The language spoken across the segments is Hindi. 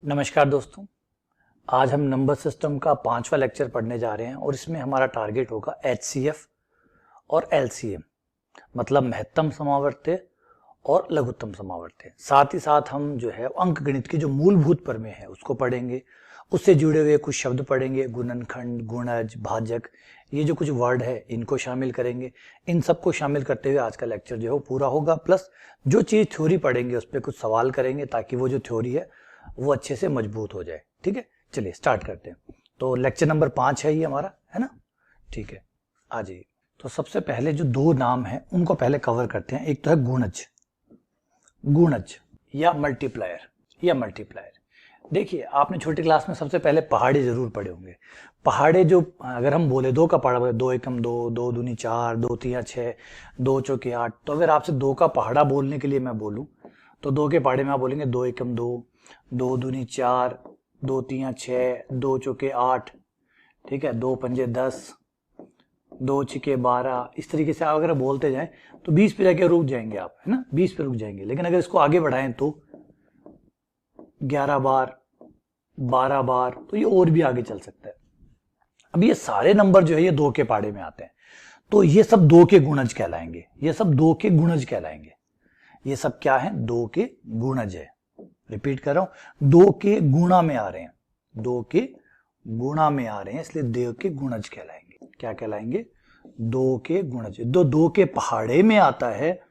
नमस्कार दोस्तों। आज हम नंबर सिस्टम का 5वां लेक्चर पढ़ने जा रहे हैं और इसमें हमारा टारगेट होगा एचसीएफ और एलसीएम, मतलब महत्तम समावर्त्य और लघुत्तम समावर्त्य। साथ ही साथ हम जो है अंक गणित की जो मूलभूत प्रमेय है उसको पढ़ेंगे, उससे जुड़े हुए कुछ शब्द पढ़ेंगे, गुणनखंड, गुणज, भाजक, ये जो कुछ वर्ड है इनको शामिल करेंगे। इन सबको शामिल करते हुए आज का लेक्चर जो है वो पूरा होगा। प्लस जो चीज थ्योरी पढ़ेंगे उस पर कुछ सवाल करेंगे ताकि वो जो थ्योरी है वो अच्छे से मजबूत हो जाए। ठीक है, चलिए स्टार्ट करते हैं। तो लेक्चर नंबर 5 है ये हमारा, है ना? ठीक है, आ जाइए। तो सबसे पहले जो दो नाम है उनको पहले कवर करते हैं। एक तो है गुणज, गुणज या मल्टीप्लायर। देखिए, आपने छोटी क्लास में सबसे पहले पहाड़े जरूर पढ़े होंगे। पहाड़े जो अगर हम बोले दो का पहाड़ा बोले, दो एकम दो, दो दूनी चार, दो तिया छह, दो चौके आठ, तो अगर आपसे दो का पहाड़ा बोलने के लिए मैं बोलूं तो दो के पहाड़े में आप बोलेंगे दो एकम दो, दो दूनी चार, दो तिया छह, दो चौके आठ, ठीक है, दो पंजे 10, दो छिके 12। इस तरीके से आप अगर बोलते जाएं तो 20 पे जाके रुक जाएंगे आप, है ना? 20 पे रुक जाएंगे। लेकिन अगर इसको आगे बढ़ाएं तो 11 बार, 12 बार, तो ये और भी आगे चल सकता है। अब ये सारे नंबर जो है ये दो के पहाड़े में आते हैं, तो ये सब दो के गुणज कहलाएंगे। ये सब दो के गुणज कहलाएंगे। ये सब क्या है? दो के गुणज है। रिपीट कर रहा हूं, दो के गुणा में आ रहे हैं, दो के गुणा में आ रहे हैं, इसलिए दो के गुणज कहलाएंगे। क्या कहलाएंगे? दो के गुणज। दो के पहाड़े में आता है,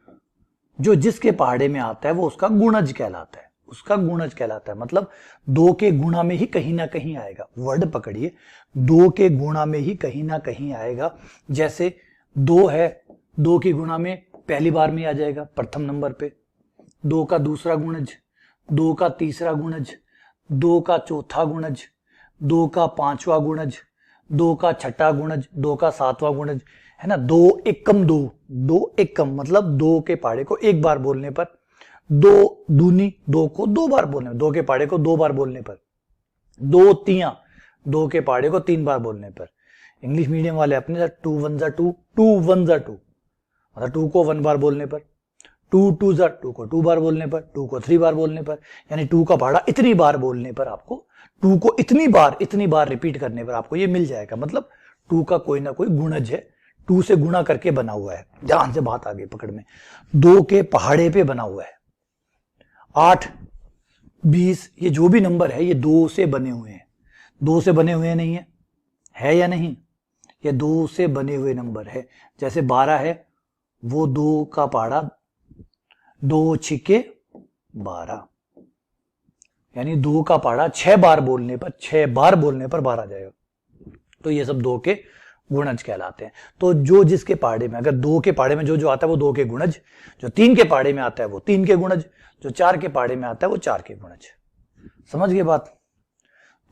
जो जिसके पहाड़े में आता है वो उसका गुणज कहलाता है, उसका गुणज कहलाता है। मतलब दो के गुणा में ही कहीं ना कहीं आएगा। वर्ड पकड़िए, दो के गुणा में ही कहीं ना कहीं आएगा। जैसे दो है, दो के गुणा में पहली बार में आ जाएगा, प्रथम नंबर पे। दो का दूसरा गुणज, दो का तीसरा गुणज, दो का चौथा गुणज, दो का पांचवा गुणज, दो का छठा गुणज, दो का सातवां गुणज, है ना? दो एकम दो, दो एकम मतलब दो के पहाड़े को एक बार बोलने पर, दो दूनी, दो को दो बार बोलने पर, दो के पहाड़े को दो बार बोलने पर, दो तिया, दो के पहाड़े को तीन बार बोलने पर। इंग्लिश मीडियम वाले अपने टू वन जा टू, टू वन जा टू, मतलब टू को वन बार बोलने पर, टू टू जा टू को टू बार बोलने पर, टू को थ्री बार बोलने पर, यानी टू का पहाड़ा इतनी बार बोलने पर आपको, टू को इतनी बार रिपीट करने पर आपको ये मिल जाएगा। मतलब टू का कोई ना कोई गुणज है, टू से गुणा करके बना हुआ है। ध्यान से बात आगे पकड़ में, दो के पहाड़े पे बना हुआ है। 8, 20, ये जो भी नंबर है ये दो से बने हुए हैं। दो से बने हुए नहीं है या नहीं? ये दो से बने हुए नंबर है। जैसे 12 है, वो दो का पहाड़ा, दो छिके 12, यानी दो का पहाड़ा 6 बार बोलने पर, 6 बार बोलने पर 12 आ जाएगा। तो ये सब दो के गुणज कहलाते हैं। तो जो जिसके पहाड़े में, अगर दो के पहाड़े में जो जो आता है वो दो के गुणज, जो तीन के पहाड़े में आता है वो तीन के गुणज, जो चार के पहाड़े में आता है वो चार के गुणज। समझ गए बात?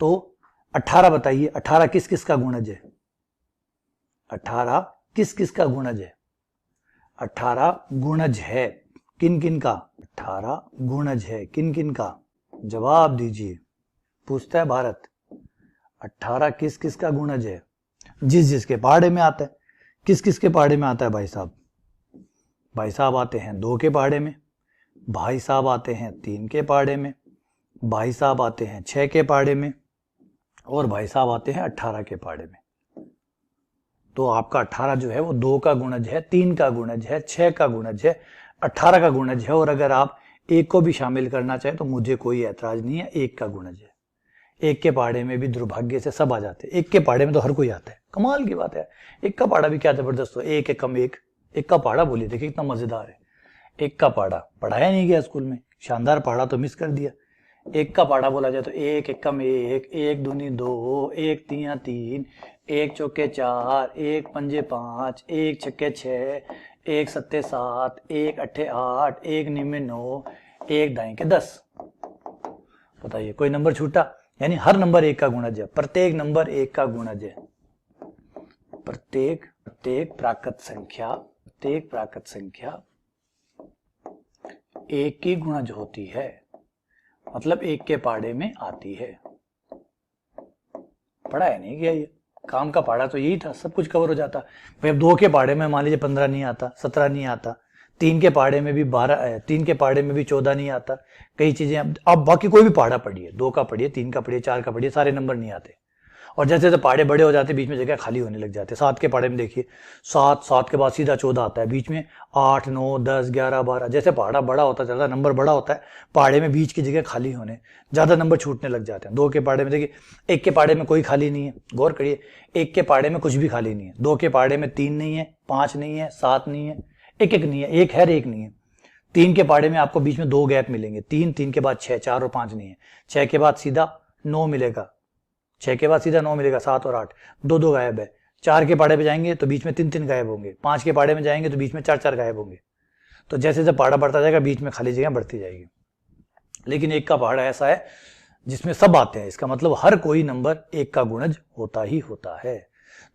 तो 18 बताइए, 18 किस किस का गुणज है? 18 किस किस का गुणज है? 18 गुणज है किन किन का? 18 गुणज है किन किन का? जवाब दीजिए, पूछता है भारत। 18 किस किस का गुणज है? जिस जिसके पहाड़े में आता है। किस किस के पहाड़े में आता है भाई साहब? भाई साहब आते हैं दो के पहाड़े में, भाई साहब आते हैं तीन के पहाड़े में, भाई साहब आते हैं 6 के पहाड़े में, और भाई साहब आते हैं 18 के पहाड़े में। तो आपका 18 जो है वो दो का गुणज है, तीन का गुणज है, 6 का गुणज है, 18 का गुणज है। और अगर आप एक को भी शामिल करना चाहे तो मुझे कोई ऐतराज नहीं है, एक का गुणज है। एक के पहाड़े में भी दुर्भाग्य से सब आ जाते हैं, एक के पहाड़े में तो हर कोई आता है। कमाल की बात है, एक का पहाड़ा भी क्या जबरदस्त हो। एक एकम एक, एक का पहाड़ा बोलिए, देखिए कितना मजेदार है। एक का पहाड़ा पढ़ाया नहीं गया स्कूल में, शानदार पहाड़ा तो मिस कर दिया। एक का पहाड़ा बोला जाए तो एक एकम एक, एक दूनी दो, एक तिया तीन, एक चौके 4, एक पंजे 5, एक छक्के 6, एक सत्ते 7, एक अट्ठे 8, एक निमे 9, एक दाएं के 10। बताइए कोई नंबर छूटा? यानी हर नंबर एक का गुणज है, प्रत्येक नंबर एक का गुणज है। प्रत्येक प्राकृत संख्या एक की गुणज होती है, मतलब एक के पहाड़े में आती है। पढ़ाया नहीं गया ये, काम का पहाड़ा तो यही था, सब कुछ कवर हो जाता। भाई अब दो के पहाड़े में मान लीजिए 15 नहीं आता, 17 नहीं आता, 3 के पहाड़े में भी 12, 3 के पहाड़े में भी 14 नहीं आता। कई चीजें अब बाकी कोई भी पहाड़ा पढ़िए, 2 का पढ़िए, 3 का पढ़िए, 4 का पढ़िए, सारे नंबर नहीं आते। और जैसे जैसे पहाड़े बड़े हो जाते बीच में जगह खाली होने लग जाते। 7 के पहाड़े में देखिए 7 के बाद सीधा 14 आता है, बीच में 8, 9, 10, 11, 12, जैसे पहाड़ा बड़ा होता जाता है, नंबर बड़ा होता है, पहाड़े में बीच की जगह खाली होने ज्यादा नंबर छूटने लग जाते हैं। 2 के पहाड़े में देखिए 1 के पहाड़े में कोई खाली नहीं है, गौर करिए, 1 के पहाड़े में कुछ भी खाली नहीं है। 2 के पहाड़े में 3 नहीं है, 5 नहीं है, 7 नहीं है, 1 नहीं है, 1 है 1 नहीं है। 3 के पहाड़े में आपको बीच में 2 गैप मिलेंगे, 3 के बाद 6, 4 और 5 नहीं है। 6 के बाद सीधा 9 मिलेगा, 6 के बाद सीधा 9 मिलेगा, 7 और 8, 2 गायब है। 4 के पहाड़े पे जाएंगे तो बीच में 3 गायब होंगे। 5 के पहाड़े में जाएंगे तो बीच में 4 गायब होंगे। तो जैसे जैसे पहाड़ा बढ़ता जाएगा बीच में खाली जगह बढ़ती जाएगी। लेकिन 1 का पहाड़ा ऐसा है जिसमें सब आते हैं, इसका मतलब हर कोई नंबर 1 का गुणज होता ही होता है।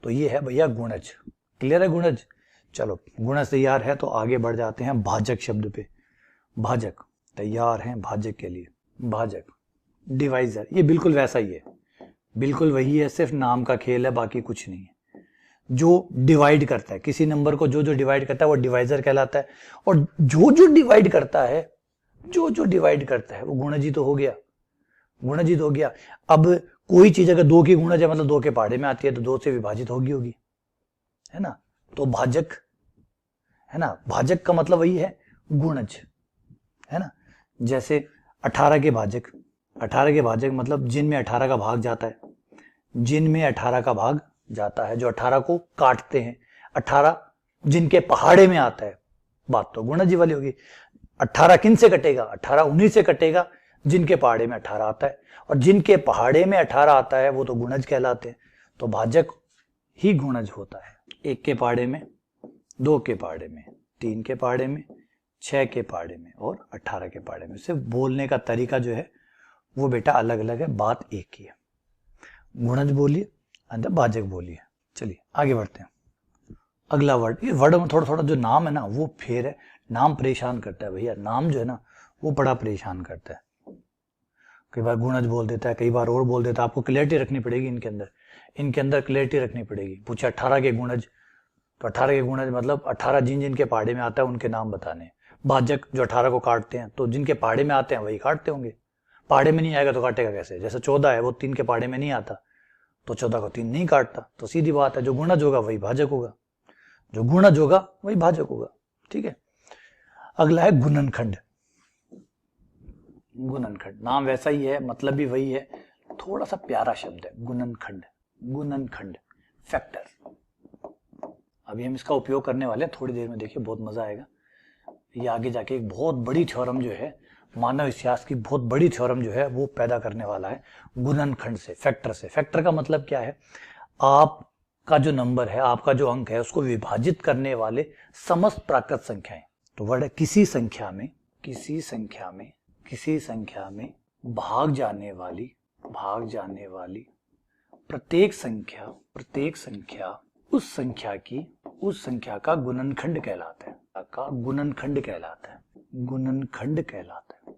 तो ये है भैया गुणज। क्लियर है गुणज? चलो गुणज तैयार है तो आगे बढ़ जाते हैं भाजक शब्द पे। भाजक तैयार है भाजक के लिए। भाजक डिवाइजर, ये बिल्कुल वैसा ही है, बिल्कुल वही है, सिर्फ नाम का खेल है, बाकी कुछ नहीं है। जो डिवाइड करता है किसी नंबर को, जो डिवाइड करता है वो डिवाइजर कहलाता है। और जो डिवाइड करता है, जो डिवाइड करता है वो गुणज ही तो हो गया, गुणज ही तो हो गया। अब कोई चीज अगर 2 की गुणज है मतलब 2 के पहाड़े में आती है तो 2 से विभाजित होगी, है ना। तो भाजक है ना, भाजक का मतलब वही है गुणज, है ना। जैसे 18 के भाजक, 18 के भाजक मतलब जिनमें 18 का भाग जाता है, जिनमें 18 का भाग जाता है, जो 18 को काटते हैं। 18 जिनके पहाड़े में आता है, बात तो गुणज वाली होगी। 18 किन से कटेगा? 18 उन्हीं से कटेगा जिनके पहाड़े में 18 आता है, और जिनके पहाड़े में 18 आता है वो तो गुणज कहलाते हैं। तो भाजक ही गुणज होता है। 1 के पहाड़े में, 2 के पहाड़े में, 3 के पहाड़े में, 6 के पहाड़े में और 18 के पहाड़े में। सिर्फ बोलने का तरीका जो है वो बेटा अलग अलग है, बात एक ही है। गुणज बोलिए, अंदर भाजक बोलिए। चलिए आगे बढ़ते हैं। अगला वर्ड, ये वर्ड में थोड़ा थोड़ा जो नाम है ना वो फेर है, नाम परेशान करता है भैया, नाम जो है ना वो बड़ा परेशान करता है। कई बार गुणज बोल देता है, कई बार और बोल देता है। आपको क्लियरिटी रखनी पड़ेगी इनके अंदर क्लियरिटी रखनी पड़ेगी। पूछे 18 के गुणज, तो 18 के गुणज मतलब 18 जिनके पहाड़े में आता है उनके नाम बताने। भाजक जो 18 को काटते हैं, तो जिनके पहाड़े में आते हैं वही काटते होंगे, पहाड़े में नहीं आएगा तो काटेगा कैसे? जैसे 14 है वो 3 के पहाड़े में नहीं आता तो 14 को 3 नहीं काटता। तो सीधी बात है, जो गुणज होगा वही भाजक होगा, जो गुणज होगा वही भाजक होगा। ठीक है। अगला है गुणनखंड। गुणनखंड नाम वैसा ही है, मतलब भी वही है, थोड़ा सा प्यारा शब्द है गुणनखंड। गुणनखंड फैक्टर। अभी हम इसका उपयोग करने वाले हैं थोड़ी देर में, देखिए बहुत मजा आएगा। ये आगे जाके एक बहुत बड़ी थ्योरम जो है, मानव इतिहास की बहुत बड़ी थ्योरम जो है वो पैदा करने वाला है गुणनखंड से, फैक्टर से। फैक्टर का मतलब क्या है? आपका जो नंबर है, आपका जो अंक है, उसको विभाजित करने वाले समस्त प्राकृत संख्याएं। तो वर्ड है किसी संख्या में, किसी संख्या में, किसी संख्या में भाग जाने वाली प्रत्येक संख्या उस संख्या का गुणनखंड कहलाता है, का गुणनखंड कहलाता है, गुणनखंड कहलाता है।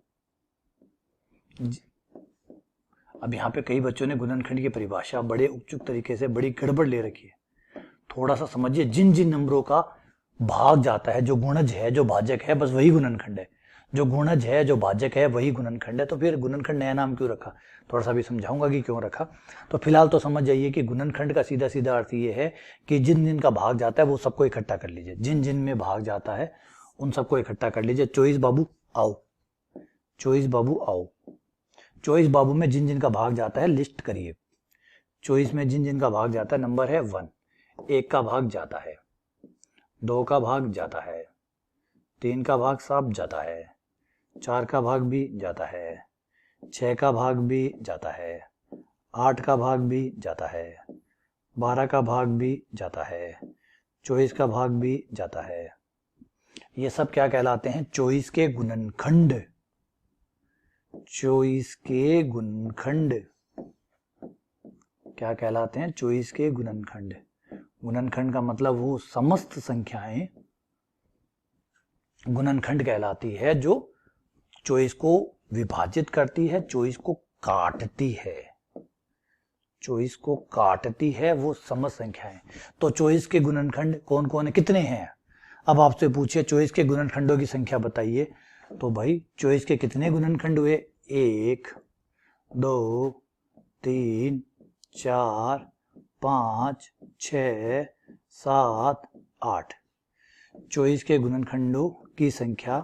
अब यहाँ पे कई बच्चों ने गुणनखंड की परिभाषा बड़े उपयुक्त तरीके से बड़ी गड़बड़ ले रखी है। थोड़ा सा समझिए, जिन जिन नंबरों का भाग जाता है, जो गुणज है, जो भाजक है, बस वही गुणनखंड है। जो गुणज है, जो भाजक है, वही गुणनखंड है। तो फिर गुणनखंड नया नाम क्यों रखा? थोड़ा सा भी समझाऊंगा कि क्यों रखा। तो फिलहाल तो समझ जाइए कि गुणनखंड का सीधा सीधा अर्थ ये है कि जिन जिन का भाग जाता है वो सबको इकट्ठा कर लीजिए। जिन जिन में भाग जाता है उन सबको इकट्ठा कर लीजिए। चॉइस बाबू आओ, चॉइस बाबू आओ। चॉइस बाबू में जिन जिन का भाग जाता है लिस्ट करिए। चॉइस में जिन जिन का भाग जाता है नंबर है 1। 1 का भाग जाता है, 2 का भाग जाता है, 3 का भाग साफ जाता है, 4 का भाग भी जाता है, 6 का भाग भी जाता है, 8 का भाग भी जाता है, 12 का भाग भी जाता है, 24 का भाग भी जाता है। ये सब क्या कहलाते हैं? चॉइस के गुणनखंड। चॉइस के गुणनखंड क्या कहलाते हैं? चॉइस के गुणनखंड। गुणनखंड का मतलब वो समस्त संख्याएं गुणनखंड कहलाती है जो चॉइस को विभाजित करती है, चॉइस को काटती है, चॉइस को काटती है वो समस्त संख्याएं। तो चॉइस के गुणनखंड कौन कौन है, कितने हैं? अब आपसे पूछे चॉइस के गुणनखंडों की संख्या बताइए, तो भाई चॉइस के कितने गुणनखंड हुए? 1 2 3 4 5 6 7 8। चॉइस के गुणनखंडों की संख्या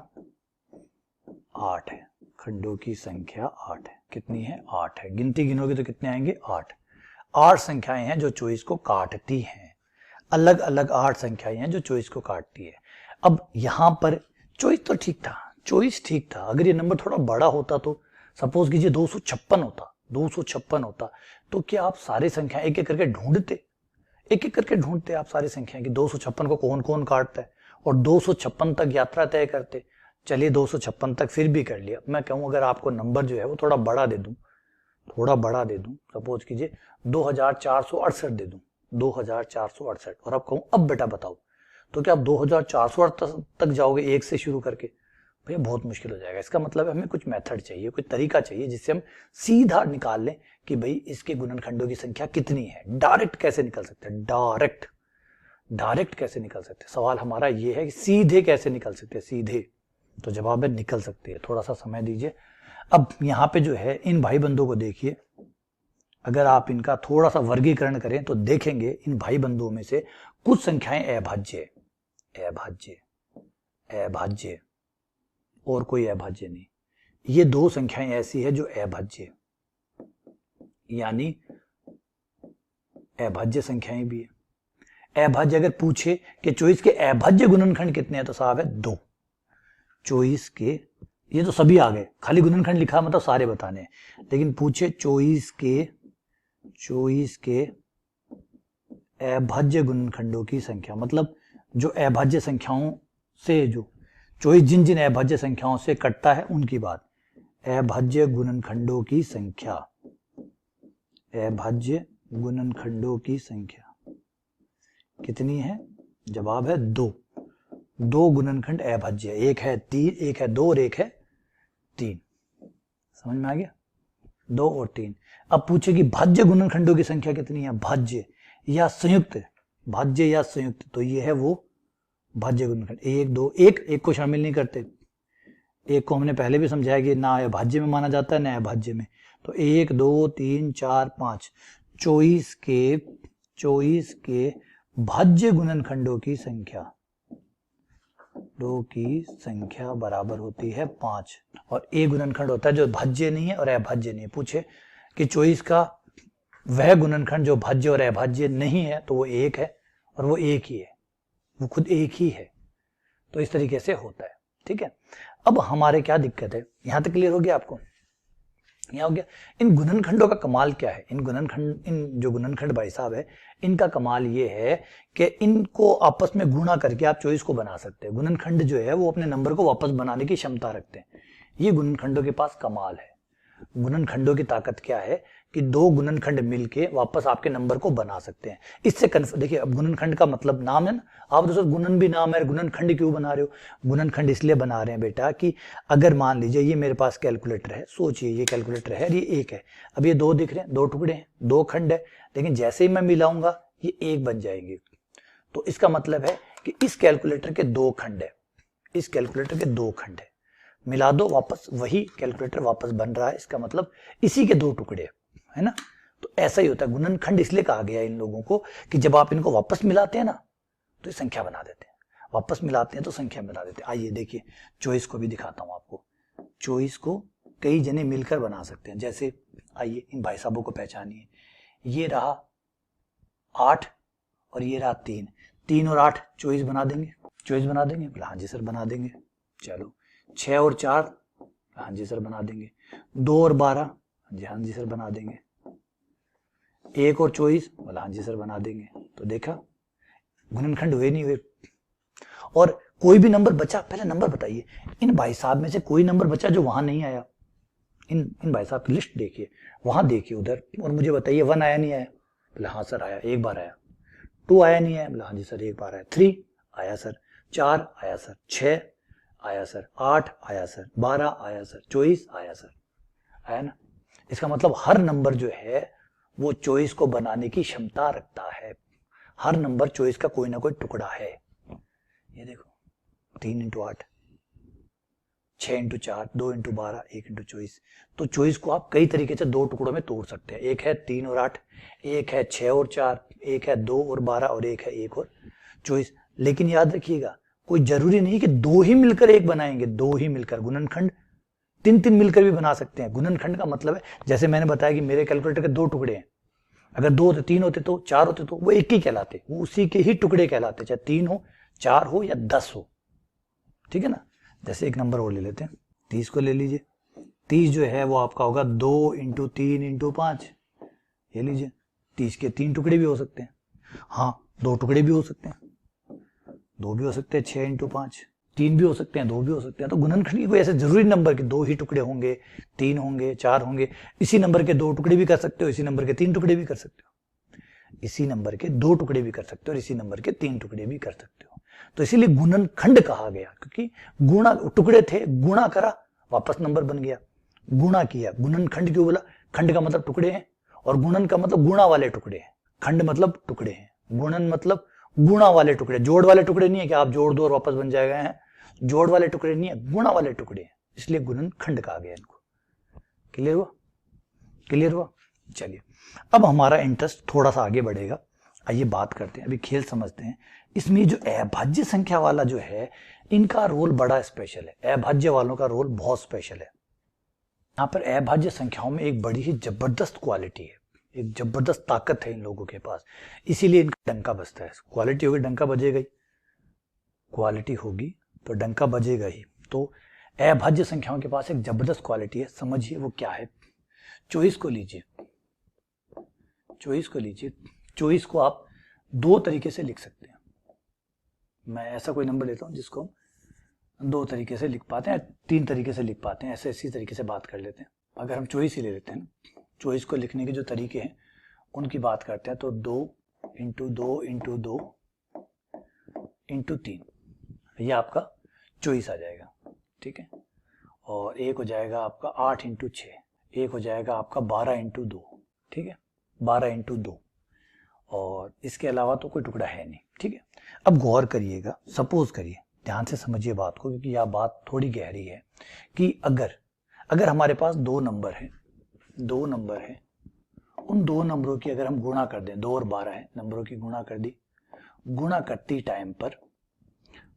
8 है। खंडों की संख्या 8 है। कितनी है? 8 है। गिनती गिनोगे तो कितने आएंगे? 8। 8 संख्याएं हैं जो चॉइस को काटती हैं। अलग अलग 8 संख्याएं हैं जो चॉइस को काटती है। अब यहां पर चॉइस तो ठीक था, चॉइस ठीक था। अगर ये नंबर थोड़ा बड़ा होता तो सपोज कीजिए 256 होता, 256 होता, तो क्या आप सारी संख्या एक एक करके ढूंढते? एक एक करके ढूंढते आप सारी संख्या की 256 को कौन कौन काटता है, और 256 तक यात्रा तय करते। चलिए 256 तक फिर भी कर लिया। मैं कहूं अगर आपको नंबर जो है वो थोड़ा बड़ा दे दूं, थोड़ा बड़ा दे दूं, सपोज कीजिए 2468 दे दूं, 2468, और अब कहूं अब बेटा बताओ, तो क्या आप 2468 तक जाओगे एक से शुरू करके? भैया बहुत मुश्किल हो जाएगा। इसका मतलब हमें कुछ मेथड चाहिए, कुछ तरीका चाहिए जिससे हम सीधा निकाल लें कि भाई इसके गुणनखंडों की संख्या कितनी है। डायरेक्ट कैसे निकल सकते हैं? डायरेक्ट कैसे निकल सकते हैं? सवाल हमारा ये है कि सीधे कैसे निकल सकते हैं? सीधे, तो जवाब है निकल सकते हैं। थोड़ा सा समय दीजिए। अब यहाँ पे जो है इन भाई बंधों को देखिए, अगर आप इनका थोड़ा सा वर्गीकरण करें तो देखेंगे इन भाई बंधुओं में से कुछ संख्याएं अभाज्य, अभाज्य, अभाज्य, और कोई अभाज्य नहीं। ये 2 संख्याएं ऐसी है जो अभाज्य, यानी अभाज्य संख्याएं भी है। अभाज्य अगर पूछे कि चॉइस के अभाज्य गुणनखंड कितने हैं, तो साहब है 2। चॉइस के, ये तो सभी आ गए, खाली गुणनखंड लिखा मतलब सारे बताने हैं। लेकिन पूछे चॉइस के अभाज्य गुणनखंडों की संख्या, मतलब जो अभाज्य संख्याओं से, जो चॉइस जिन जिन अभाज्य संख्याओं से कटता है उनकी बात। अभाज्य गुणनखंडों की संख्या, अभाज्य गुणनखंडों की संख्या कितनी है? जवाब है 2। 2 गुणनखंड अभाज्य, एक है 3, एक है 2 और एक है 3। समझ में आ गया? 2 और 3। अब पूछे कि भाज्य गुणनखंडों की संख्या कितनी है? भाज्य या संयुक्त, भाज्य या संयुक्त, तो ये है वो भाज्य गुणनखंड। 1 2, एक को शामिल नहीं करते। एक को हमने पहले भी समझाया कि ना अभाज्य में माना जाता है ना अभाज्य में। तो 1 2 3 4 5 चॉइस के भाज्य गुणनखंडों की संख्या, 2 की संख्या बराबर होती है 5। और एक गुणनखंड होता है जो भाज्य नहीं है और अभाज्य नहीं है। पूछे कि चॉइस का वह गुणनखंड जो भाज्य और अभाज्य नहीं है, तो वो 1 है, और वो एक ही है, वो खुद एक ही है। तो इस तरीके से होता है। ठीक है, अब हमारे क्या दिक्कत है? यहां तक क्लियर हो गया आपको? यहां हो गया। इन गुणनखंडों का कमाल क्या है? इन जो गुणनखंड भाई साहब है, इनका कमाल ये है कि इनको आपस में गुणा करके आप चॉइस को बना सकते हैं। गुणनखंड जो है वो अपने नंबर को वापस बनाने की क्षमता रखते हैं। ये गुणनखंडों के पास कमाल है। गुणनखंडों की ताकत क्या है कि 2 गुणनखंड मिलके वापस आपके नंबर को बना सकते हैं। इससे देखिए, अब गुणनखंड का मतलब नाम है ना, आप दोस्तों गुणन भी नाम है, गुणनखंड क्यों बना रहे हो? गुणनखंड इसलिए बना रहे हैं बेटा कि अगर मान लीजिए ये मेरे पास कैलकुलेटर है, सोचिए ये कैलकुलेटर है, ये 1 है, अब ये 2 दिख रहे हैं, 2 टुकड़े हैं, 2 खंड है, लेकिन जैसे ही मैं मिलाऊंगा ये 1 बन जाएंगे। तो इसका मतलब है कि इस कैलकुलेटर के 2 खंड है, इस कैलकुलेटर के 2 खंड है, मिला दो वापस वही कैलकुलेटर वापस बन रहा है। इसका मतलब इसी के 2 टुकड़े है ना। तो ऐसा ही होता है। गुणनखंड इसलिए कहा गया इन लोगों को कि जब आप इनको वापस मिलाते हैं ना तो ये संख्या बना देते हैं, वापस मिलाते हैं तो संख्या बना देते हैं। आइए देखिए, चॉइस को भी दिखाता हूं आपको। चॉइस को कई जने मिलकर बना सकते हैं। जैसे आइए इन भाई साहबों को पहचानिए। ये रहा 8 और ये रहा 3, 3 और 8 चॉइस बना देंगे, चॉइस बना देंगे? हाँ जी सर बना देंगे। चलो 6 और 4, हाँ जी सर बना देंगे। 2 और 12, हाँ जी सर बना देंगे। 1 और 24, बोला हाँ जी सर बना देंगे। तो देखा गुणनखंड हुए नहीं हुए। और कोई भी नंबर बचा, पहले नंबर बताइए। इन भाई साहब में से कोई नंबर बचा जो वहां नहीं आया? इन भाई साहब की लिस्ट देखिए, वहां देखिए उधर, और मुझे बताइए 1 आया नहीं आया? बोला हाँ सर आया, 1 बार आया। 2 आया नहीं आया? बोला हाँ जी सर 1 बार आया। 3 आया सर, 4 आया सर, 6 आया सर, 8 आया सर, 12 आया सर, 24 आया सर। आया ना? इसका मतलब हर नंबर जो है वो चॉइस को बनाने की क्षमता रखता है। हर नंबर चॉइस का कोई ना कोई टुकड़ा है। ये देखो 3 इंटू 8, 6 इंटू 4, 2 इंटू 12, 1 इंटू 24। तो 24 को आप कई तरीके से दो टुकड़ों में तोड़ सकते हैं। एक है 3 और 8, एक है 6 और 4, एक है 2 और 12 और एक है 1 और 24। लेकिन याद रखिएगा, कोई जरूरी नहीं कि दो ही मिलकर एक बनाएंगे। दो ही मिलकर गुणनखंड 3 मिलकर भी बना सकते हैं। गुणनखंड का मतलब है, जैसे मैंने बताया कि मेरे कैलकुलेटर के 2 टुकड़े हैं, अगर 2 होते, 3 होते तो 4 होते तो वो एक ही कहलाते, वो उसी के ही टुकड़े कहलाते, चाहे 3 हो, 4 हो या 10 हो। ठीक है ना। जैसे एक नंबर और ले लेते हैं, 30 को ले लीजिए। 30 जो है वो आपका होगा 2 इंटू 3 इंटू 5। ये लीजिए, 30 के 3 टुकड़े भी हो सकते हैं, हाँ 2 टुकड़े भी हो सकते हैं, 2 भी हो सकते हैं, 6 इंटू 5, 3 भी हो सकते हैं, 2 भी हो सकते हैं। तो गुणनखंड की कोई ऐसे जरूरी नंबर के 2 ही टुकड़े होंगे, 3 होंगे, 4 होंगे। इसी नंबर के 2 टुकड़े भी कर सकते हो, इसी नंबर के 3 टुकड़े भी कर सकते हो, इसी नंबर के 2 टुकड़े भी कर सकते हो और इसी नंबर के 3 टुकड़े भी कर सकते हो। तो इसीलिए गुणनखंड कहा गया, क्योंकि गुणा टुकड़े थे, गुणा करा, वापस नंबर बन गया, गुणा किया। गुणनखंड क्यों बोला? खंड का मतलब टुकड़े हैं और गुणन का मतलब गुणा वाले टुकड़े हैं। खंड मतलब टुकड़े हैं, गुणन मतलब गुणा वाले टुकड़े। जोड़ वाले टुकड़े नहीं है कि आप जोड़ दो और वापस बन जाएगा, है जोड़ वाले टुकड़े नहीं है, गुणा वाले टुकड़े हैं, इसलिए गुणनखंड कहा गया इनको। क्लियर हुआ? क्लियर हुआ? चलिए, अब हमारा इंटरेस्ट थोड़ा सा आगे बढ़ेगा। आइए बात करते हैं, अभी खेल समझते हैं। इसमें जो अभाज्य संख्या वाला जो है, इनका रोल बड़ा स्पेशल है। अभाज्य वालों का रोल बहुत स्पेशल है। यहाँ पर अभाज्य संख्याओं में एक बड़ी ही जबरदस्त क्वालिटी है, एक जबरदस्त ताकत है इन लोगों के पास, इसीलिए इनका डंका बजता है। क्वालिटी होगी, डंका बजेगा ही, क्वालिटी होगी तो डंका बजेगा ही। तो अभाज्य संख्याओं के पास एक जबरदस्त क्वालिटी है, समझिए वो क्या है। 24 को लीजिए, 24 को लीजिए। 24 को आप 2 तरीके से लिख सकते हैं। मैं ऐसा कोई नंबर लेता हूं जिसको हम 2 तरीके से लिख पाते हैं, 3 तरीके से लिख पाते हैं, ऐसे इसी तरीके से बात कर लेते हैं। अगर हम 24 ही ले लेते हैं ना, 24 को लिखने के जो तरीके हैं उनकी बात करते हैं, तो 2 इंटू 2 इंटू 2 इंटू 3, ये आपका 24 आ जाएगा। ठीक है। और एक हो जाएगा आपका 8 इंटू 6, एक हो जाएगा आपका 12 इंटू 2। ठीक है, 12 इंटू 2, और इसके अलावा तो कोई टुकड़ा है नहीं। ठीक है। अब गौर करिएगा, सपोज करिए, ध्यान से समझिए बात को, क्योंकि यह बात थोड़ी गहरी है, कि अगर हमारे पास 2 नंबर है, 2 नंबर है, उन 2 नंबरों की अगर हम गुणा कर दें, 2 और 12 है, नंबरों की गुणा कर दी, गुणा करती टाइम पर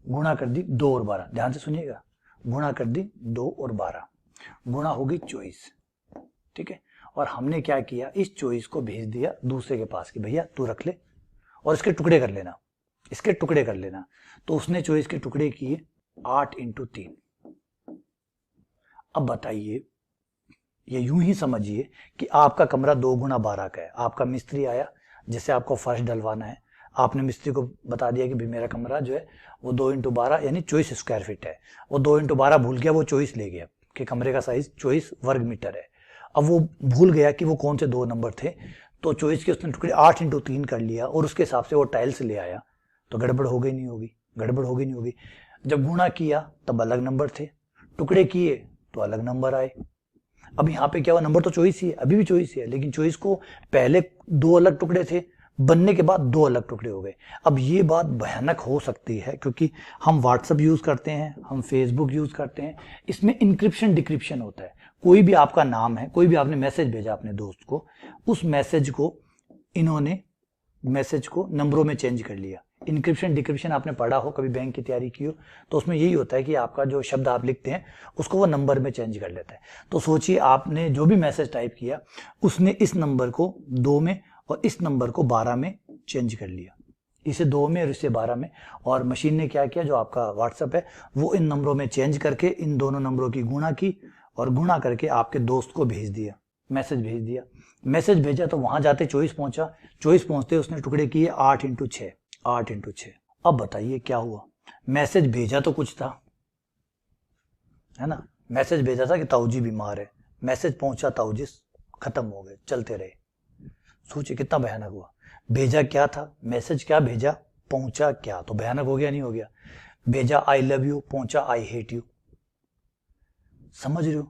गुणा कर दी 2 और 12, ध्यान से सुनिएगा, गुणा कर दी 2 और 12, गुणा होगी 24। ठीक है। और हमने क्या किया, इस 24 को भेज दिया दूसरे के पास कि भैया तू रख ले और इसके टुकड़े कर लेना, इसके टुकड़े कर लेना। तो उसने 24 के टुकड़े किए 8 इंटू 3। अब बताइए, ये यूं ही समझिए कि आपका कमरा 2 गुना 12 का है। आपका मिस्त्री आया, जैसे आपको फर्श डलवाना है, आपने मिस्त्री को बता दिया कि भाई मेरा कमरा जो है वो 2 इंटू 12 यानी 24 स्क्वायर फीट है। वो 2 इंटू 12 भूल गया, वो 24 ले गया कि कमरे का साइज 24 वर्ग मीटर है। अब वो भूल गया कि वो कौन से 2 नंबर थे, तो 24 के उसने टुकड़े 8 इंटू 3 कर लिया और उसके हिसाब से वो टाइल्स ले आया। तो गड़बड़ हो गई नहीं होगी? गड़बड़ हो गई नहीं होगी? जब गुणा किया तब अलग नंबर थे, टुकड़े किए तो अलग नंबर आए। अब यहाँ पे क्या हुआ, नंबर तो 24 ही है, अभी भी 24 ही है, लेकिन 24 को पहले 2 अलग टुकड़े थे, बनने के बाद 2 अलग टुकड़े हो गए। अब ये बात भयानक हो सकती है, क्योंकि हम व्हाट्सएप यूज करते हैं, हम फेसबुक यूज करते हैं, इसमें इंक्रिप्शन डिक्रिप्शन होता है। कोई भी आपका नाम है, कोई भी आपने मैसेज भेजा अपने दोस्त को, उस मैसेज को इन्होंने मैसेज को नंबरों में चेंज कर लिया। इंक्रिप्शन डिक्रिप्शन आपने पढ़ा हो, कभी बैंक की तैयारी की हो, तो उसमें यही होता है कि आपका जो शब्द आप लिखते हैं उसको वो नंबर में चेंज कर लेता है। तो सोचिए, आपने जो भी मैसेज टाइप किया उसने इस नंबर को 2 में और इस नंबर को 12 में चेंज कर लिया, इसे 2 में और इसे 12 में। और मशीन ने क्या किया, जो आपका व्हाट्सएप है वो इन नंबरों में चेंज करके इन दोनों नंबरों की गुणा की और गुणा करके आपके दोस्त को भेज दिया, मैसेज भेज दिया। मैसेज भेजा तो वहां जाते 24 पहुंचा, 24 पहुंचते उसने टुकड़े किए 8 इंटू 6, 8 इंटू 6। अब बताइए क्या हुआ, मैसेज भेजा तो कुछ था, है ना, मैसेज भेजा था कि ताऊजी बीमार है, मैसेज पहुंचा ताऊजी खत्म हो गए, चलते रहे। सोचिए कितना भयानक हुआ। भेजा क्या था, मैसेज क्या भेजा, पहुंचा क्या, तो भयानक हो गया नहीं हो गया? भेजा आई लव यू, पहुंचा आई हेट यू। समझ रहे हो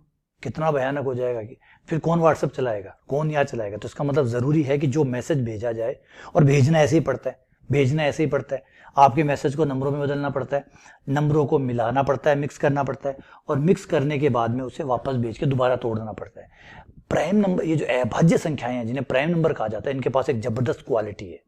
कितना भयानक हो जाएगा? कि फिर कौन व्हाट्सएप चलाएगा, कौन याद चलाएगा? तो इसका मतलब जरूरी है कि जो मैसेज भेजा जाए, और भेजना ऐसे ही पड़ता है, भेजना ऐसे ही पड़ता है। आपके मैसेज को नंबरों में बदलना पड़ता है, नंबरों को मिलाना पड़ता है, मिक्स करना पड़ता है, और मिक्स करने के बाद में उसे वापस भेज के दोबारा तोड़ देना पड़ता है। प्राइम नंबर, ये जो अभाज्य संख्याएं हैं जिन्हें प्राइम नंबर कहा जाता है, इनके पास एक जबरदस्त क्वालिटी है,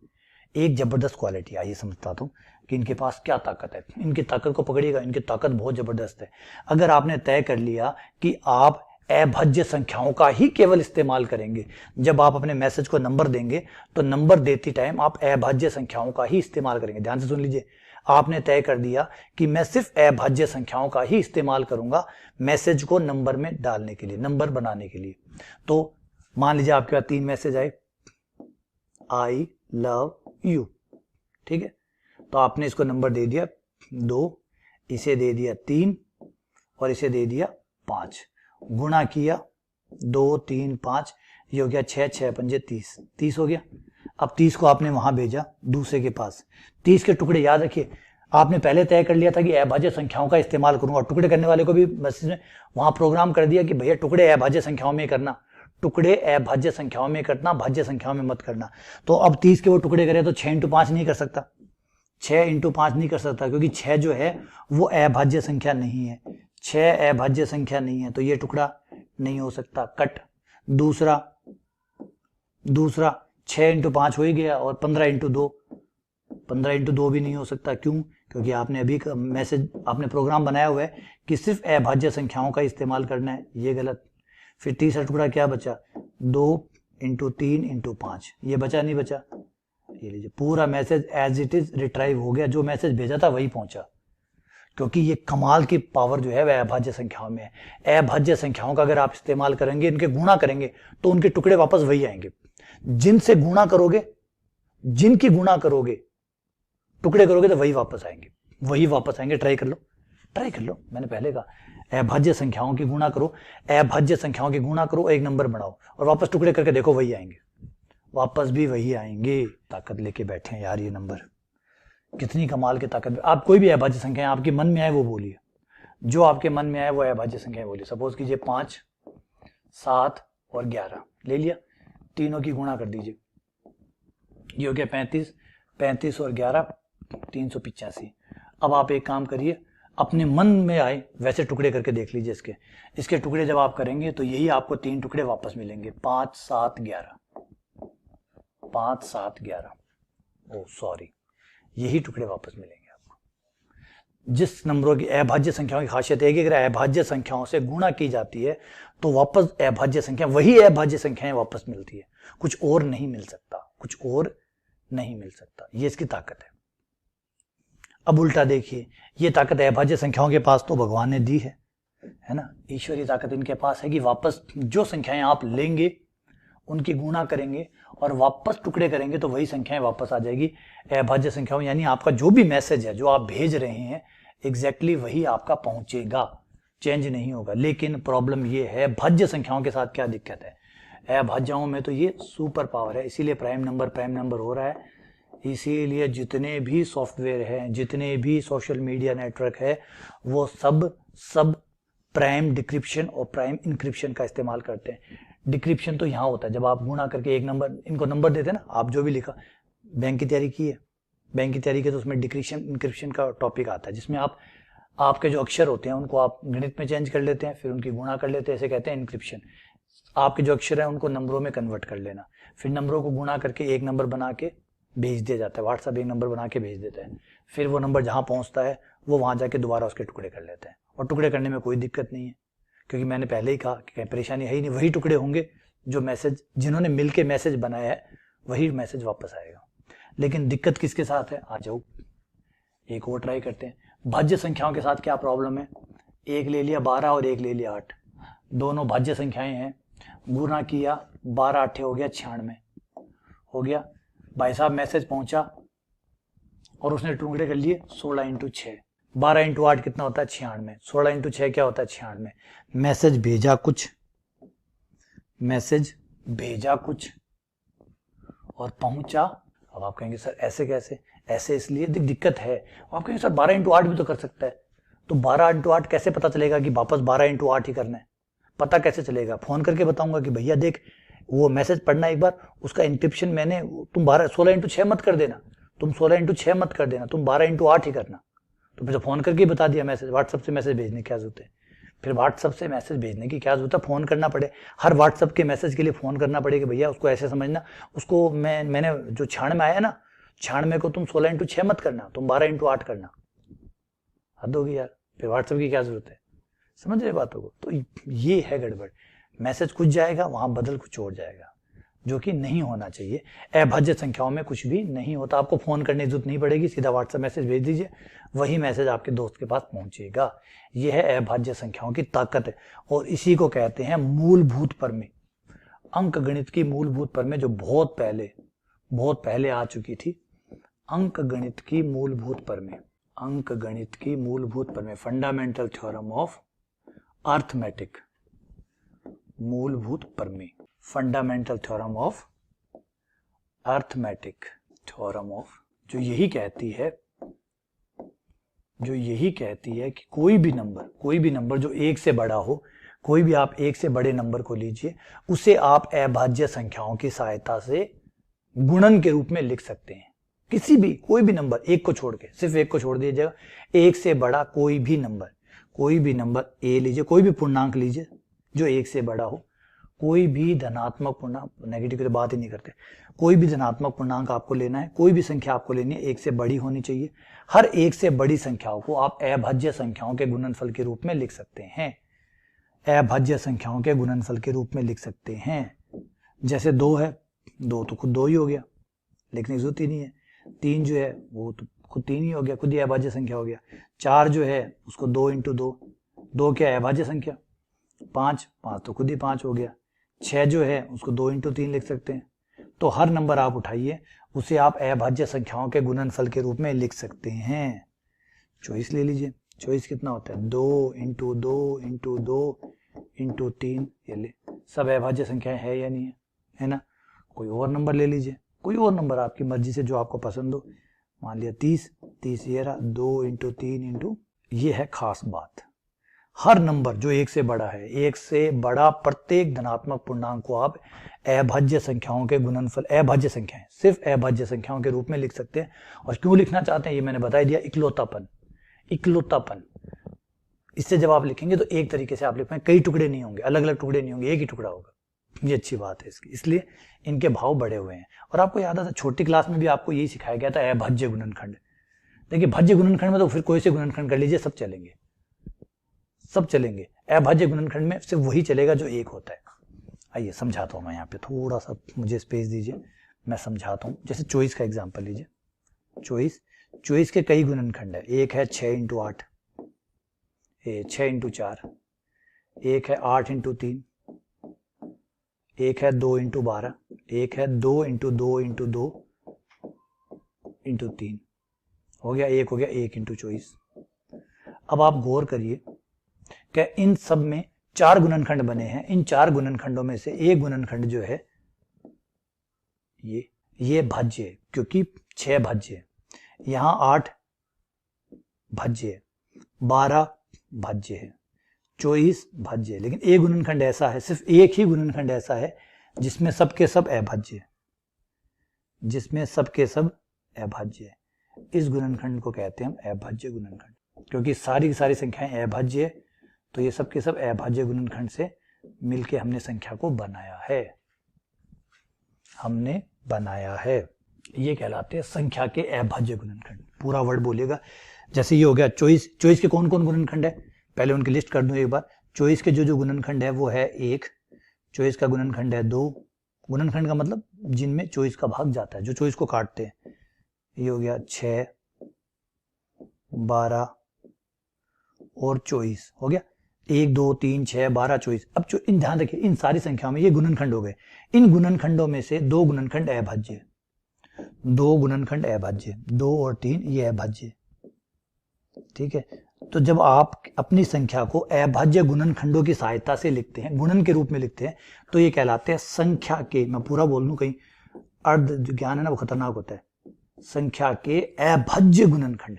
एक जबरदस्त क्वालिटी। आइए समझता हूं कि इनके पास क्या ताकत है। इनकी ताकत को पकड़िएगा, इनकी ताकत बहुत जबरदस्त है। अगर आपने तय कर लिया कि आप अभाज्य संख्याओं का ही केवल इस्तेमाल करेंगे, जब आप अपने मैसेज को नंबर देंगे तो नंबर देती टाइम आप अभाज्य संख्याओं का ही इस्तेमाल करेंगे। ध्यान से सुन लीजिए, आपने तय कर दिया कि मैं सिर्फ अभाज्य संख्याओं का ही इस्तेमाल करूंगा मैसेज को नंबर में डालने के लिए, नंबर बनाने के लिए। तो मान लीजिए आपके पास 3 मैसेज आए, आई लव यू, ठीक है। तो आपने इसको नंबर दे दिया 2, इसे दे दिया 3 और इसे दे दिया 5। गुणा किया 2 3 5, ये हो गया 6 6 पंजे 30, 30 हो गया। अब 30 को आपने वहां भेजा दूसरे के पास। 30 के टुकड़े याद रखिए, आपने पहले तय कर लिया था कि अभाज्य संख्याओं का इस्तेमाल करूंगा, और टुकड़े करने वाले को भी मैसेज में वहां प्रोग्राम कर दिया कि भैया टुकड़े अभाज्य संख्याओं में करना, टुकड़े अभाज्य संख्याओं में करना, भाज्य संख्याओं में मत करना। तो अब 30 के वो टुकड़े करे तो 6 × 5 नहीं कर सकता, 6 × 5 नहीं कर सकता, क्योंकि 6 जो है वो अभाज्य संख्या नहीं है, 6 अभाज्य संख्या नहीं है, तो ये टुकड़ा नहीं हो सकता, कट। दूसरा 6 × 5 हो ही गया, और 15 × 2, 15 × 2 भी नहीं हो सकता। क्यों? क्योंकि आपने अभी मैसेज, आपने प्रोग्राम बनाया हुआ है कि सिर्फ अभाज्य संख्याओं का इस्तेमाल करना है, ये गलत। फिर तीसरा टुकड़ा क्या बचा, 2 × 3 × 5, ये बचा नहीं बचा, ये लीजिए पूरा message as it is retrieve हो गया, जो मैसेज भेजा था वही पहुंचा। क्योंकि ये कमाल की पावर जो है वह अभाज्य संख्याओं में है। अभाज्य संख्याओं का अगर आप इस्तेमाल करेंगे, इनके गुणा करेंगे, तो उनके टुकड़े वापस वही आएंगे। जिनसे गुणा करोगे, जिनकी गुणा करोगे, टुकड़े करोगे, तो वही वापस आएंगे, वही वापस आएंगे। ट्राई कर लो, ट्राई कर लो, मैंने पहले कहा अभाज्य संख्याओं की गुणा करो, अभाज्य संख्याओं की गुणा करो, एक नंबर बनाओ और वापस टुकड़े करके देखो, वही आएंगे, वापस भी वही आएंगे। ताकत लेके बैठे हैं यार ये नंबर, कितनी कमाल की ताकत। आप कोई भी अभाज्य संख्या आपके मन में आए वो बोलिए, जो आपके मन में आए वो अभाज्य संख्या बोलिए। सपोज कीजिए 5 7 और 11 ले लिया, तीनों की गुणा कर दीजिए, ये हो गया 35, 35 और 11 385। अब आप एक काम करिए, अपने मन में आए वैसे टुकड़े करके देख लीजिए। इसके टुकड़े जब आप करेंगे तो यही आपको 3 टुकड़े वापस मिलेंगे, 5 7 11, 5 7 11, ओ सॉरी, यही टुकड़े वापस मिलेंगे आपको। जिस नंबरों की अभाज्य संख्याओं की खासियत है कि अगर अभाज्य संख्याओं से गुणा की जाती है तो वापस अभाज्य संख्या, वही अभाज्य संख्याएं वापस मिलती है, कुछ और नहीं मिल सकता, कुछ और नहीं मिल सकता। ये इसकी ताकत है। अब उल्टा देखिए, ये ताकत अभाज्य संख्याओं के पास तो भगवान ने दी है ना, ईश्वरीय ताकत इनके पास है कि वापस जो संख्याएं आप लेंगे उनकी गुणा करेंगे और वापस टुकड़े करेंगे तो वही संख्याएं वापस आ जाएगी अभाज्य संख्याओं। यानी आपका जो भी मैसेज है जो आप भेज रहे हैं एग्जैक्टली वही आपका पहुंचेगा, चेंज नहीं होगा। लेकिन प्रॉब्लम ये है भाज्य संख्याओं के साथ क्या दिक्कत है, अभाज्यों में तो ये सुपर पावर है, इसीलिए प्राइम नंबर हो रहा है। इसीलिए जितने भी सॉफ्टवेयर हैं, जितने भी सोशल मीडिया नेटवर्क है, वो सब प्राइम डिक्रिप्शन और प्राइम इंक्रिप्शन का इस्तेमाल करते हैं। डिक्रिप्शन तो यहाँ होता है जब आप गुणा करके एक नंबर, इनको नंबर देते हैं ना, आप जो भी लिखा, बैंक की तैयारी की है, बैंक की तैयारी की, तो उसमें डिक्रिप्शन इंक्रिप्शन का टॉपिक आता है, जिसमें आप आपके जो अक्षर होते हैं उनको आप गणित में चेंज कर लेते हैं, फिर उनकी गुणा कर लेते हैं, ऐसे कहते हैं इंक्रिप्शन। आपके जो अक्षर है उनको नंबरों में कन्वर्ट कर लेना, फिर नंबरों को गुणा करके एक नंबर बना के भेज दिया जाता है, व्हाट्सएप एक नंबर बना के भेज देता है। फिर वो नंबर जहाँ पहुँचता है वो वहाँ जाके दोबारा उसके टुकड़े कर लेते हैं, और टुकड़े करने में कोई दिक्कत नहीं है, क्योंकि मैंने पहले ही कहा कि कहीं परेशानी है ही नहीं। वही टुकड़े होंगे जो मैसेज, जिन्होंने मिलके मैसेज बनाया है वही मैसेज वापस आएगा। लेकिन दिक्कत किसके साथ है, आ जाओ एक और ट्राई करते हैं। भाज्य संख्याओं के साथ क्या प्रॉब्लम है, एक ले लिया 12 और एक ले लिया 8, दोनों भाज्य संख्याएं हैं, गुणा किया 12 8 हो गया 96 हो गया। भाई साहब मैसेज पहुंचा और उसने टुकड़े कर लिए 16 × 6, 12 × 8 कितना होता है 96, 16 × 6 क्या होता है 96। मैसेज भेजा कुछ और पहुंचा। अब आप कहेंगे सर ऐसे कैसे, ऐसे इसलिए दिक्कत है। आप कहेंगे सर 12 × 8 भी तो कर सकता है, तो 12 × 8 कैसे पता चलेगा कि वापस 12 × 8 ही करना है, पता कैसे चलेगा? फोन करके बताऊंगा कि भैया देख वो मैसेज पढ़ना एक बार, उसका इंक्रिप्शन मैंने, तुम 16 × 6 मत कर देना, तुम 16 इंटू 6 मत कर देना, तुम 12 इंटू 8 ही करना। तो फिर तो फोन करके बता दिया, मैसेज व्हाट्सएप से मैसेज भेजने की क्या जरूरत है? फिर व्हाट्सएप से मैसेज भेजने की क्या जरूरत है? फोन करना पड़े, हर व्हाट्सएप के मैसेज के लिए फोन करना पड़े कि भैया उसको ऐसे समझना, उसको मैंने जो 96 में आया ना, 96 को तुम 16 इंटू 6 मत करना, तुम 12 इंटू 8 करना। हद होगी यार, फिर व्हाट्सएप की क्या जरूरत है? समझ रहे बातों को? तो ये है गड़बड़, मैसेज कुछ जाएगा वहां बदल कुछ और जाएगा, जो कि नहीं होना चाहिए। अभाज्य संख्याओं में कुछ भी नहीं होता, आपको फोन करने की जरूरत नहीं पड़ेगी, सीधा व्हाट्सएप मैसेज भेज दीजिए, वही मैसेज आपके दोस्त के पास पहुंचेगा। यह है अभाज्य संख्याओं की ताकत है, और इसी को कहते हैं मूलभूत प्रमेय, अंक गणित की मूलभूत प्रमेय, जो बहुत पहले आ चुकी थी। अंक गणित की मूलभूत प्रमेय, अंक गणित की मूलभूत प्रमेय, फंडामेंटल थ्योरम ऑफ अर्थमेटिक, मूलभूत प्रमेय, fundamental theorem of arithmetic, theorem of, जो यही कहती है कि कोई भी नंबर जो एक से बड़ा हो, कोई भी आप एक से बड़े नंबर को लीजिए, उसे आप अभाज्य संख्याओं की सहायता से गुणन के रूप में लिख सकते हैं। किसी भी कोई भी नंबर, एक को छोड़ के, सिर्फ एक को छोड़ दीजिएगा, एक से बड़ा कोई भी नंबर ए लीजिए, कोई भी पूर्णांक लीजिए जो एक से बड़ा हो, कोई भी धनात्मक पूर्णांक, नेगेटिव की तो बात ही नहीं करते, कोई भी धनात्मक पूर्णांक आपको लेना है, कोई भी संख्या आपको लेनी है, एक से बड़ी होनी चाहिए। हर एक से बड़ी संख्याओं को आप अभाज्य संख्याओं के गुणनफल के रूप में लिख सकते हैं, अभाज्य संख्याओं के गुणनफल के रूप में लिख सकते हैं। जैसे 2 है, 2 तो खुद 2 ही हो गया, लिखने की जरूरत ही नहीं है। 3 जो है वो तो खुद 3 ही हो गया, खुद ही अभाज्य संख्या हो गया। 4 जो है उसको 2 इंटू 2 क्या है? अभाज्य संख्या। 5 तो खुद ही 5 हो गया। 6 जो है उसको 2 इंटू 3 लिख सकते हैं। तो हर नंबर आप उठाइए, उसे आप अभाज्य संख्याओं के गुणनफल के रूप में लिख सकते हैं। 24 ले लीजिए, 24 कितना होता है? 2 इंटू 2 इंटू 2 इंटू 3, ये ले, सब अभाज्य संख्याएं है या नहीं है ना? कोई और नंबर ले लीजिए, कोई और नंबर आपकी मर्जी से जो आपको पसंद हो, मान लिया 30 ये रहा, 2 इंटू 3 इंटू, ये है खास बात। हर नंबर जो एक से बड़ा है, एक से बड़ा प्रत्येक धनात्मक पूर्णांक को आप अभाज्य संख्याओं के गुणनफल, अभाज्य संख्याएं सिर्फ अभाज्य संख्याओं के रूप में लिख सकते हैं। और क्यों लिखना चाहते हैं ये मैंने बता दिया, इकलौतापन। इससे जब आप लिखेंगे तो एक तरीके से आप लिख पाएंगे, कई टुकड़े नहीं होंगे, अलग अलग टुकड़े नहीं होंगे, एक ही टुकड़ा होगा। ये अच्छी बात है इसकी, इसलिए इनके भाव बढ़े हुए हैं। और आपको याद आता, छोटी क्लास में भी आपको यही सिखाया गया था, अभाज्य गुणनखंड। देखिए भाज्य गुणनखंड में तो फिर कोई से गुणनखंड कर लीजिए, सब चलेंगे। अभाज्य गुणनखंड में सिर्फ वही चलेगा जो एक होता है। आइए समझाता हूं मैं, यहाँ पे थोड़ा सा मुझे स्पेस दीजिए, मैं समझाता हूं। जैसे 24 का एग्जांपल लीजिए। 24 के कई गुणनखंड है। एक है 6 इंटू 8, 6 इंटू 4, एक है 8 इंटू 3, एक है 2 इंटू 12, एक है 2 इंटू 2 इंटू 2 इंटू 3, हो गया, एक हो गया 1 इंटू 24। अब आप गौर करिए कि इन सब में 4 गुणनखंड बने हैं। इन 4 गुणनखंडों में से एक गुणनखंड जो है ये भाज्य है, क्योंकि 6 भाज्य है, यहां 8 भाज्य है, 12 भाज्य है, 24 भाज्य है। लेकिन एक गुणनखंड ऐसा है, सिर्फ एक ही गुणनखंड ऐसा है जिसमें सबके सब अभाज्य है, है। इस गुणनखंड को कहते हैं हम अभाज्य गुणनखंड। क्योंकि सारी की सारी संख्याएं अभाज्य है, तो ये सब के सब अभाज्य गुणनखंड से मिलके हमने संख्या को बनाया है। ये कहलाते हैं संख्या के अभाज्य गुणनखंड। पूरा वर्ड बोलिएगा। जैसे ये हो गया 24 के कौन कौन गुणनखंड है, पहले उनकी लिस्ट कर दूं एक बार। 24 के जो गुणनखंड है वो है 1, 24 का गुणनखंड है 2, गुणनखंड का मतलब जिनमें 24 का भाग जाता है, जो 24 को काटते हैं। ये हो गया 6, 12 और 24, हो गया 1, 2, 3, 6, 12, 24। अब जो ध्यान रखिए, इन सारी संख्याओं में ये गुणनखंड हो गए। इन गुणनखंडों में से 2 गुणनखंड अभाज्य, 2 और 3 ये अभाज्य, ठीक है। तो जब आप अपनी संख्या को अभाज्य गुणनखंडों की सहायता से लिखते हैं, गुणन के रूप में लिखते हैं, तो ये कहलाते हैं संख्या के, मैं पूरा बोल दूं कहीं अर्ध जो ज्ञान है ना वो खतरनाक होता है, संख्या के अभाज्य गुणनखंड।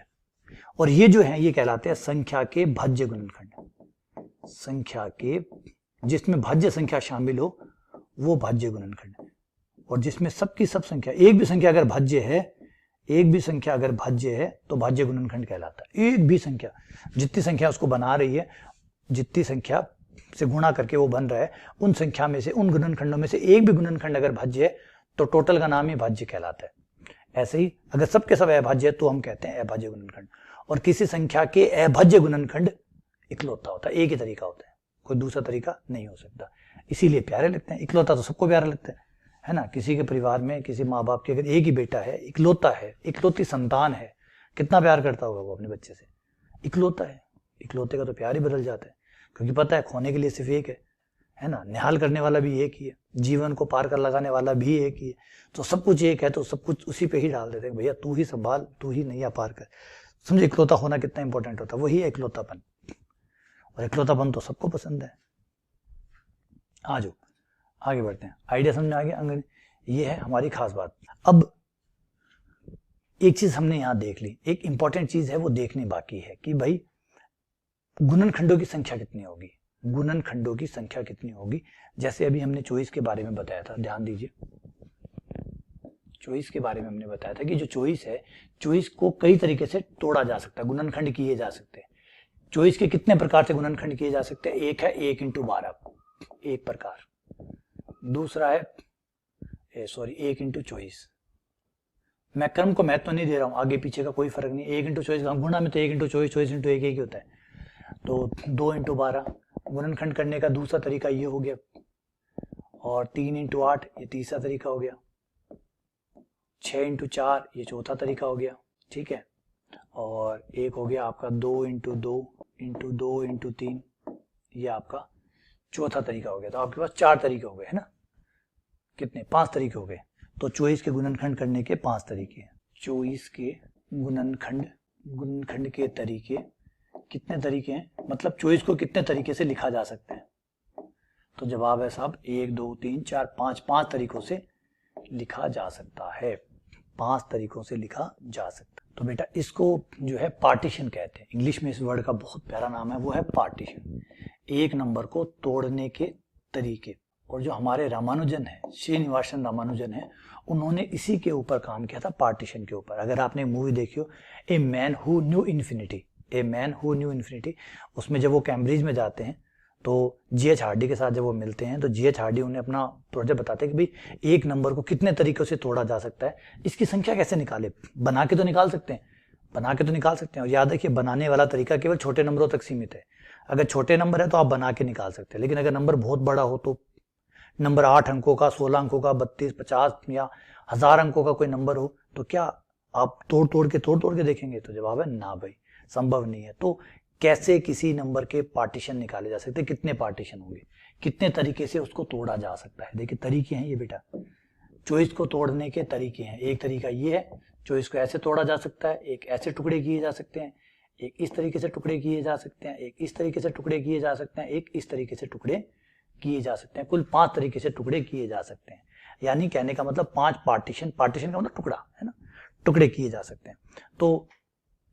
और ये जो है ये कहलाते हैं संख्या के भाज्य गुणनखंड। संख्या के जिसमें भाज्य संख्या शामिल हो वो भाज्य गुणनखंड, और जिसमें सबकी सब संख्या, एक भी संख्या अगर भाज्य है, एक भी संख्या अगर भाज्य है तो भाज्य गुणनखंड कहलाता है। एक भी संख्या, जितनी संख्या उसको बना रही है, जितनी संख्या से गुणा करके वो बन रहा है, उन संख्या में से, उन गुणनखंडों में से एक भी गुणनखंड अगर भाज्य है तो टोटल का नाम ही भाज्य कहलाता है। ऐसे ही अगर सबके सब अभाज्य है तो हम कहते हैं अभाज्य गुणनखंड। और किसी संख्या के अभाज्य गुणनखंड इकलौता होता है, एक ही तरीका होता है, कोई दूसरा तरीका नहीं हो सकता। इसीलिए प्यारे लगते हैं। इकलौता तो सबको प्यारा लगता है ना। किसी के परिवार में, किसी माँ बाप के अगर एक ही बेटा है, इकलौता है, इकलौती संतान है, कितना प्यार करता होगा वो अपने बच्चे से। इकलौता है, इकलौते का तो प्यार ही बदल जाता है, क्योंकि पता है खोने के लिए सिर्फ एक है ना। निहाल करने वाला भी एक ही है, जीवन को पार कर लगाने वाला भी एक ही है। तो सब कुछ एक है, तो सब कुछ उसी पे ही डाल देते हैं, भैया तू ही संभाल, तू ही नैया पार कर। समझे इकलौता होना कितना इंपॉर्टेंट होता है, वही है इकलौतापन। और इकलौतापन तो सबको पसंद है। आ जाओ आगे बढ़ते हैं। आइडिया समझ में आ गया अंग्रेजी, ये है हमारी खास बात। अब एक चीज हमने यहां देख ली, एक इंपॉर्टेंट चीज है वो देखनी बाकी है कि भाई गुणनखंडों की संख्या कितनी होगी, गुणनखंडों की संख्या कितनी होगी। जैसे अभी हमने चॉइस के बारे में बताया था, ध्यान दीजिए, चॉइस के बारे में हमने बताया था कि जो चॉइस है, चॉइस को कई तरीके से तोड़ा जा सकता है, गुणनखंड किए जा सकते हैं। चॉइस के कितने प्रकार से गुणनखंड किए जा सकते हैं? एक है 1 × 12, एक प्रकार। दूसरा है 1 × चॉइस। मैं क्रम को महत्व नहीं दे रहा हूं, आगे पीछे का कोई फर्क नहीं। 1 × चॉइस, गुणा में तो 1 × चॉइस, चॉइस × 1 ही होता है। तो 2 × 12 गुणनखंड करने का दूसरा तरीका ये हो गया। और 3 × 8 ये तीसरा तरीका हो गया। 6 × 4 ये चौथा तरीका हो गया, ठीक है। और एक हो गया आपका 2 × 2 × 2 × 3, ये आपका चौथा तरीका हो गया। तो आपके पास 4 तरीके हो गए, है ना। कितने? 5 तरीके हो गए। तो चॉइस के गुणनखंड करने के 5 तरीके हैं। चॉइस के गुणनखंड के तरीके कितने तरीके हैं, मतलब चॉइस को कितने तरीके से लिखा जा सकता है? तो जवाब है साहब 1 2 3 4 5, 5 तरीकों से लिखा जा सकता है। 5 तरीकों से लिखा जा सकता है। तो बेटा इसको जो है पार्टीशन कहते हैं। इंग्लिश में इस वर्ड का बहुत प्यारा नाम है, वो है पार्टीशन। एक नंबर को तोड़ने के तरीके। और जो हमारे रामानुजन है, श्रीनिवासन रामानुजन है, उन्होंने इसी के ऊपर काम किया था, पार्टीशन के ऊपर। अगर आपने मूवी देखी हो a man who knew infinity, a man who knew infinity, उसमें जब वो कैम्ब्रिज में जाते हैं तो जीएच हार्डी के साथ जब वो मिलते हैं तो जीएच हार्डी उन्हें अपना प्रोजेक्ट बताते हैं कि भाई एक नंबर को कितने तरीकों से तोड़ा जा सकता है, इसकी संख्या कैसे निकाले। बना के तो निकाल सकते हैं, बना के तो निकाल सकते हैं। और याद रखिए बनाने वाला तरीका केवल छोटे नंबरों तक सीमित है। अगर छोटे नंबर है तो आप बना के निकाल सकते हैं, लेकिन अगर नंबर बहुत बड़ा हो तो नंबर 8 अंकों का, 16 अंकों का, 32, 50 या 1000 अंकों का कोई नंबर हो तो क्या आप तोड़ तोड़ के देखेंगे? तो जवाब है ना भाई, संभव नहीं है। तो कैसे किसी नंबर के पार्टीशन निकाले जा सकते हैं, कितने पार्टीशन होंगे, कितने तरीके से उसको तोड़ा जा सकता है। देखिए तरीके हैं ये बेटा, चॉइस को तोड़ने के तरीके हैं। एक तरीका ये है, चॉइस को ऐसे तोड़ा जा सकता है, एक ऐसे टुकड़े किए जा सकते हैं, एक इस तरीके से टुकड़े किए जा सकते हैं, एक इस तरीके से टुकड़े किए जा सकते हैं, एक इस तरीके से टुकड़े किए जा सकते हैं। कुल 5 तरीके से टुकड़े किए जा सकते हैं। यानी कहने का मतलब 5 पार्टीशन, पार्टीशन का मतलब टुकड़ा, है ना, टुकड़े किए जा सकते हैं। तो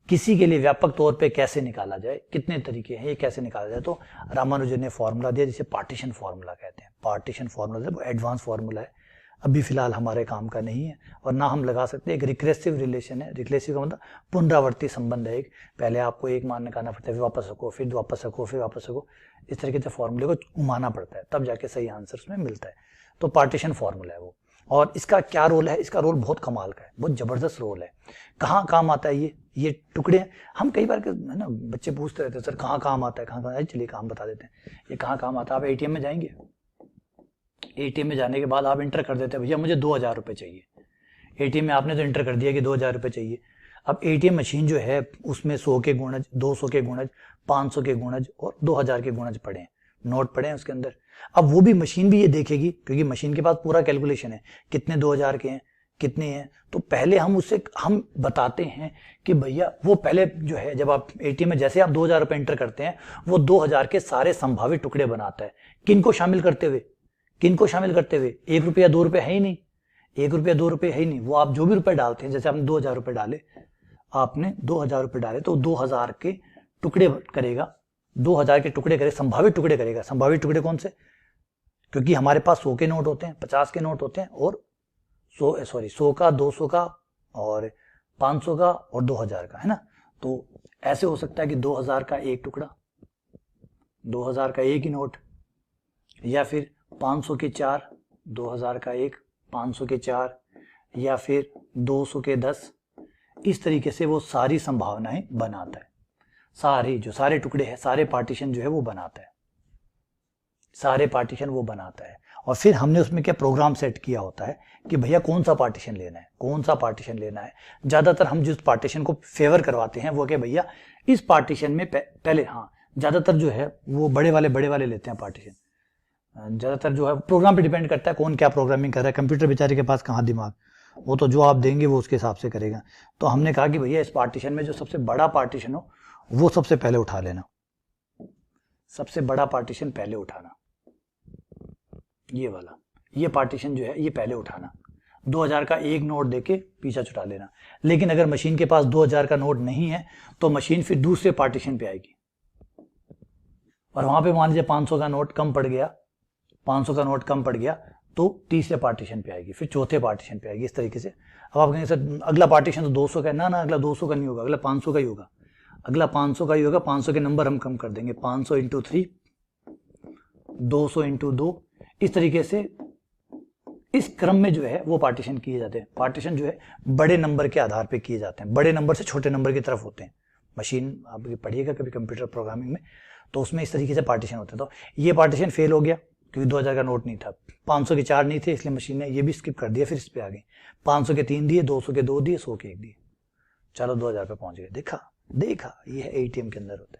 किसी के लिए व्यापक तौर पे कैसे निकाला जाए, कितने तरीके हैं, ये कैसे निकाला जाए, तो रामानुजन ने फॉर्मूला दिया जिसे पार्टीशन फॉर्मूला कहते हैं। पार्टीशन फॉर्मूला वो एडवांस फॉर्मूला है, अभी फिलहाल हमारे काम का नहीं है और ना हम लगा सकते। एक रिग्रेसिव रिलेशन है, रिग्रेसिव का मतलब पुनरावर्ती संबंध है। एक पहले आपको एक मान निकालना पड़ता है, फिर वापस रखो, फिर वापस रखो, फिर वापस रखो, इस तरीके से फॉर्मूले को घुमाना पड़ता है, तब जाके सही आंसर उसमें मिलता है। तो पार्टीशन फॉर्मूला है वो। और इसका क्या रोल है? इसका रोल बहुत कमाल का है, बहुत जबरदस्त रोल है। कहाँ काम आता है ये टुकड़े? हम कई बार है ना बच्चे पूछते रहते हैं सर कहाँ काम आता है, कहाँ काम। चलिए काम बता देते हैं ये कहाँ काम आता है। आप एटीएम में जाएंगे, एटीएम में जाने के बाद आप इंटर कर देते हैं भैया मुझे 2000 रुपये चाहिए। एटीएम में आपने तो इंटर कर दिया कि 2000 रुपये चाहिए। अब एटीएम मशीन जो है उसमें 100 के गुणज, 200 के गुणज, 500 के गुणज और 2000 के गुणज पड़े हैं, नोट पड़े हैं उसके अंदर। अब वो भी मशीन भी ये देखेगी, क्योंकि मशीन के पास पूरा कैलकुलेशन है कितने 2000 के हैं, कितने हैं। तो पहले हम बताते हैं कि भैया वो पहले जो है जब आप एटीएम में जैसे आप 2000 रुपये एंटर करते हैं वो 2000 के सारे संभावित टुकड़े बनाता है। किनको शामिल करते हुए? 1 रुपया 2 रुपये है ही नहीं, 1 रुपया 2 रुपये है ही नहीं। वो आप जो भी रुपए डालते हैं, जैसे आपने 2000 रुपये डाले, आपने 2000 रुपये डाले तो 2000 के टुकड़े करेगा, 2000 के टुकड़े करेगा, संभावित टुकड़े करेगा। संभावित टुकड़े कौन से? क्योंकि हमारे पास 100 के नोट होते हैं, 50 के नोट होते हैं और 100 का, 200 का और 500 का और 2000 का, है ना। तो ऐसे हो सकता है कि 2000 का एक टुकड़ा, 2000 का एक ही नोट, या फिर 500 के 4, 2000 का एक, 500 के 4, या फिर 200 के 10। इस तरीके से वो सारी संभावनाएं बनाता है, सारे जो सारे टुकड़े हैं, सारे पार्टीशन जो है वो बनाता है, सारे पार्टीशन वो बनाता है। और फिर हमने उसमें क्या प्रोग्राम सेट किया होता है कि भैया कौन सा पार्टीशन लेना है, कौन सा पार्टीशन लेना है। ज्यादातर हम जिस पार्टीशन को फेवर करवाते हैं वो क्या भैया, इस पार्टीशन में पहले, हाँ ज्यादातर जो है वो बड़े वाले लेते हैं पार्टीशन। ज्यादातर जो है प्रोग्राम पे डिपेंड करता है कौन क्या प्रोग्रामिंग कर रहा है, कंप्यूटर बेचारे के पास कहाँ दिमाग, वो तो जो आप देंगे वो उसके हिसाब से करेगा। तो हमने कहा कि भैया इस पार्टीशन में जो सबसे बड़ा पार्टीशन हो वो सबसे पहले उठा लेना, सबसे बड़ा पार्टीशन पहले उठाना, ये वाला, ये पार्टीशन जो है ये पहले उठाना। 2000 का एक नोट देके पीछा छुटा लेना। लेकिन अगर मशीन के पास 2000 का नोट नहीं है तो मशीन फिर दूसरे पार्टीशन पे आएगी, और वहां पे मान लीजिए 500 का नोट कम पड़ गया, 500 का नोट कम पड़ गया तो तीसरे पार्टीशन पे आएगी, फिर चौथे पार्टीशन पे आएगी, इस तरीके से। अब आप कहेंगे सर अगला पार्टीशन तो 200 का है, ना अगला 200 का नहीं होगा, अगला 500 का ही होगा, अगला 500 का ही होगा। 500 के नंबर हम कम कर देंगे, 500 इंटू 3, 200 इंटू 2, इस तरीके से इस क्रम में जो है वो पार्टीशन किए जाते हैं। पार्टीशन जो है बड़े नंबर के आधार पे किए जाते हैं, बड़े नंबर से छोटे नंबर की तरफ होते हैं। मशीन आप पढ़िएगा कभी कंप्यूटर प्रोग्रामिंग में, तो उसमें इस तरीके से पार्टीशन होते हैं। तो ये पार्टीशन फेल हो गया क्योंकि 2000 का नोट नहीं था, 500 के 4 नहीं थे, इसलिए मशीन ने ये भी स्किप कर दिया, फिर इस पे आ गई। 500 के 3 दिए, 200 के 2 दिए, 100 के 1 दिए, चलो 2000 पे पहुंच गए। देखा ये है एटीएम के अंदर होता है।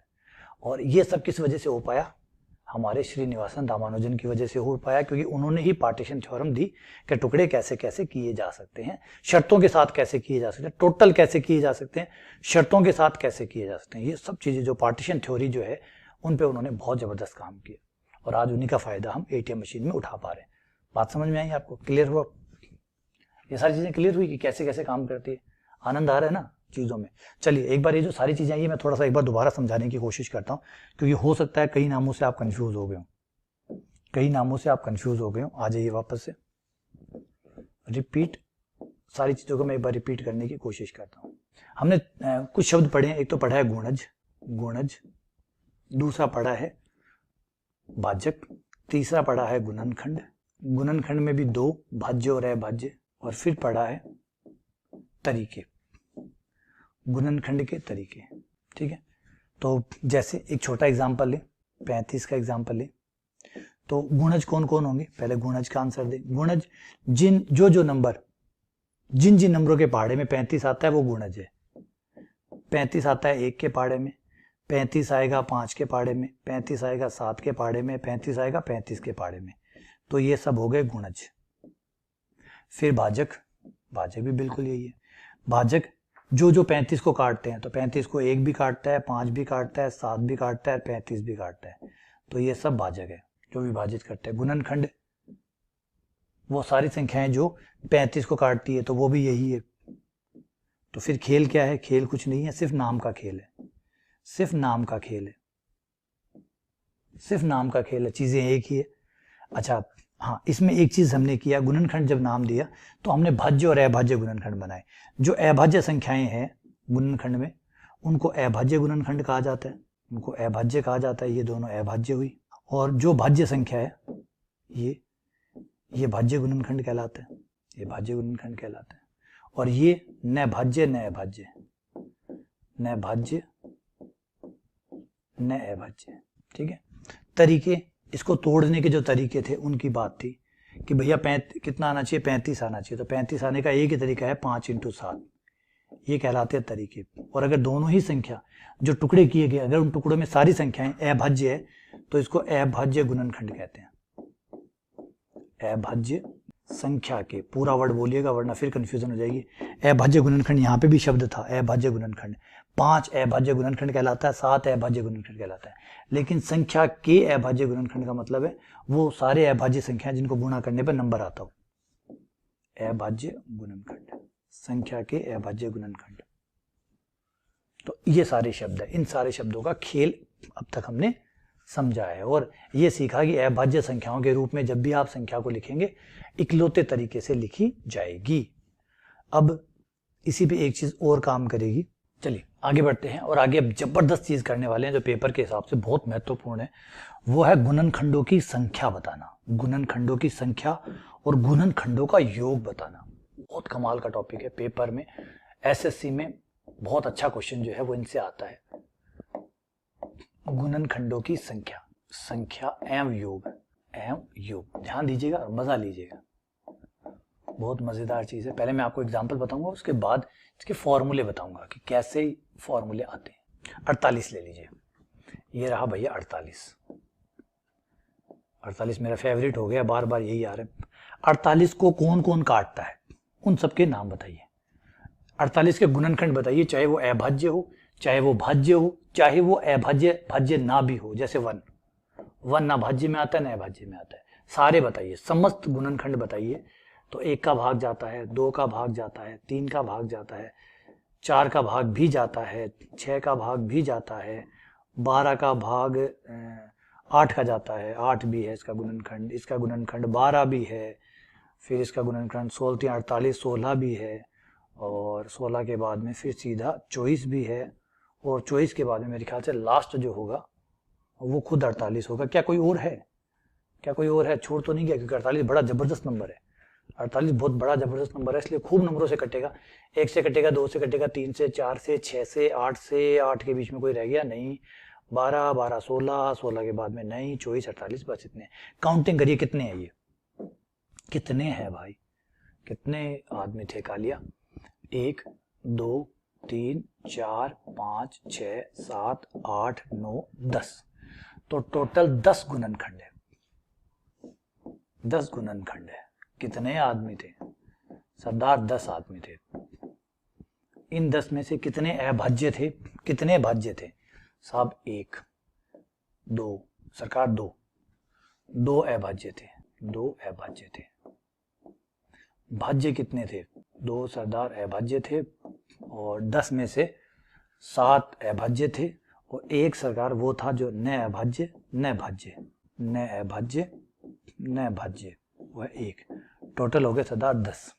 और ये सब किस वजह से हो पाया, हमारे श्रीनिवासन रामानुजन की वजह से हो पाया, क्योंकि उन्होंने ही पार्टीशन थ्योरम दी कि टुकड़े कैसे कैसे किए जा सकते हैं, शर्तों के साथ कैसे किए जा सकते हैं, टोटल कैसे किए जा सकते हैं, शर्तों के साथ कैसे किए जा सकते हैं। ये सब चीजें जो पार्टीशन थ्योरी जो है उन पे उन्होंने बहुत जबरदस्त काम किया, और आज उन्हीं का फायदा हम एटीएम मशीन में उठा पा रहे हैं। बात समझ में आई आपको, क्लियर हुआ, ये सारी चीजें क्लियर हुई कि कैसे कैसे काम करती है, आनंद आ रहा है ना चीजों में। चलिए एक बार ये जो सारी चीजें आई मैं थोड़ा सा एक बार दोबारा समझाने की कोशिश करता हूँ, क्योंकि हो सकता है कई नामों से आप कंफ्यूज हो गए हो, कई नामों से आप कंफ्यूज हो गए हो। आ जाइए वापस से, रिपीट, सारी चीजों को मैं एक बार रिपीट करने की कोशिश करता हूँ। हमने कुछ शब्द पढ़े हैं, एक तो पढ़ा है गुणज, दूसरा पढ़ा है भाजक, तीसरा पढ़ा है गुणनखंड में भी 2 भाज्य और अभाज्य, और फिर पढ़ा है तरीके, गुणनखंड के तरीके। ठीक है, तो जैसे एक छोटा एग्जांपल ले, 35 का एग्जांपल ले, तो गुणज कौन कौन होंगे, पहले गुणज का आंसर दे। गुणज जिन नंबरों के पहाड़े में 35 आता है वो गुणज है। 35 आता है 1 के पहाड़े में, 35 आएगा 5 के पहाड़े में, 35 आएगा 7 के पहाड़े में, 35 आएगा 35 के पहाड़े में, तो ये सब हो गए गुणज। फिर भाजक भी बिल्कुल यही है। भाजक जो 35 को काटते हैं, तो 35 को 1 भी काटता है, 5 भी काटता है, 7 भी काटता है, 35 भी काटता है, तो ये सब भाजक है जो विभाजित करते हैं। गुणनखंड वो सारी संख्याएं जो 35 को काटती है, तो वो भी यही है। तो फिर खेल क्या है, खेल कुछ नहीं है, सिर्फ नाम का खेल है, सिर्फ नाम का खेल है, चीजें एक ही है। अच्छा हाँ, इसमें एक चीज हमने किया, गुणनखंड जब नाम दिया तो हमने भाज्य और अभाज्य गुणनखंड बनाए। जो अभाज्य संख्याएं हैं गुणनखंड में उनको अभाज्य गुणनखंड कहा जाता है, उनको अभाज्य कहा जाता है, ये दोनों अभाज्य हुई। और जो भाज्य संख्या है ये भाज्य गुणनखंड कहलाता है, ये भाज्य गुणनखंड कहलाता है। और ये न भाज्य न अभाज्य, न भाज्य न अभाज्य। ठीक है, तरीके, इसको तोड़ने के जो तरीके थे उनकी बात थी कि भैया कितना आना चाहिए, 35 आना चाहिए। तो 35 आने का एक ही तरीका है, 5 × 7, ये कहलाते हैं तरीके। और अगर दोनों ही संख्या जो टुकड़े किए गए, अगर उन टुकड़ों में सारी संख्याएं अभाज्य है तो इसको अभाज्य गुणनखंड कहते हैं। अभाज्य संख्या के, पूरा वर्ड बोलिएगा वरना फिर कंफ्यूजन हो जाएगी। अभाज्य गुणनखंड, यहाँ पे भी शब्द था अभाज्य गुणनखंड। 5 अभाज्य गुणनखंड कहलाता है, 7 अभाज्य गुणनखंड कहलाता है। लेकिन संख्या के अभाज्य गुणनखंड का मतलब है वो सारे अभाज्य संख्या जिनको गुणा करने पर नंबर आता हो, अभाज्य गुणनखंड, संख्या के अभाज्य गुणनखंड। तो ये सारे शब्द है, इन सारे शब्दों का खेल अब तक हमने समझा है, और ये सीखा कि अभाज्य संख्याओं के रूप में जब भी आप संख्या को लिखेंगे इकलौते तरीके से लिखी जाएगी। अब इसी पे एक चीज और काम करेगी। चलिए आगे बढ़ते हैं और आगे अब जबरदस्त चीज करने वाले हैं जो पेपर के हिसाब से बहुत महत्वपूर्ण है, वो है गुणनखंडों की संख्या बताना। गुणनखंडों की संख्या और गुणनखंडों का योग बताना। बहुत कमाल का टॉपिक है, पेपर में एसएससी में बहुत अच्छा क्वेश्चन जो है वो इनसे आता है। गुणनखंडों की संख्या, संख्या एवं योग, एवं योग, ध्यान दीजिएगा और मजा लीजिएगा, बहुत मजेदार चीज है। पहले मैं आपको एग्जांपल बताऊंगा, उसके बाद इसके फॉर्मूले बताऊंगा कि कैसे फॉर्मूले आते हैं। 48 ले लीजिए, ये रहा भैया 48। 48 मेरा फेवरेट हो गया, बार बार यही आ रहा है। 48 को कौन कौन काटता है, उन सबके नाम बताइए। 48 के गुणनखंड बताइए, चाहे वो अभाज्य हो, चाहे वो भाज्य हो, चाहे वो अभाज्य भाज्य ना भी हो। जैसे 1 ना भाज्य में आता है ना अभाज्य में आता है, सारे बताइए, समस्त गुणनखंड बताइए। तो 1 का भाग जाता है, 2 का भाग जाता है, 3 का भाग जाता है, 4 का भाग भी जाता है, 6 का भाग भी जाता है, 12 का भाग 8 का जाता है, 8 भी है इसका गुणनखंड, इसका गुणनखंड 12 भी है, फिर इसका गुणनखंड 16 48 16 भी है, और 16 के बाद में फिर सीधा 24 भी है, और 24 के बाद में मेरे ख्याल से लास्ट जो होगा वो खुद 48 होगा। क्या कोई और है, क्या कोई और है? छोड़ तो नहीं गया, क्योंकि 48 बड़ा जबरदस्त नंबर है। 48 बहुत बड़ा जबरदस्त नंबर है, इसलिए खूब नंबरों से कटेगा। 1 से कटेगा, 2 से कटेगा, 3 से, 4 से, 6 से, 8 के बीच में कोई रह गया नहीं, 12 12 16, 16 के बाद में नहीं, 24 48, बस इतने। काउंटिंग करिए कितने हैं, ये कितने हैं भाई, कितने आदमी थे कालिया? 1 2 3 4 5 6 7 8 9 10, तो टोटल 10 गुणनखंड है। 10 गुणनखंड है। कितने आदमी थे सरदार? 10 आदमी थे। इन 10 में से कितने अभाज्य थे, कितने भाज्य थे साहब? 1 2 सरकार, 2 अभाज्य थे, 2 अभाज्य थे। भाज्य कितने थे? 2 सरदार अभाज्य थे, और 10 में से 7 अभाज्य थे, और 1 सरकार वो था जो न अभाज्य न भाज्य, न अभाज्य न भाज्य, वो है 1। टोटल हो गए सरदार 10,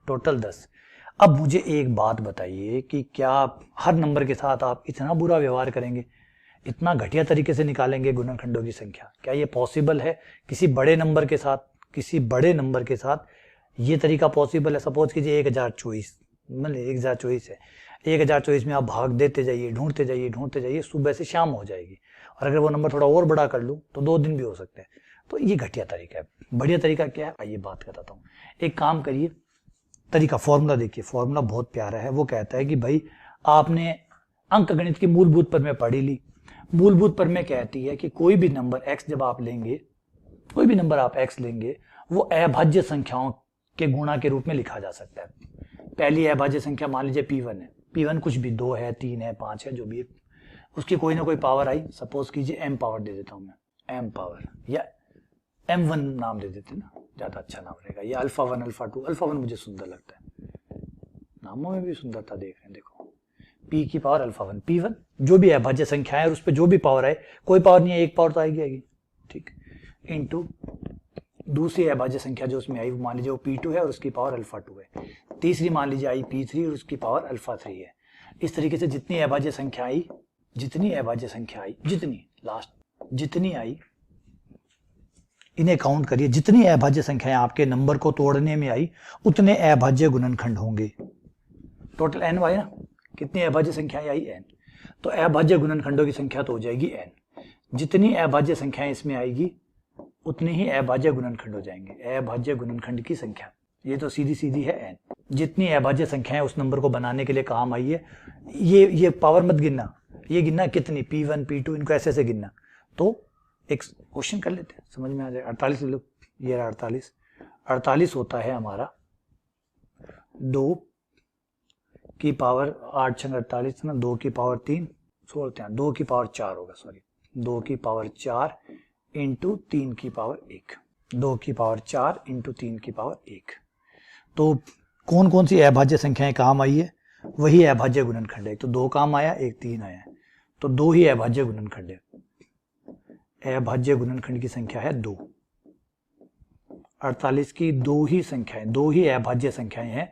टोटल 10। अब मुझे एक बात बताइए कि क्या हर नंबर के साथ आप इतना बुरा व्यवहार करेंगे, इतना घटिया तरीके से निकालेंगे गुणनखंडों की संख्या? क्या ये पॉसिबल है? किसी बड़े नंबर के साथ, किसी बड़े नंबर के साथ ये तरीका पॉसिबल है? सपोज कीजिए 1024, मतलब 1024 है, 1024 में आप भाग देते जाइए, ढूंढते जाइए, ढूंढते जाइए, सुबह से शाम हो जाएगी। और अगर वो नंबर थोड़ा और बड़ा कर लूँ तो 2 दिन भी हो सकते हैं। तो ये घटिया तरीका है। बढ़िया तरीका क्या है, आइए बात बताता हूँ। एक काम करिए, तरीका, फॉर्मूला देखिए, फॉर्मूला बहुत प्यारा है। वो कहता है कि भाई आपने अंक गणित की मूलभूत प्रमेय पढ़ी ली। मूलभूत प्रमेय कहती है कि कोई भी नंबर x जब आप लेंगे, कोई भी नंबर आप x लेंगे, वो अभाज्य संख्याओं के गुणा के रूप में लिखा जा सकता है। पहली अभाज्य संख्या मान लीजिए p1 है, p1 कुछ भी 2 है, 3 है, 5 है, जो भी है, उसकी कोई ना कोई पावर आई, सपोज कीजिए m पावर दे देता हूं मैं, m पावर, या m1 नाम दे देते ना, ज्यादा अच्छा नाम रहेगा, या अल्फा 1 अल्फा 2, अल्फा 1 मुझे सुंदर लगता है, नामों में भी सुंदरता देख रहे हैं, देखो p की पावर अल्फा 1, p1, जो भी अभाज्य संख्या है और उस पर जो भी पावर आए, कोई पावर नहीं है, एक पावर तो आएगी, ठीक, इनटू दूसरी अभाज्य संख्या जो उसमें आई, वो मान लीजिए वो p2 है और उसकी पावर अल्फा 2 है, तीसरी मान लीजिए आई p3 और उसकी पावर अल्फा 3 है। इस तरीके से जितनी अभाज्य संख्या आई, जितनी अभाज्य संख्या आई, जितनी लास्ट जितनी आई, इन्हें काउंट करिए, जितनी अभाज्य संख्याएं आपके नंबर को तोड़ने में आई, उतने अभाज्य गुणनखंड होंगे। टोटल n आई ना, कितनी अभाज्य संख्याएं आई? n, तो अभाज्य गुणनखंडों की संख्या तो हो जाएगी n। जितनी अभाज्य संख्याएं इसमें आएगी उतने ही अभाज्य गुणनखंड हो जाएंगे। अभाज्य गुणनखंड की संख्या, ये तो सीधी सीधी है n। जितनी अभाज्य संख्याएं उस नंबर को बनाने के लिए काम आई है, ये पावर मत गिनना, ये गिनना कितनी, p1 p2, इनको ऐसे ऐसे गिनना। तो एक क्वेश्चन कर लेते हैं, समझ में आ जाए। 48 ले लो, ये 48 होता है हमारा 2 की पावर 8 छंग 48 ना, 2 की पावर 3, 2 की पावर 4 होगा, सॉरी 2 की पावर 4 इंटू 3 की पावर 1, 2 की पावर 4 इंटू 3 की पावर 1। तो कौन कौन सी अभाज्य संख्याएं काम आई है? वही अभाज्य गुणनखंड है। तो 2 काम आया, 1 3 आया, तो 2 ही अभाज्य गुणनखंड है। अभाज्य गुणनखंड की संख्या है 2। 48 की 2 ही संख्याएं, 2 ही अभाज्य संख्याएं हैं,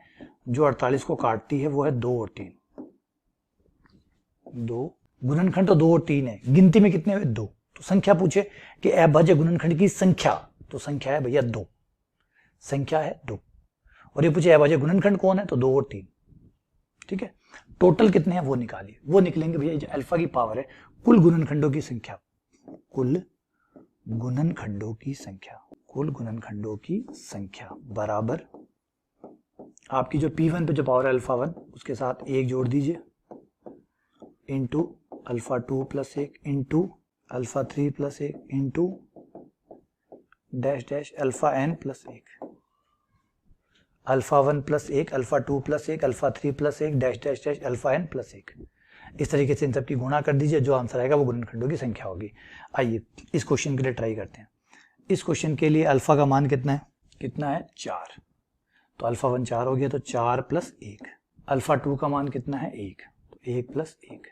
जो 48 को काटती है वो है 2 और 3। 2 गुणनखंड तो 2 और 3 है, गिनती में कितने हुए 2। तो संख्या पूछे कि अभाज्य गुणनखंड की संख्या, तो संख्या है भैया 2, संख्या है 2। और ये पूछे अभाज्य गुणनखंड कौन है, तो 2 और 3। ठीक है, टोटल कितने हैं वो निकालिए। वो निकलेंगे भैया जो अल्फा की पावर है कुल गुणनखंडों की संख्या, कुल गुणनखंडों की संख्या, कुल गुणनखंडों की संख्या बराबर आपकी जो P1 पे जो पावर है अल्फा 1 उसके साथ 1 जोड़ दीजिए, into alpha 2 plus 1 into alpha 3 plus 1 into dash dash alpha n plus 1, alpha 1 plus 1 alpha 2 plus 1 alpha 3 plus 1 dash dash dash alpha n plus 1। इस तरीके से इन सब की गुणा कर दीजिए, जो आंसर आएगा वो गुणनखंडों की संख्या होगी। आइए इस क्वेश्चन के लिए ट्राई करते हैं। इस क्वेश्चन के लिए अल्फा का मान कितना है, 4। तो अल्फा 1 4 हो गया, तो 4 प्लस 1। अल्फा 2 का मान कितना है 1, तो 1 प्लस 1।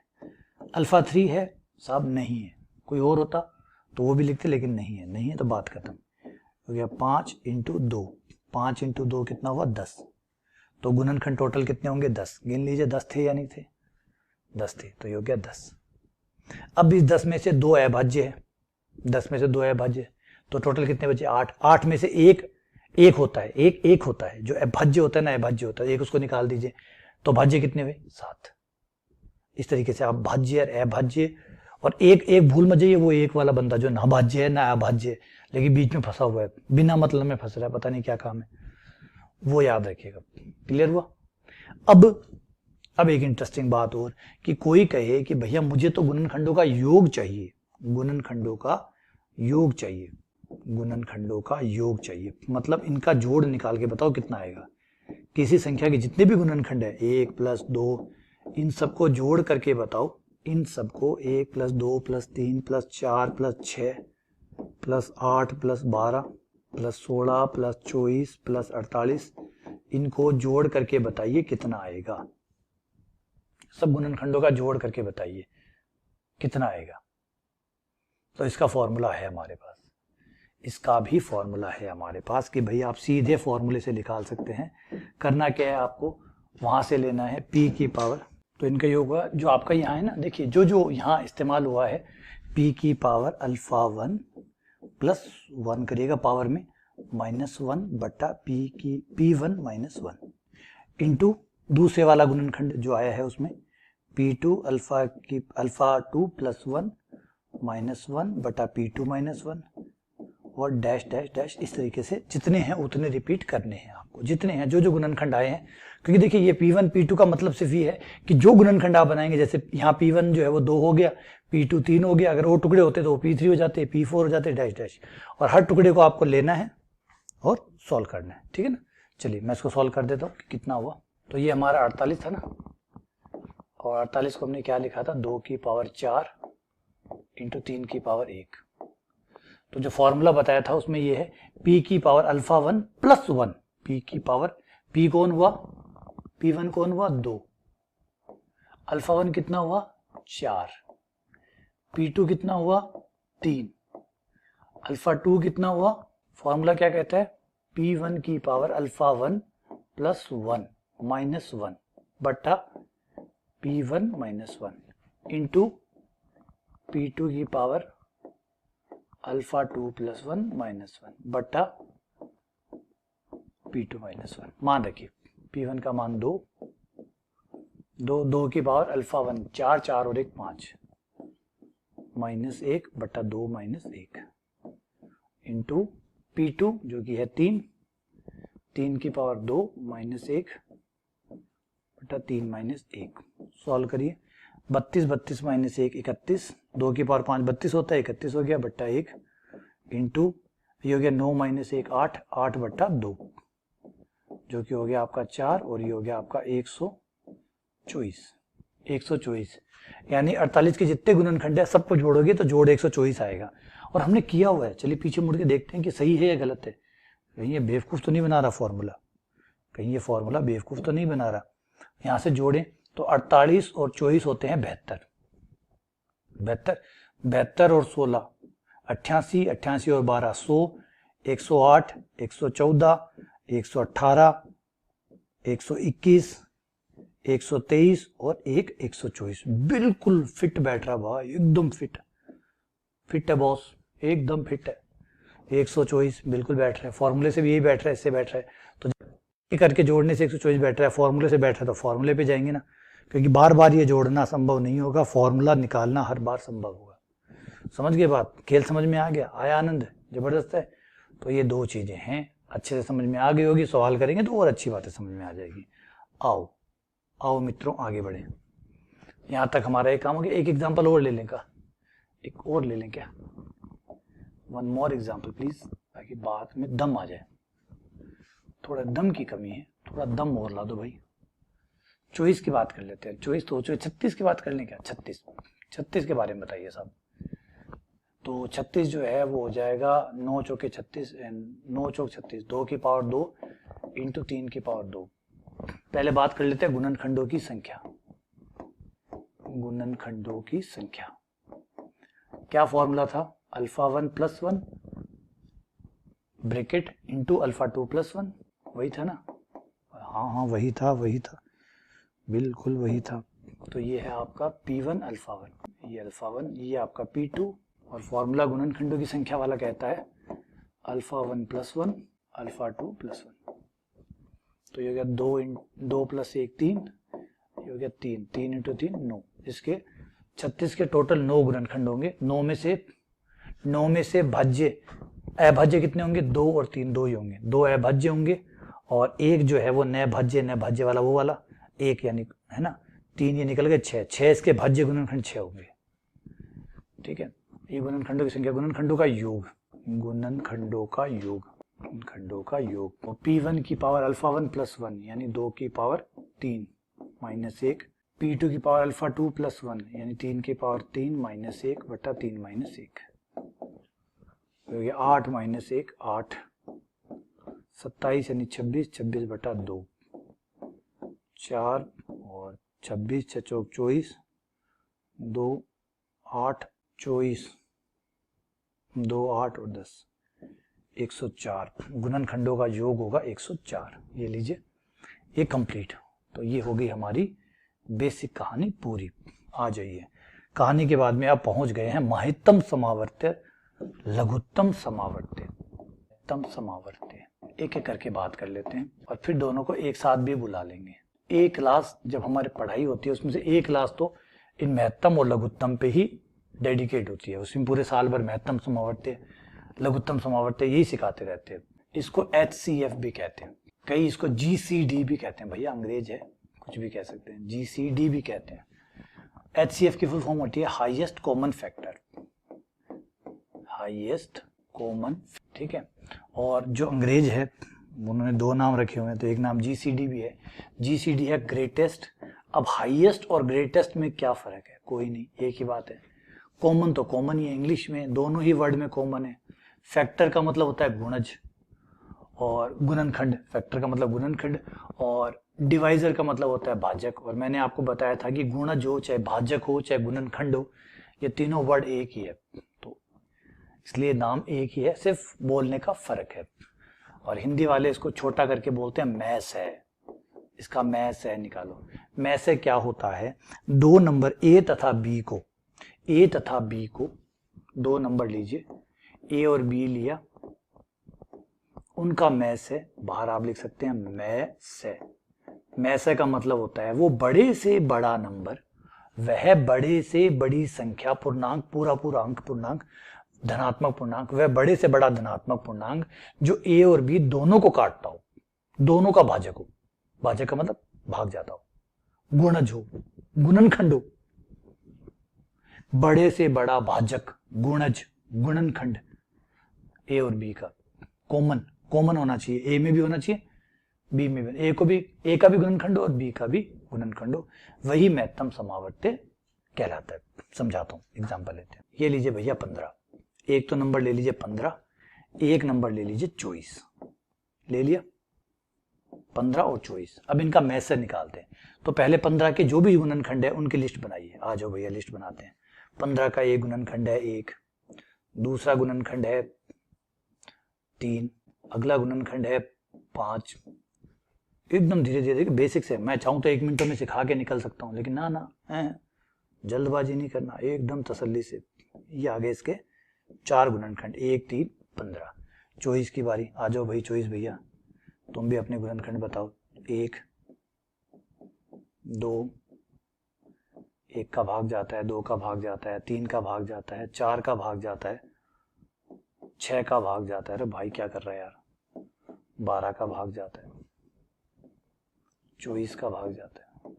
अल्फा 3 है साहब, नहीं है, कोई और होता तो वो भी लिखते, लेकिन नहीं है, नहीं है तो बात खत्म हो गया। 5 इंटू 2, 5 इंटू 2 कितना हुआ 10। तो गुणनखंड टोटल कितने होंगे 10, गिन लीजिए 10 थे या नहीं थे, 10 थे, तो ये हो गया 10। अब इस 10 में से 2 अभाज्य है, 10 में से 2 अभाज्य, तो टोटल कितने बचे 8। 8 में से एक होता है, एक होता है जो अभाज्य होता है ना, अभाज्य होता है, एक उसको निकाल दीजिए, तो भाज्य कितने हुए 7। इस तरीके से आप भाज्य और अभाज्य, और एक भूल मत जाइए, वो एक वाला बंदा जो ना भाज्य है ना अभाज्य लेकिन बीच में फंसा हुआ है, बिना मतलब में फंस रहा है, पता नहीं क्या काम है, वो याद रखिएगा। क्लियर हुआ। अब एक इंटरेस्टिंग बात और, कि कोई कहे कि भैया मुझे तो गुणनखंडों का योग चाहिए, गुणनखंडों का योग चाहिए, गुणनखंडों का योग चाहिए, मतलब इनका जोड़ निकाल के बताओ कितना आएगा। किसी संख्या के जितने भी गुणनखंड है 1 प्लस 2, इन सबको जोड़ करके बताओ, इन सबको 1 plus 2 plus 3 plus 4 plus 6 plus 8 plus 12 plus 16 plus 24 plus 48, इनको जोड़ करके बताइए कितना आएगा। सब गुणनखंडों का जोड़ करके बताइए कितना आएगा। तो इसका फॉर्मूला है हमारे पास, इसका भी फॉर्मूला है हमारे पास कि भाई आप सीधे फॉर्मूले से निकाल सकते हैं। करना क्या है, आपको वहां से लेना है p की पावर, तो इनका योग होगा जो आपका यहाँ है ना, देखिए जो यहाँ इस्तेमाल हुआ है p की पावर अल्फा 1 प्लस 1 करिएगा पावर में -1 बटा p1 -1 इंटू दूसरे वाला गुणनखंड जो आया है उसमें p2 अल्फा 2 प्लस 1 -1 बटा p2 -1 और डैश डैश डैश। इस तरीके से जितने हैं उतने रिपीट करने हैं आपको, जितने हैं जो गुणनखंड आए हैं, क्योंकि देखिए ये P1 P2 का मतलब सिर्फ ये है कि जो गुणनखंड आप बनाएंगे, जैसे यहाँ P1 जो है वो 2 हो गया, P2 3 हो गया, अगर वो टुकड़े होते तो वो P3 हो जाते, P4 हो जाते, डैश डैश, और हर टुकड़े को आपको लेना है और सॉल्व करना है। ठीक है ना, चलिए मैं इसको सॉल्व कर देता हूँ कि कितना हुआ। तो ये हमारा 48 था ना, और 48 को हमने क्या लिखा था 2 की पावर 4 इंटू 3 की पावर 1। तो जो फॉर्मूला बताया था उसमें ये है p की पावर अल्फा 1 प्लस 1, p की पावर, p कौन हुआ, p1 कौन हुआ 2, अल्फा 1 कितना हुआ 4, p2 कितना हुआ 3, अल्फा 2 कितना हुआ, फॉर्मूला क्या कहता है p1 की पावर अल्फा 1 प्लस 1 माइनस 1 बटा p1 माइनस 1 इंटू p2 की पावर अल्फा 2 प्लस 1 माइनस 1 बटा p2 माइनस 1। मान रखिए p1 का मान 2 की पावर अल्फा 1 4 4 और 1 5 माइनस 1 बटा 2 माइनस 1 इंटू p2 जो कि है 3 की पावर 2 माइनस 1 बटा 3 माइनस 1। सॉल्व करिए, 32 माइनस 1 31, 2 की पावर 5 32 होता है, 31 हो गया बट्टा 1 इंटू ये हो गया 9 माइनस 1 8 बट्टा 2 जो कि हो गया आपका 4, और ये हो गया आपका 124। यानी 48 के जितने गुणनखंड है सबको जोड़ोगे तो जोड़ 124 आएगा, और हमने किया हुआ है। चलिए पीछे मुड़ के देखते हैं कि सही है या गलत है, कहीं ये बेवकूफ़ तो नहीं बना रहा फॉर्मूला, कहीं ये फॉर्मूला बेवकूफ़ तो नहीं बना रहा। यहाँ से जोड़ें तो 48 और 24 होते हैं 72 और 16 88 और 12 100 108 114 118 121, 123 और एक 124। बिल्कुल फिट बैठ रहा भाई, एकदम फिट है बॉस, एकदम फिट है। 124 बिल्कुल बैठ रहा है, फॉर्मूले से भी यही बैठ रहा है, इससे बैठ रहा है, तो ये करके जोड़ने से 124 बैठ रहा है, फॉर्मूले से बैठ रहा है तो फॉर्मूले पे जाएंगे ना, क्योंकि बार बार ये जोड़ना संभव नहीं होगा, फॉर्मूला निकालना हर बार संभव होगा। समझ गए बात, खेल समझ में आ गया, आया आनंद, जबरदस्त है। तो ये दो चीजें हैं, अच्छे से समझ में आ गई होगी, सवाल करेंगे तो और अच्छी बातें समझ में आ जाएगी। आओ आओ मित्रों आगे बढ़े, यहां तक हमारा एक काम हो गया। एक एग्जाम्पल और ले लें का, एक और ले लें क्या, वन मोर एग्जाम्पल प्लीज, ताकि बात में दम आ जाए। थोड़ा दम की कमी है, थोड़ा दम और ला दो भाई। 24 की बात कर लेते हैं, 24 तो 36 की बात कर लें क्या, 36 के बारे में बताइए साहब। तो 36 जो है वो हो जाएगा 9 चौके 36, 9 चौक 36, 2 की पावर 2 इंटू 3 की पावर 2। पहले बात कर लेते हैं गुणनखंडों की संख्या। गुणनखंडों की संख्या क्या फॉर्मूला था, alpha 1 plus 1 bracket into alpha 2 plus 1, वही था ना। हाँ वही था बिल्कुल वही था। तो ये है आपका P1 अल्फा 1, ये अल्फा 1, ये आपका P2, और फॉर्मूला गुणनखंडों की संख्या वाला कहता है अल्फा 1 प्लस 1 अल्फा 2 प्लस 1। तो ये हो गया 2 प्लस 1 3, ये हो गया 3 इंटू 3 9। इसके 36 के टोटल 9 गुणनखंड होंगे। 9 में से भाज्य अभाज्य कितने होंगे, 2 और 3, 2 ही होंगे, 2 अभाज्य होंगे और एक जो है वो नभाज्य वाला, वो वाला एक, यानी है ना 3 ये निकल गए 6 इसके भाज्य गुणनखंड 6 होंगे। ठीक है, ये गुणनखंडों की संख्या, गुणनखंडों का योग, और P1 की पावर अल्फा 1 प्लस 1 यानी 2 की पावर 3 माइनस 1, P2 की पावर अल्फा 2 प्लस 1 यानी 3 की पावर 3 माइनस 1 बटा 3 माइनस 1, 8 माइनस 1 8, 27 यानी 26 बटा 2, 4 और 26 6 चौक 24, 2 8 24, 2 8 और 10 104। गुणनखंडों का योग होगा 104। ये लीजिए, ये कंप्लीट। तो ये हो गई हमारी बेसिक कहानी पूरी। आ जाइए, कहानी के बाद में आप पहुंच गए हैं महत्तम समावर्त्य, लघुत्तम समावर्त्य, तम समावर्त्य। एक एक करके बात कर लेते हैं और फिर दोनों को एक साथ भी बुला लेंगे। एक क्लास जब हमारी पढ़ाई होती है उसमें से एक क्लास तो इन महत्तम और लघुत्तम पे ही डेडिकेट होती है, उसमें पूरे साल भर महत्तम समावर्त्य लघुत्तम समावर्त्य यही सिखाते रहते हैं। इसको HCF भी कहते हैं, कई इसको GCD भी कहते हैं, भैया अंग्रेज है कुछ भी कह सकते हैं, GCD भी कहते हैं। HCF की फुल फॉर्म होती है highest common factor, highest common, ठीक है। और जो अंग्रेज है उन्होंने 2 नाम रखे हुए हैं, तो एक नाम GCD भी है, GCD है ग्रेटेस्ट। अब हाईएस्ट और ग्रेटेस्ट में क्या फर्क है, कोई नहीं, एक ही बात है। कॉमन तो कॉमन ही है, इंग्लिश में दोनों ही वर्ड में कॉमन है। फैक्टर का मतलब होता है गुणज, और गुणनखंड, फैक्टर का मतलब गुणनखंड, और डिवाइजर का मतलब होता है भाजक। और मैंने आपको बताया था कि गुणज हो चाहे भाजक हो चाहे गुणनखंड हो, ये तीनों वर्ड एक ही है, तो इसलिए नाम एक ही है, सिर्फ बोलने का फर्क है। और हिंदी वाले इसको छोटा करके बोलते हैं मैस है, इसका मैस है निकालो। मैस है क्या होता है, 2 नंबर ए तथा बी को 2 नंबर लीजिए, ए और बी लिया, उनका मैस है, बाहर आप लिख सकते हैं मैस है। मैस है का मतलब होता है वो बड़े से बड़ा नंबर, वह बड़े से बड़ी संख्या, पूर्णांक, पूरा अंक पूर्णांक, धनात्मक पूर्णांक, वह बड़े से बड़ा धनात्मक पूर्णांक जो ए और बी दोनों को काटता हो, दोनों का भाजक हो, भाजक का मतलब भाग जाता हो, गुणज हो, गुणनखंड हो, बड़े से बड़ा भाजक, गुणज, गुणनखंड, ए और बी का कॉमन होना चाहिए, ए में भी होना चाहिए बी में भी, ए का भी गुणनखंड हो और बी का भी गुणनखंड हो, वही महत्तम समावर्त्य कहलाता है। समझाता हूं, एग्जांपल लेते हैं। ये लीजिए भैया 15, एक तो नंबर ले लीजिए 15, एक नंबर ले लीजिए 24, ले लिया 15 और 24। अब इनका मैस निकालते हैं। तो पहले 15 के जो भी गुणनखंड है उनकी लिस्ट बनाइए, आ जाओ भैया लिस्ट बनाते हैं। 15 का एक गुणनखंड है 1, दूसरा गुणनखंड है 3, अगला गुणनखंड है 5, एकदम धीरे धीरे, बेसिक से। मैं चाहूँ तो 1 मिनटों में सिखा के निकल सकता हूँ, लेकिन ना जल्दबाजी नहीं करना, एकदम तसल्ली से। ये आगे इसके 4 गुणनखंड, 1 3 15। चॉइस की बारी, आ जाओ भाई चॉइस भैया, तुम भी अपने गुणनखंड बताओ। 1 2, 1 का भाग जाता है, 2 का भाग जाता है, 3 का भाग जाता है, 4 का भाग जाता है, 6 का भाग जाता है। अरे भाई क्या कर रहा है यार, 12 का भाग जाता है, 24 का भाग जाता है।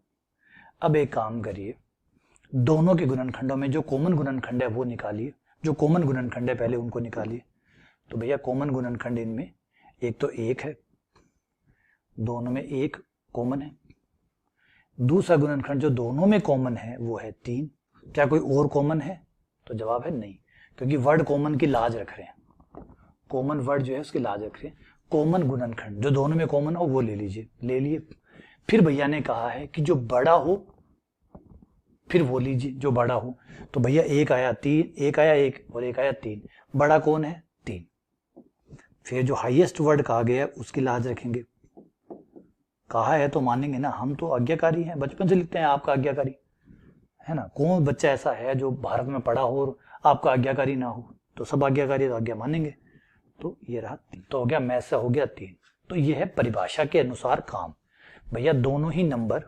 अब एक काम करिए, दोनों के गुणनखंडों में जो कॉमन गुणनखंड है वो निकालिए, जो कॉमन गुणनखंड है पहले उनको निकालिए। तो भैया कॉमन गुणनखंड इनमें एक तो 1 है, दोनों में 1 कॉमन है। दूसरा गुणनखंड जो दोनों में कॉमन है वो है 3। क्या कोई और कॉमन है? तो जवाब है नहीं, क्योंकि वर्ड कॉमन की लाज रख रहे हैं, कॉमन वर्ड जो है उसकी लाज रख रहे हैं। कॉमन गुणनखंड जो दोनों में कॉमन हो वो ले लीजिए, ले लिए। फिर भैया ने कहा है कि जो बड़ा हो फिर वो लीजिए जो बड़ा हो। तो भैया 1 आया 3, 1 आया 1 और 1 आया 3, बड़ा कौन है? 3। फिर जो हाईएस्ट वर्ड कहा गया है उसकी लाज रखेंगे, कहा है तो मानेंगे ना, हम तो आज्ञाकारी हैं, बचपन से लिखते हैं आपका आज्ञाकारी है ना। कौन बच्चा ऐसा है जो भारत में पढ़ा हो और आपका आज्ञाकारी ना हो? तो सब आज्ञाकारी, तो आज्ञा मानेंगे। तो ये रहा 3, तो हो गया मैथ से हो गया 3। तो ये है परिभाषा के अनुसार काम। भैया दोनों ही नंबर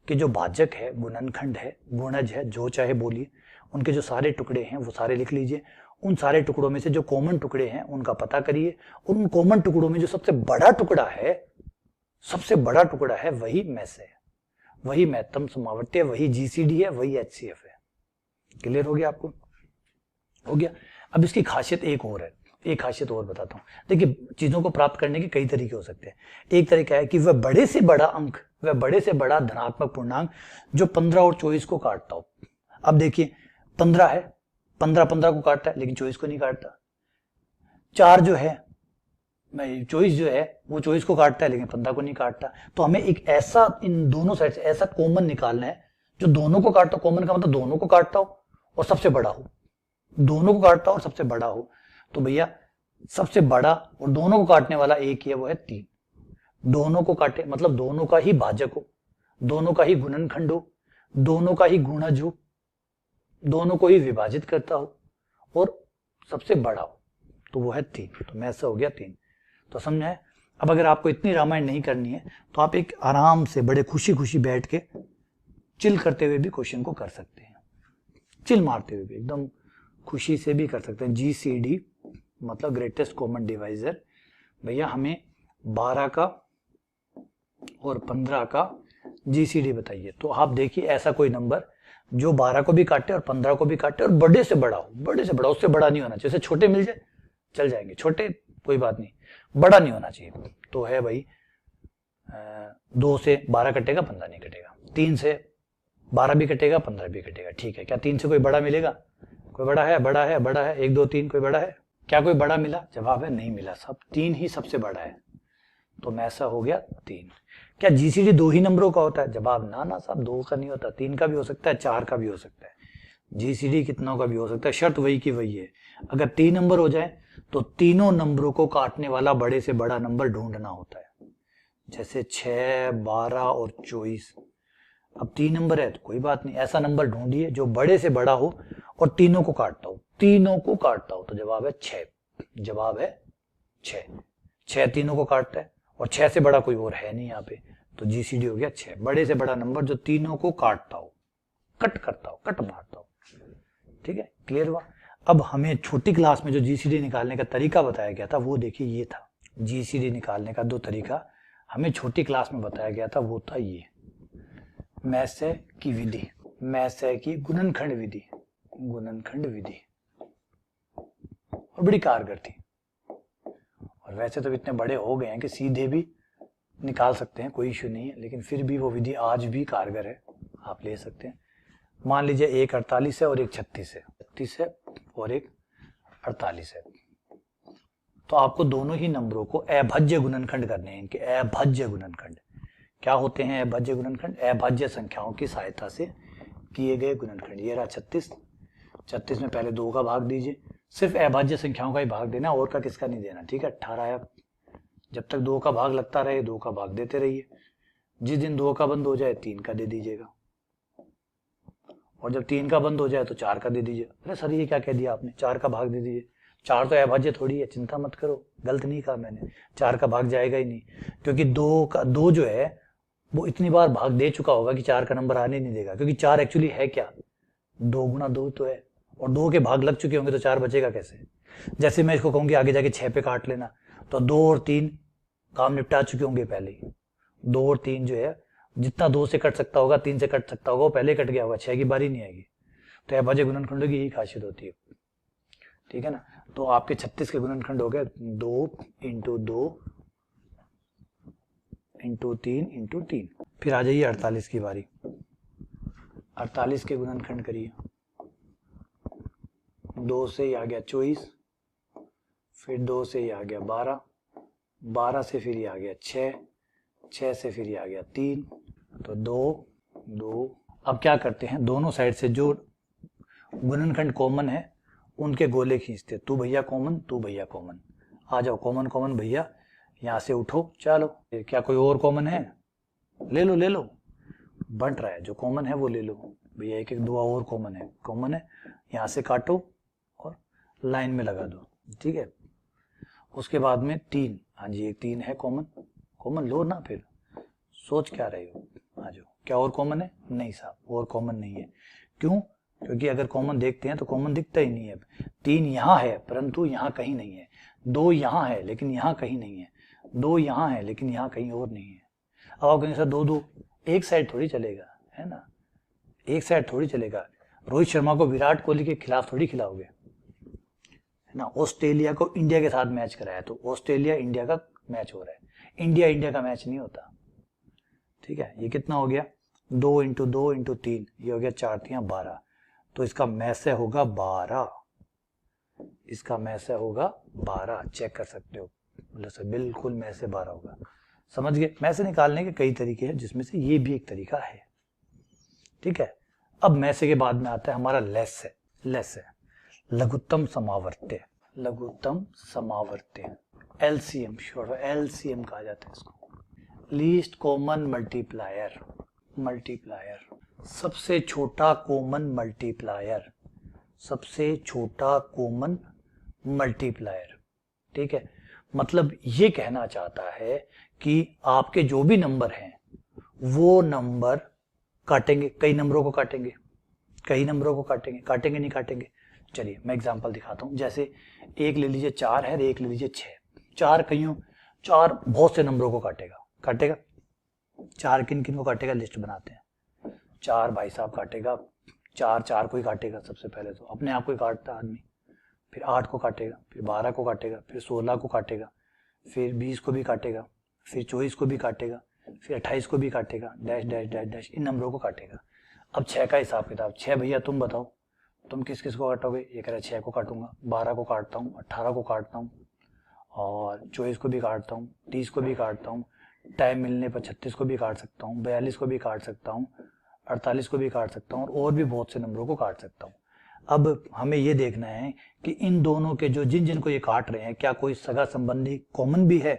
के जो भाजक है, गुणनखंड है, गुणज है, जो चाहे बोलिए, उनके जो सारे टुकड़े हैं वो सारे लिख लीजिए। उन सारे टुकड़ों में से जो कॉमन टुकड़े हैं उनका पता करिए, और उन कॉमन टुकड़ों में जो सबसे बड़ा टुकड़ा है, सबसे बड़ा टुकड़ा है वही मैथ है, वही महत्तम समावर्ती है, वही जीसीडी है, वही एचसीएफ है। क्लियर हो गया आपको? हो गया। अब इसकी खासियत एक और है, एक खासियत और बताता हूं। देखिए चीजों को प्राप्त करने के कई तरीके हो सकते हैं। एक तरीका है कि वह बड़े से बड़ा अंक, वह बड़े से बड़ा धनात्मक पूर्णांक जो 15 और 24 को काटता हो। अब देखिए 15 है, 15 को काटता है लेकिन 24 को नहीं काटता। 4 जो है, 24 जो है वो 24 को काटता है लेकिन 15 को नहीं काटता। तो हमें एक ऐसा, इन दोनों साइड से ऐसा कॉमन निकालना है जो दोनों को काटता हो। कॉमन का मतलब दोनों को काटता हो और सबसे बड़ा हो, दोनों को काटता हो और सबसे बड़ा हो। तो भैया सबसे बड़ा और दोनों को काटने वाला एक ही है, वो है 3। दोनों को काटे मतलब दोनों का ही भाजक हो, दोनों का ही गुणनखंड हो, दोनों का ही गुणज हो, दोनों को ही विभाजित करता हो और सबसे बड़ा हो, तो वो है 3। तो मैथ से हो गया 3। तो समझा है? अब अगर आपको इतनी रामायण नहीं करनी है तो आप एक आराम से बड़े खुशी खुशी बैठ के चिल करते हुए भी क्वेश्चन को कर सकते हैं, चिल मारते हुए भी एकदम खुशी से भी कर सकते हैं। जीसीडी मतलब ग्रेटेस्ट कॉमन डिवाइजर। भैया हमें 12 का और 15 का जीसीडी बताइए। तो आप देखिए ऐसा कोई नंबर जो 12 को भी काटे और 15 को भी काटे और बड़े से बड़ा हो, बड़े से बड़ा, उससे बड़ा नहीं होना चाहिए। जैसे छोटे मिल जाए चल जाएंगे, छोटे कोई बात नहीं, बड़ा नहीं होना चाहिए। तो है भाई 2 से 12 कटेगा, 15 नहीं कटेगा। 3 से 12 भी कटेगा, 15 भी कटेगा, ठीक है। क्या 3 से कोई बड़ा मिलेगा? कोई बड़ा है? बड़ा है, बड़ा है, 1 2 3 कोई बड़ा है? क्या कोई बड़ा मिला? जवाब है नहीं मिला, सब 3 ही सबसे बड़ा है। तो मैं ऐसा हो गया 3। क्या जीसीडी 2 ही नंबरों का होता है? जवाब ना ना साहब, 2 का नहीं होता, 3 का भी हो सकता है, 4 का भी हो सकता है, जीसीडी कितनों का भी हो सकता है। शर्त वही की वही है, अगर 3 नंबर हो जाए तो तीनों नंबरों को काटने वाला बड़े से बड़ा नंबर ढूंढना होता है। जैसे 6, 12 और 24। अब 3 नंबर है तो कोई बात नहीं, ऐसा नंबर ढूंढिए जो बड़े से बड़ा हो और तीनों को काटता हो, तीनों को काटता हो। तो जवाब है 6, जवाब है 6। 6 तीनों को काटता है और 6 से बड़ा कोई और है नहीं यहाँ पे, तो जीसीडी हो गया 6। बड़े से बड़ा नंबर जो तीनों को काटता हो, कट करता हो, कट मारता हो। ठीक है, क्लियर हुआ? अब हमें छोटी क्लास में जो जीसीडी निकालने का तरीका बताया गया था वो देखिए ये था। जीसीडी निकालने का 2 तरीका हमें छोटी क्लास में बताया गया था, वो था ये मैसे की विधि, मैसे की गुणनखंड विधि, गुणनखंड विधि, और बड़ी कारगर थी। और वैसे तो इतने बड़े हो गए हैं कि सीधे भी निकाल सकते हैं, कोई इश्यू नहीं है, लेकिन फिर भी वो विधि आज भी कारगर है, आप ले सकते हैं। मान लीजिए एक 48 है और एक 36 है, 36 है और एक 48 है, तो आपको दोनों ही नंबरों को अभाज्य गुणनखंड करने हैं। इनके अभाज्य गुणनखंड क्या होते हैं? अभाज्य गुणनखंड अभाज्य संख्याओं की सहायता से किए गए गुणनखंड। ये रहा 36, 36 में पहले 2 का भाग दीजिए, सिर्फ अभाज्य संख्याओं का ही भाग देना, और का किसका नहीं देना, ठीक है। 18 है, जब तक 2 का भाग लगता रहे 2 का भाग देते रहिए। जिस दिन 2 का बंद हो जाए 3 का दे दीजिएगा, और जब 3 का बंद हो जाए तो 4 का दे दीजिए। अरे सर ये क्या कह दिया आपने, 4 का भाग दे दीजिए। 4 तो अभाज्य थोड़ी है, चिंता मत करो, गलत नहीं कहा मैंने, 4 का भाग जाएगा ही नहीं, क्योंकि 2 जो है वो इतनी बार भाग दे चुका होगा कि 4 का नंबर आने नहीं देगा, क्योंकि 4 एक्चुअली है क्या, 2 गुना 2 तो है, और 2 के भाग लग चुके होंगे तो 4 बचेगा कैसे। जैसे मैं इसको कहूंगी आगे जाके 6 पे काट लेना, तो 2 और 3 काम निपटा चुके होंगे पहले ही। 2 और 3 जो है जितना 2 से कट सकता होगा, 3 से कट सकता होगा, वो पहले कट गया होगा, 6 की बारी नहीं आएगी। तो अभाज्य गुणनखंडों की यही खासियत होती है, ठीक है ना। तो आपके 36 के गुणनखंड हो गए 2 इंटू 2 इंटू 3 इंटू 3। फिर आ जाइए 48 की बारी। 48 के गुणनखंड करिए, 2 से ही आ गया 24, फिर 2 से ही आ गया 12, 12 से फिर ये आ गया 6, 6 से फिर ये आ गया 3, तो 2 2। अब क्या करते हैं, दोनों साइड से जो गुणनखंड कॉमन है उनके गोले खींचते, तू भैया कॉमन, तू भैया कॉमन, आ जाओ कॉमन कॉमन भैया, यहां से उठो, चलो। क्या कोई और कॉमन है, ले लो ले लो, बंट रहा है, जो कॉमन है वो ले लो भैया, एक एक 2 और कॉमन है, यहां से काटो और लाइन में लगा दो, ठीक है। उसके बाद में 3, हाँ जी एक 3 है कॉमन, कॉमन लो ना, फिर सोच क्या रहे हो, आ जाओ। क्या और कॉमन है, नहीं साहब और कॉमन नहीं है, क्यों, क्योंकि अगर कॉमन देखते हैं तो कॉमन दिखता ही नहीं है। 3 यहाँ है परंतु यहाँ कहीं नहीं है, 2 यहाँ है लेकिन यहाँ कहीं नहीं है, 2 यहाँ है लेकिन यहाँ कहीं और नहीं है। अब आप कहेंगे सर 2 एक साइड थोड़ी चलेगा, है ना, एक साइड थोड़ी चलेगा। रोहित शर्मा को विराट कोहली के खिलाफ थोड़ी खिलाओगे, है ना। ऑस्ट्रेलिया को इंडिया के साथ मैच कराया तो ऑस्ट्रेलिया इंडिया का मैच हो रहा है, इंडिया इंडिया का मैच नहीं होता, ठीक है। ये कितना हो गया, 2 इंटू 2 इंटू 3, ये हो गया 4 3 12, तो इसका मैसे होगा 12, इसका मैसे होगा 12, चेक कर सकते हो, बोले सर बिल्कुल मैसे 12 होगा, समझ गए। मैसे निकालने के कई तरीके हैं जिसमें से ये भी एक तरीका है, ठीक है। अब मैसे के बाद में आता है हमारा लेस है, लेस है लघुत्तम समावर्त्य, लघुत्तम समावर्त्य, एलसीएम, श्योर एलसीएम कहा जाता है इसको, लीस्ट कॉमन मल्टीप्लायर, मल्टीप्लायर सबसे छोटा कॉमन मल्टीप्लायर, सबसे छोटा कॉमन मल्टीप्लायर, ठीक है। मतलब ये कहना चाहता है कि आपके जो भी नंबर हैं वो नंबर काटेंगे, कई नंबरों को काटेंगे, कई नंबरों को काटेंगे, काटेंगे नहीं काटेंगे। चलिए मैं एग्जांपल दिखाता हूं, जैसे एक ले लीजिए 4 है, एक ले लीजिए 6, 4 कईयों, 4 बहुत से नंबरों को काटेगा, काटेगा 4 किन किन को काटेगा, लिस्ट बनाते हैं। 4 भाई साहब काटेगा, 4 को ही काटेगा, सबसे पहले तो अपने आप को ही काटता आदमी, फिर 8 को काटेगा, फिर 12 को काटेगा, फिर 16 को काटेगा, फिर 20 को भी काटेगा, फिर 24 को भी काटेगा, फिर 28 को भी काटेगा, डैश डैश डैश डैश, इन नंबरों को काटेगा। अब 6 का हिसाब किताब, 6 भैया तुम बताओ, तुम किस किस को काटोगे, ये कह रहा है 6 को काटूंगा, 12 को काटता हूँ, 18 को काटता हूँ, और 24 को भी काटता हूँ, 30 को भी काटता हूँ, टाइम मिलने पर 36 को भी काट सकता हूँ, 42 को भी काट सकता हूँ, 48 को भी काट सकता हूँ, और भी बहुत से नंबरों को काट सकता हूँ। अब हमें ये देखना है कि इन दोनों के जो जिन जिन को ये काट रहे हैं क्या कोई सगा संबंधी कॉमन भी है,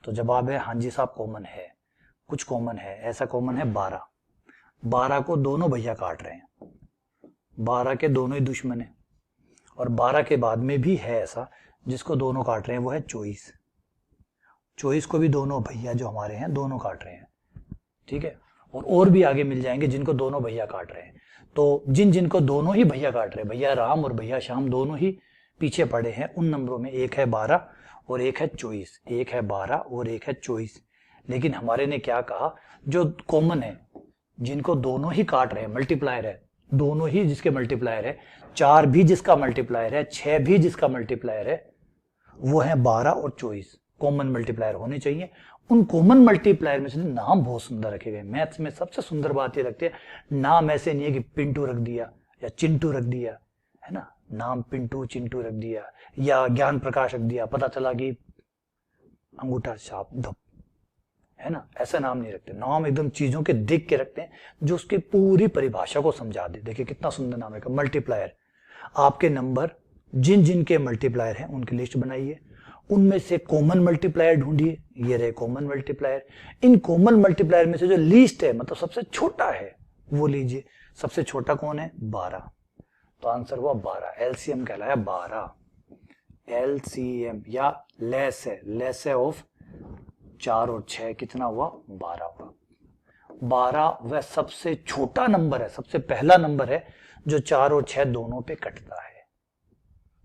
तो जवाब है हाँ जी साहब कॉमन है, कुछ कॉमन है। ऐसा कॉमन है 12, 12 को दोनों भैया काट रहे हैं, 12 के दोनों ही दुश्मन है, और 12 के बाद में भी है ऐसा जिसको दोनों काट रहे हैं, वो है 24, 24 को भी दोनों भैया जो हमारे हैं दोनों काट रहे हैं, ठीक है। और भी आगे मिल जाएंगे जिनको दोनों भैया काट रहे हैं। तो जिन जिनको दोनों ही भैया काट रहे हैं, भैया राम और भैया श्याम दोनों ही पीछे पड़े हैं, उन नंबरों में एक है 12 और एक है 24, एक है 12 और एक है 24। लेकिन हमारे ने क्या कहा, जो कॉमन है, जिनको दोनों ही काट रहे हैं, मल्टीप्लायर है, दोनों ही जिसके मल्टीप्लायर है, 4 भी जिसका मल्टीप्लायर है, 6 भी जिसका मल्टीप्लायर है, वो है 12 और 24, कॉमन मल्टीप्लायर होने चाहिए। उन कॉमन मल्टीप्लायर में से नाम बहुत सुंदर रखे गए। मैथ्स में सबसे सुंदर बात ये रखते हैं, नाम ऐसे नहीं है कि पिंटू रख दिया या चिंटू रख दिया, है ना, नाम पिंटू चिंटू रख दिया या ज्ञान प्रकाश रख दिया, पता चला कि अंगूठा छाप धप, है ना, ऐसा नाम नहीं रखते। नाम एकदम चीजों के देख के रखते हैं जो उसकी पूरी परिभाषा को समझा दे। देखिए कितना सुंदर नाम है, मल्टीप्लायर। आपके नंबर जिन जिन के मल्टीप्लायर हैं उनकी लिस्ट बनाइए, उनमें से कॉमन मल्टीप्लायर ढूंढिए, ये रहे common multiplier. In common multiplier में से जो लीस्ट है, मतलब सबसे छोटा है, वो लीजिए। सबसे छोटा कौन है? 12, तो आंसर हुआ 12, एलसीएम कहलाया 12। एलसीएम या लेस है ऑफ 4 और 6, कितना हुआ? 12 हुआ। 12 वह सबसे छोटा नंबर है, सबसे पहला नंबर है जो 4 और 6 दोनों पे कटता है।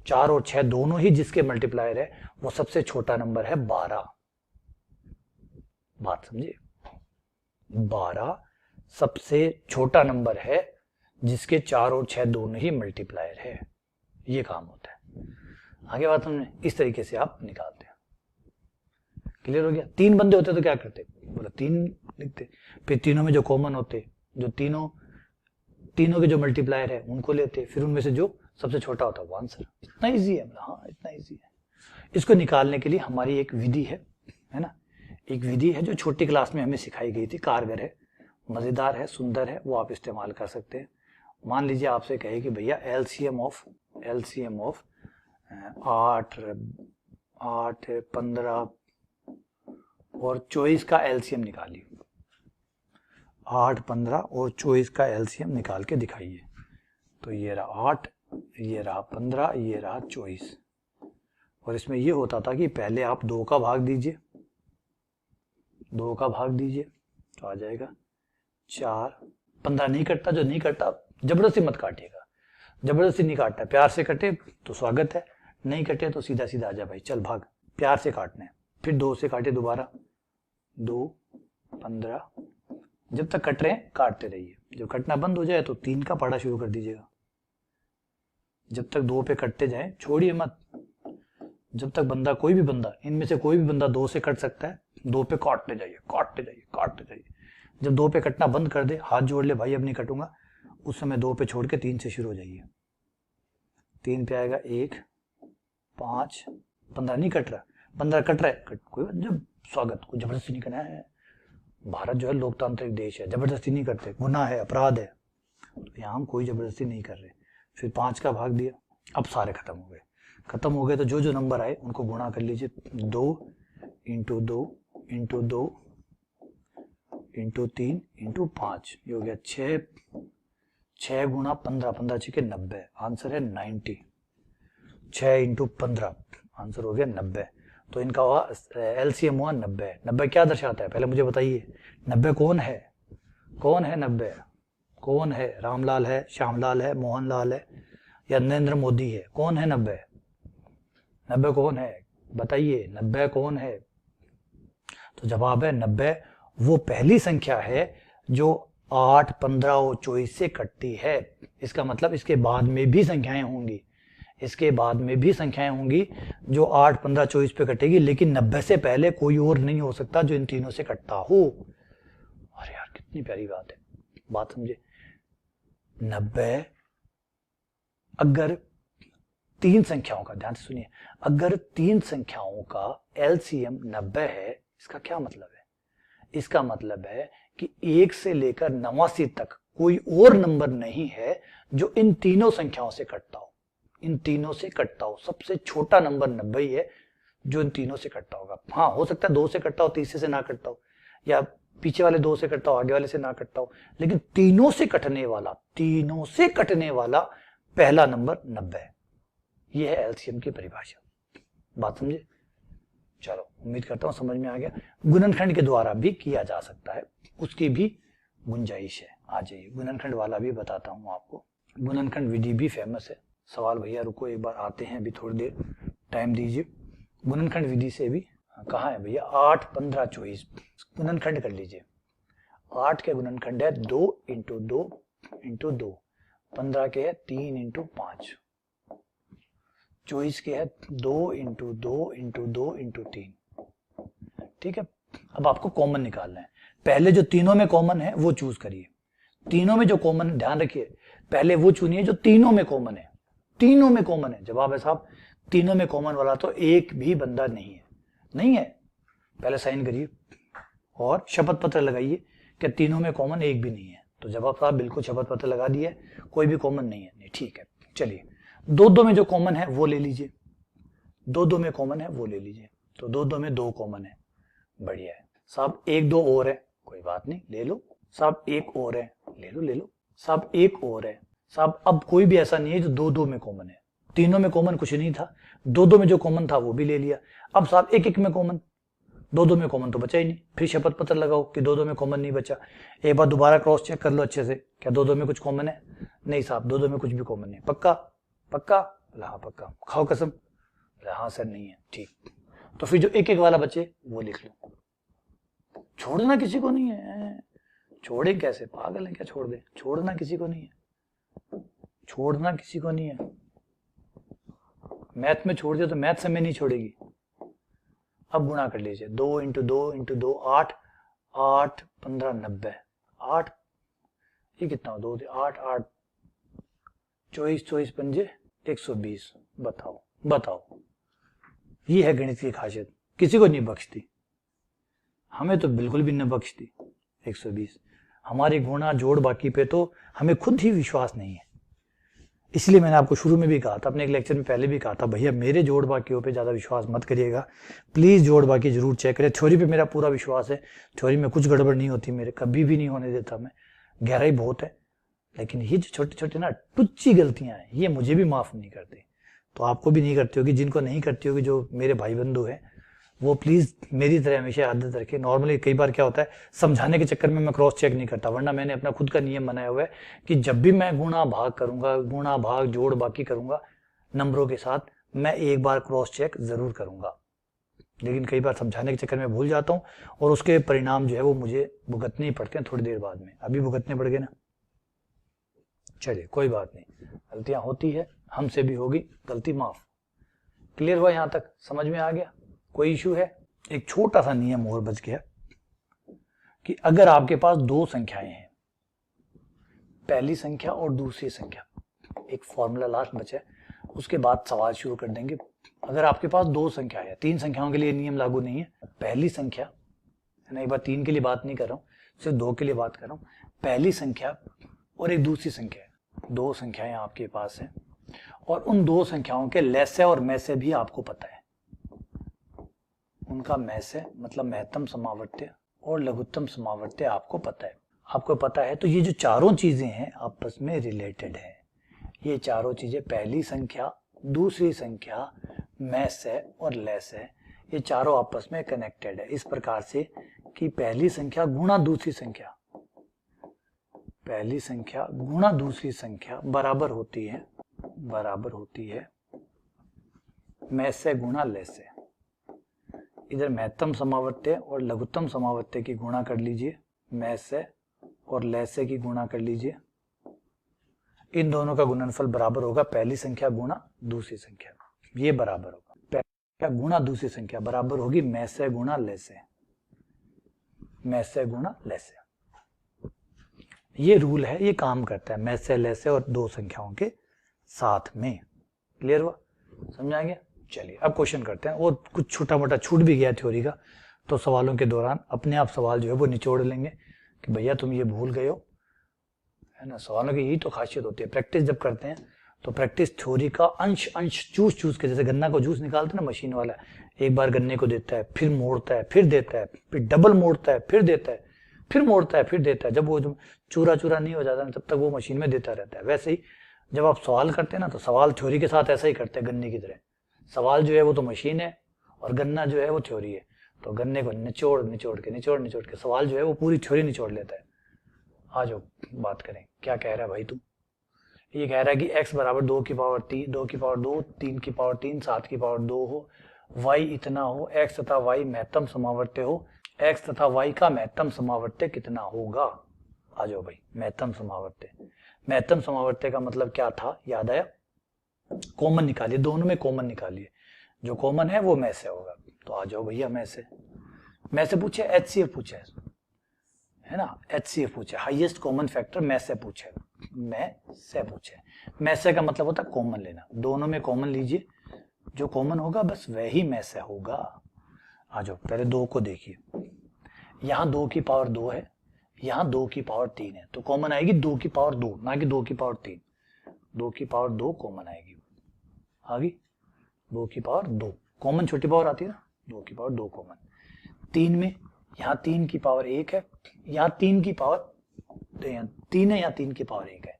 4 और 6 दोनों ही जिसके मल्टीप्लायर है, वो सबसे छोटा नंबर है 12। बात समझिए, 12 सबसे छोटा नंबर है जिसके 4 और 6 दोनों ही मल्टीप्लायर है। ये काम होता है। आगे बात समझे, इस तरीके से आप निकालते हैं। क्लियर हो गया? 3 बंदे होते तो क्या करते? बोला 3 लिखते, फिर तीनों में जो कॉमन होते, जो तीनों के जो मल्टीप्लायर है उनको लेते, फिर उनमें से जो सबसे छोटा होता वो आंसर। इतना इजी है? हाँ, इतना इजी है। इसको निकालने के लिए हमारी एक विधि है ना, एक विधि है जो छोटी क्लास में हमें सिखाई गई थी, कारगर है, मजेदार है, सुंदर है, वो आप इस्तेमाल कर सकते हैं। मान लीजिए आपसे कहे कि भैया एलसीएम ऑफ 8, 15 और 24 का एलसीएम निकालिए। 8, 15 और 24 का एलसीएम निकाल के दिखाइए। तो ये रहा 8, ये रहा 15, ये रहा 24। और इसमें ये होता था कि पहले आप 2 का भाग दीजिए, 2 का भाग दीजिए तो आ जाएगा 4। 15 नहीं कटता, जो नहीं कटता जबरदस्ती मत काटिएगा, जबरदस्ती नहीं काटना, प्यार से कटे तो स्वागत है, नहीं कटे तो सीधा सीधा आ जा भाई, चल भाग, प्यार से काटने। फिर 2 से काटे दोबारा, 2, 15, जब तक कट रहे हैं काटते रहिए। जब कटना बंद हो जाए तो 3 का पढ़ा शुरू कर दीजिएगा। जब तक 2 पे कटते जाए, छोड़िए मत, जब तक बंदा, कोई भी बंदा, इनमें से कोई भी बंदा 2 से कट सकता है, 2 पे काटते जाइए, काटते जाइए, काटते जाइए। जब 2 पे कटना बंद कर दे, हाथ जोड़ ले भाई अब नहीं कटूंगा, उस समय 2 पे छोड़ के 3 से शुरू हो जाइए। 3 पे आएगा 1, 5, 15 नहीं कट रहा, 15 कट रहा है, कोई बात, जब स्वागत, को जबरदस्ती नहीं करना है। भारत जो है लोकतांत्रिक देश है, जबरदस्ती नहीं करते, गुनाह है, अपराध है, तो यहाँ हम कोई जबरदस्ती नहीं कर रहे। फिर 5 का भाग दिया, अब सारे खत्म हो गए। खत्म हो गए तो जो जो नंबर आए उनको गुणा कर लीजिए, 2 इंटू 2 इंटू 2 इंटू 3 इंटू 5, ये हो गया 6 गुणा 15, 15 छके 90, आंसर है 90। 6 इंटू 15, आंसर हो गया 90। तो इनका हुआ एलसीएम हुआ 90। 90 क्या दर्शाता है पहले मुझे बताइए? 90 कौन है? कौन है 90? कौन है? रामलाल है, श्यामलाल है, मोहनलाल है, या नरेंद्र मोदी है? कौन है 90? 90 कौन है बताइए? 90 कौन है? तो जवाब है 90 वो पहली संख्या है जो 8, 15 और 24 से कटती है। इसका मतलब इसके बाद में भी संख्याएं होंगी, इसके बाद में भी संख्याएं होंगी जो 8, 15, 24 पे कटेगी, लेकिन 90 से पहले कोई और नहीं हो सकता जो इन तीनों से कटता हो। अरे यार कितनी प्यारी बात है, बात समझे। 90 अगर 3 संख्याओं का, ध्यान से सुनिए, अगर 3 संख्याओं का एलसीएम 90 है, इसका क्या मतलब है? इसका मतलब है कि 1 से लेकर 89 तक कोई और नंबर नहीं है जो इन तीनों संख्याओं से कटता हो, इन तीनों से कटता हो। सबसे छोटा नंबर 90 ही है जो इन तीनों से कटता होगा। हाँ, हो सकता है 2 से कटता हो, तीसरे से ना कटता हो, या पीछे वाले 2 से कटता हो, आगे वाले से ना कटता हो, लेकिन तीनों से कटने वाला पहला नंबर 90 है। यह है एलसीएम की परिभाषा। बात समझे? चलो, उम्मीद करता हूं समझ में आ गया। गुणनखंड के द्वारा भी किया जा सकता है, उसकी भी गुंजाइश है। आ जाइए, गुणनखंड वाला भी बताता हूं आपको। गुणनखंड विधि भी फेमस है। सवाल भैया रुको, एक बार आते हैं, अभी थोड़ी देर टाइम दीजिए। गुणनखंड विधि से भी कहाँ है भैया? 8, 15, 24 गुणनखंड कर लीजिए। 8 के गुणनखंड है 2 इंटू 2 इंटू 2, 15 के है 3 इंटू 5, 24 के है 2 इंटू 2 इंटू 2 इंटू 3। ठीक है, अब आपको कॉमन निकालना है। पहले जो तीनों में कॉमन है वो चूज करिए। तीनों में जो कॉमन है, ध्यान रखिए, पहले वो चुनिए जो तीनों में कॉमन है। तीनों में कॉमन है, जवाब है साहब तीनों में कॉमन वाला तो एक भी बंदा नहीं है। नहीं है, पहले साइन करिए और शपथ पत्र लगाइए कि तीनों में कॉमन एक भी नहीं है। तो जवाब साहब बिल्कुल शपथ पत्र लगा दिए, कोई भी कॉमन नहीं है। नहीं, ठीक है, चलिए 2 में जो कॉमन है वो ले लीजिए। दो दो में कॉमन है वो ले लीजिए, तो दो दो में दो कॉमन है, बढ़िया है साहब। एक दो और है, कोई बात नहीं ले लो साहब, एक और है ले लो ले लो साहब, एक और है साहब। अब कोई भी ऐसा नहीं है जो दो दो में कॉमन है, तीनों में कॉमन कुछ नहीं था, दो दो में जो कॉमन था वो भी ले लिया। अब साहब एक एक में कॉमन, दो दो में कॉमन तो बचा ही नहीं, फिर शपथ पत्र लगाओ कि दो दो में कॉमन नहीं बचा। एक बार दोबारा क्रॉस चेक कर लो अच्छे से, क्या दो दो में कुछ कॉमन है? नहीं साहब, दो दो में कुछ भी कॉमन नहीं। पक्का? पक्का? हाँ पक्का। खाओ कसम? हाँ सर नहीं है। ठीक, तो फिर जो एक एक वाला बचे वो लिख लो। छोड़ना किसी को नहीं है, छोड़े कैसे, पागल है क्या? छोड़ दे, छोड़ना किसी को नहीं है, छोड़ना किसी को नहीं है। मैथ में छोड़ दिया तो मैथ से में नहीं छोड़ेगी। अब गुणा कर लीजिए, 2 इंटू 2 इंटू 2 8, 8 15 90, 8 ये कितना हो, 2 8 8 24 24 पंजे 120। बताओ बताओ, ये है गणित की खासियत, किसी को नहीं बख्शती, हमें तो बिल्कुल भी नहीं बख्शती। 120 हमारी गुणा जोड़ बाकी पे तो हमें खुद ही विश्वास नहीं है। इसलिए मैंने आपको शुरू में भी कहा था, अपने एक लेक्चर में पहले भी कहा था, भैया मेरे जोड़ बाकियों पे ज्यादा विश्वास मत करिएगा, प्लीज जोड़ बाकी जरूर चेक करें। थ्योरी पे मेरा पूरा विश्वास है, थ्योरी में कुछ गड़बड़ नहीं होती मेरे, कभी भी नहीं होने देता मैं, गहराई बहुत है। लेकिन ये जो छोटे छोटे ना टुच्ची गलतियां हैं, ये मुझे भी माफ नहीं करते, तो आपको भी नहीं करती होगी। जिनको नहीं करती होगी, जो मेरे भाई बंधु हैं, वो प्लीज मेरी तरह हमेशा आदत रखे। नॉर्मली कई बार क्या होता है, समझाने के चक्कर में मैं क्रॉस चेक नहीं करता, वरना मैंने अपना खुद का नियम बनाया हुआ है कि जब भी मैं गुणा भाग करूंगा, गुणा भाग जोड़ बाकी करूंगा नंबरों के साथ, मैं एक बार क्रॉस चेक जरूर करूंगा। लेकिन कई बार समझाने के चक्कर में भूल जाता हूँ और उसके परिणाम जो है वो मुझे भुगतने ही पड़ते हैं थोड़ी देर बाद में। अभी भुगतने पड़ गए ना, चलिए कोई बात नहीं, गलतियां होती है, हमसे भी होगी, गलती माफ। क्लियर हुआ? यहां तक समझ में आ गया? कोई इशू है? एक छोटा सा नियम और बच गया कि अगर आपके पास दो संख्याएं हैं, पहली संख्या और दूसरी संख्या, एक फॉर्मूला लास्ट बचा है, उसके बाद सवाल शुरू कर देंगे। अगर आपके पास दो संख्या है, तीन संख्याओं के लिए नियम लागू नहीं है, पहली संख्या है ना, एक बार तीन के लिए बात नहीं कर रहा हूं, सिर्फ दो के लिए बात कर रहा हूं। पहली संख्या और एक दूसरी संख्या, दो संख्याएं आपके पास हैं और उन दो संख्याओं के लैसे और मैसे भी आपको पता है। उनका मैसे मतलब महत्तम समावर्त्य और लघुत्तम समावर्त्य आपको पता है। आपको पता है तो ये जो चारों चीजें हैं आपस में रिलेटेड है। ये चारों चीजें, पहली संख्या, दूसरी संख्या, मैसे और लैसे, ये चारों आपस में कनेक्टेड है इस प्रकार से कि पहली संख्या गुणा दूसरी संख्या, पहली संख्या गुणा दूसरी संख्या बराबर होती है मैसे गुणा लैसे। इधर महत्तम समावर्त्य और लघुत्तम समावर्त्य की गुणा कर लीजिए, मैसे और लैसे की गुणा कर लीजिए, इन दोनों का गुणनफल बराबर होगा पहली संख्या गुणा दूसरी संख्या, ये बराबर होगा पहली संख्या गुणा दूसरी संख्या बराबर होगी मैसे गुणा लैसे, मैसे गुणा लैसे। ये रूल है, ये काम करता है मैसे लैसे और दो संख्याओं के साथ में। क्लियर हुआ? समझ आ गया? चलिए अब क्वेश्चन करते हैं। और कुछ छोटा मोटा छूट भी गया थ्योरी का, तो सवालों के दौरान अपने आप सवाल जो है वो निचोड़ लेंगे कि भैया तुम ये भूल गए हो, है ना। सवालों की यही तो खासियत होती है, प्रैक्टिस जब करते हैं तो प्रैक्टिस थ्योरी का अंश अंश चूस के, जैसे गन्ना को जूस निकालते हैं ना मशीन वाला, एक बार गन्ने को देता है, फिर मोड़ता है, फिर देता है, फिर डबल मोड़ता है, फिर देता है, फिर मोड़ता है, फिर देता है। जब वो चूरा चूरा नहीं हो जाता तब तक वो मशीन में देता रहता है। वैसे ही जब आप सवाल करते हैं ना, तो सवाल थ्योरी के साथ ऐसा ही करते हैं गन्ने की तरह। सवाल जो है वो तो मशीन है और गन्ना जो है वो थ्योरी है, तो गन्ने को निचोड़ के सवाल जो है वो पूरी थ्योरी निचोड़ लेता है। आ जाओ बात करें, क्या कह रहा है भाई तू? ये कह रहा है कि x बराबर 2 की पावर 3, 2 की पावर 2, 3 की पावर 3, 7 की पावर 2 हो, y इतना हो, x तथा y महत्तम समावर्त्य हो, x तथा y का महत्तम समावर्त्य कितना होगा? आ जाओ भाई, महत्तम समावर्त्य। महत्तम समावर्त्य का मतलब क्या था, याद आया? कॉमन निकालिए, दोनों में कॉमन निकालिए, जो कॉमन है वो में से होगा। तो आ जाओ भैया, में से पूछे, HCF पूछे है ना, HCF पूछे, हाईएस्ट कॉमन फैक्टर में से पूछे, में से का मतलब होता है कॉमन लेना। दोनों में कॉमन लीजिए, जो कॉमन होगा बस वही में से होगा। आ जाओ, पहले 2 को देखिए, यहाँ 2 की पावर 2 है, यहाँ 2 की पावर 3 है, तो कॉमन आएगी 2 की पावर 2, ना कि 2 की पावर 3। 2 की पावर 2 कॉमन आएगी, आ गई। 2 की पावर 2 कॉमन छोटी पावर आती है ना, 2 की पावर 2 कॉमन। 3 में यहाँ 3 की पावर 1 है, यहाँ 3 की पावर 3 है, यहाँ 3 की पावर 1 है,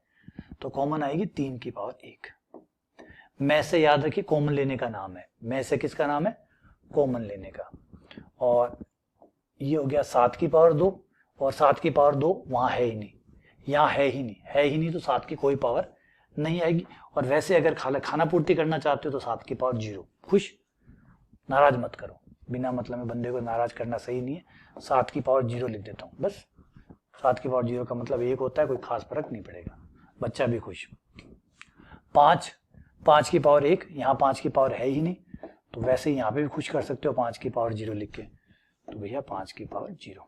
तो कॉमन आएगी 3 की पावर 1। में से याद रखिए कॉमन लेने का नाम है, में से किसका नाम है, कॉमन लेने का। और ये हो गया 7 की पावर 2, और 7 की पावर 2 वहां है ही नहीं, यहाँ है ही नहीं, तो 7 की कोई पावर नहीं आएगी। और वैसे अगर खाना पूर्ति करना चाहते हो तो 7 की पावर 0। खुश, नाराज मत करो, बिना मतलब में बंदे को नाराज करना सही नहीं है। 7 की पावर 0 लिख देता हूँ बस। 7 की पावर 0 का मतलब 1 होता है, कोई खास फर्क नहीं पड़ेगा, बच्चा भी खुश। 5 की पावर 1, यहाँ 5 की पावर है ही नहीं, तो वैसे यहाँ पे भी खुश कर सकते हो 5 की पावर 0 लिख के, तो भैया 5 की पावर 0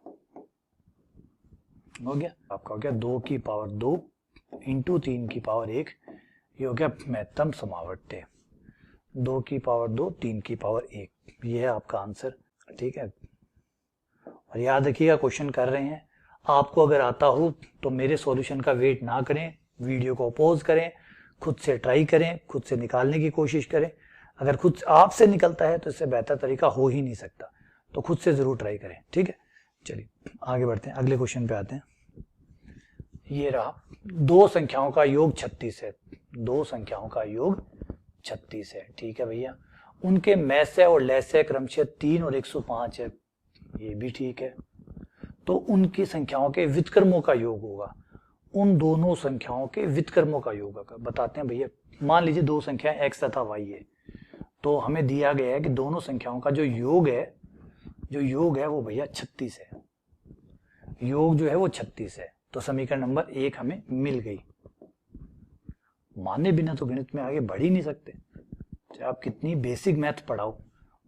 हो गया आपका। हो गया 2 की पावर 2 इंटू 3 की पावर 1, ये हो गया महत्तम समावर्त्य। 2 की पावर 2 3 की पावर 1, ये है आपका आंसर। ठीक है, और याद रखिएगा क्वेश्चन कर रहे हैं, आपको अगर आता हो तो मेरे सॉल्यूशन का वेट ना करें, वीडियो को पॉज करें, खुद से ट्राई करें, खुद से निकालने की कोशिश करें। अगर खुद आपसे निकलता है तो इससे बेहतर तरीका हो ही नहीं सकता, तो खुद से जरूर ट्राई करें। ठीक है, चलिए आगे बढ़ते हैं, अगले क्वेश्चन पे आते हैं। ये रहा, 2 संख्याओं का योग 36 है, 2 संख्याओं का योग 36 है। ठीक है भैया, उनके मैसे और लैसे क्रमशः 3 और 105 है, ये भी ठीक है। तो उनकी संख्याओं के व्युत्क्रमों का योग होगा, उन दोनों संख्याओं के व्युत्क्रमों का योग होगा। बताते हैं भैया, मान लीजिए 2 संख्याएं x तथा y है, तो हमें दिया गया है कि दोनों संख्याओं का जो योग है वो भैया 36 है, योग जो है वो 36 है। तो समीकरण नंबर 1 हमें मिल गई। माने बिना तो गणित में आगे बढ़ ही नहीं सकते, चाहे आप कितनी बेसिक मैथ पढ़ाओ,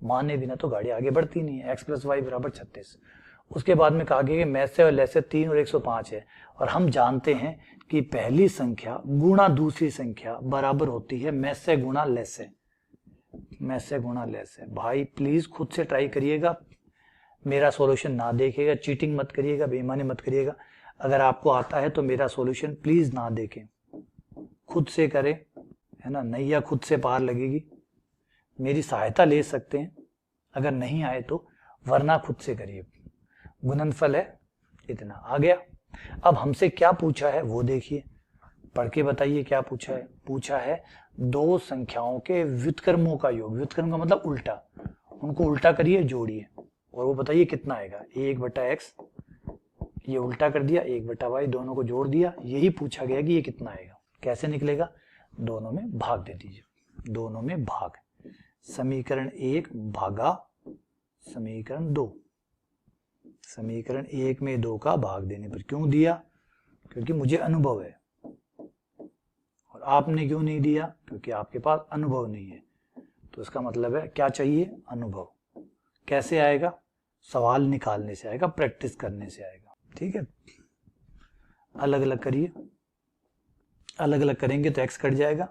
माने बिना तो गाड़ी आगे बढ़ती नहीं है। x + y = 36। उसके बाद में कहा गया कि मैसे और लैसे 3 और 105 है, और हम जानते हैं कि पहली संख्या गुणा दूसरी संख्या बराबर होती है मैसे गुणा लैसे, मैसे गुणा लैसे। भाई प्लीज खुद से ट्राई करिएगा, मेरा सॉल्यूशन ना देखिएगा, चीटिंग मत करिएगा, बेईमानी मत करिएगा। अगर आपको आता है तो मेरा सॉल्यूशन प्लीज ना देखें, खुद से करें, है ना, नैया खुद से पार लगेगी। मेरी सहायता ले सकते हैं अगर नहीं आए तो, वरना खुद से करिए। गुणनफल है इतना, आ गया। अब हमसे क्या पूछा है वो देखिए, पढ़ के बताइए क्या पूछा है। पूछा है 2 संख्याओं के व्युत्क्रमों का योग, व्युत्क्रम का मतलब उल्टा, उनको उल्टा करिए, जोड़िए, और वो बताइए कितना आएगा। 1/x, ये उल्टा कर दिया, 1/y, दोनों को जोड़ दिया, यही पूछा गया कि ये कितना आएगा। कैसे निकलेगा, दोनों में भाग दे दीजिए, दोनों में भाग, समीकरण 1 भागा समीकरण 2, समीकरण 1 में 2 का भाग देने पर। क्यों दिया, क्योंकि मुझे अनुभव है, और आपने क्यों नहीं दिया, क्योंकि आपके पास अनुभव नहीं है। तो इसका मतलब है क्या चाहिए, अनुभव। कैसे आएगा, सवाल निकालने से आएगा, प्रैक्टिस करने से आएगा। ठीक है, अलग अलग करिए, अलग अलग करेंगे तो x कट जाएगा,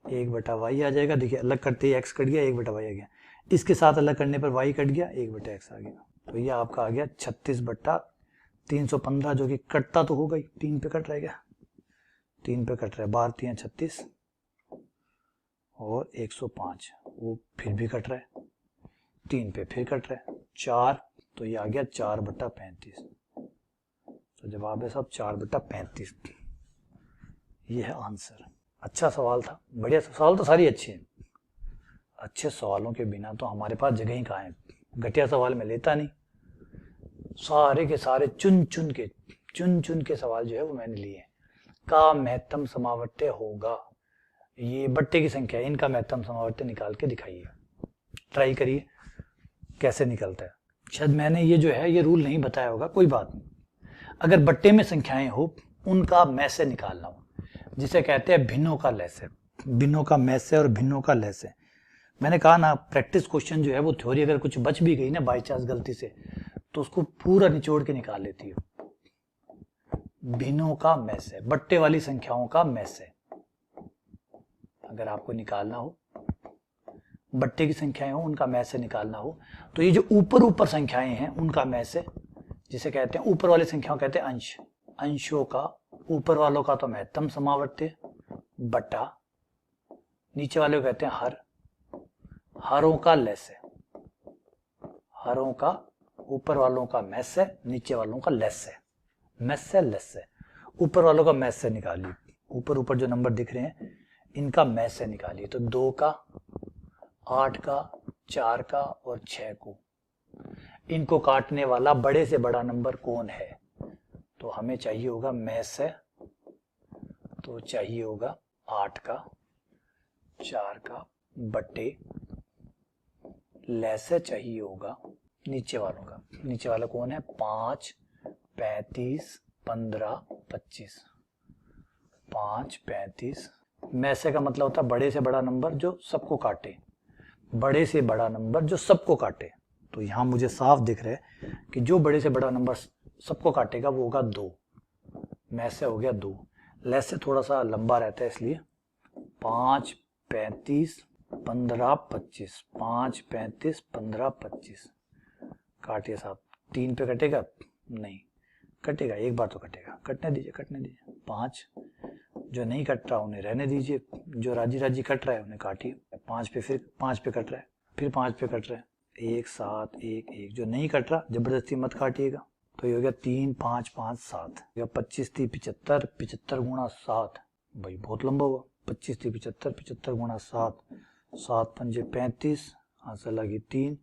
1/y आ जाएगा। देखिए अलग करते ही x कट गया, 1/y आ गया, इसके साथ अलग करने पर y कट गया, 1/x आ गया। तो ये आपका आ गया 36/315, जो कि कटता तो होगा ही, 3 पे कट रहेगा, 3 पे कट रहा है, 12 3 36, और 105 वो फिर भी कट रहा है, 3 पे फिर कट रहा है, 4, तो ये आ गया 4/35। तो जवाब है सब 4/35, ये है आंसर। अच्छा सवाल था, बढ़िया सवाल तो सारी अच्छे हैं। अच्छे सवालों के बिना तो हमारे पास जगह ही कहाँ है, घटिया सवाल में लेता नहीं, सारे के सारे चुन चुन के सवाल जो है वो मैंने लिए। का महत्तम समावर्त्य होगा, ये बट्टे की संख्या है, इनका महत्तम समावर्त्य निकाल के दिखाइए, ट्राई करिए कैसे निकलता है। शायद मैंने ये जो है ये रूल नहीं बताया होगा, कोई बात नहीं। अगर बट्टे में संख्याएं हो उनका मैसे निकालना हो, जिसे कहते हैं भिन्नों का लैसे, भिन्नों का मैसे और भिन्नों का लैसे। मैंने कहा ना, प्रैक्टिस क्वेश्चन जो है वो थ्योरी अगर कुछ बच भी गई ना बाई चांस गलती से, तो उसको पूरा निचोड़ के निकाल लेती हो। भिन्नों का मैसे, बट्टे वाली संख्याओं का मैसे अगर आपको निकालना हो, बट्टे की संख्याएं हो उनका मैसे निकालना हो, तो ये जो ऊपर संख्याएं हैं उनका मैसे, जिसे कहते हैं ऊपर वाली संख्याओं कहते हैं अंश, अंशों का, ऊपर वालों का तो महत्तम समावर्त्य बटा, नीचे वाले को कहते हैं हर, हरों का लेस है, हरों का ऊपर वालों का मैस है, नीचे वालों का लेस है, मैस है लेस है। ऊपर वालों का मैस है निकालिए, ऊपर ऊपर जो नंबर दिख रहे हैं इनका मैस है निकालिए। तो 2 का, 8 का, 4 का और 6 को, इनको काटने वाला बड़े से बड़ा नंबर कौन है? तो हमें चाहिए होगा मैस है, तो चाहिए होगा 8 का, 4 का बट्टे लेस है चाहिए होगा नीचे वालों का। नीचे वाला कौन है? 5, 35, 15, 25। 5, 35। मैसे का मतलब होता है बड़े से बड़ा नंबर जो सबको काटे, बड़े से बड़ा नंबर जो सबको काटे। तो यहां मुझे साफ दिख रहा है कि जो बड़े से बड़ा नंबर सबको काटेगा वो होगा 2। मैसे हो गया 2। लेस से थोड़ा सा लंबा रहता है इसलिए 5, 35, 15, 25। 5, 35, 15, 25 काटिए साहब। 3 पे कटेगा? नहीं कटेगा, एक बार तो कटेगा, कटने दीजिए कटने दीजिए। 5 जो नहीं कट रहा उन्हें रहने दीजिए, जो राजी राजी कट रहा है उन्हें काटिए। 5 पे, फिर 5 पे कट रहा है, फिर 5 पे कट रहा है। 1, 7, 1, 1 जो नहीं कट रहा जबरदस्ती मत काटिएगा। तो ये हो गया 3, 5, 5, 7। 25, 30, 75, 75 गुणा 7 भाई बहुत लंबा हुआ। 25, 30, 75, 75 गुणा 7, 7 पंजे 35, आंसर लगी 3,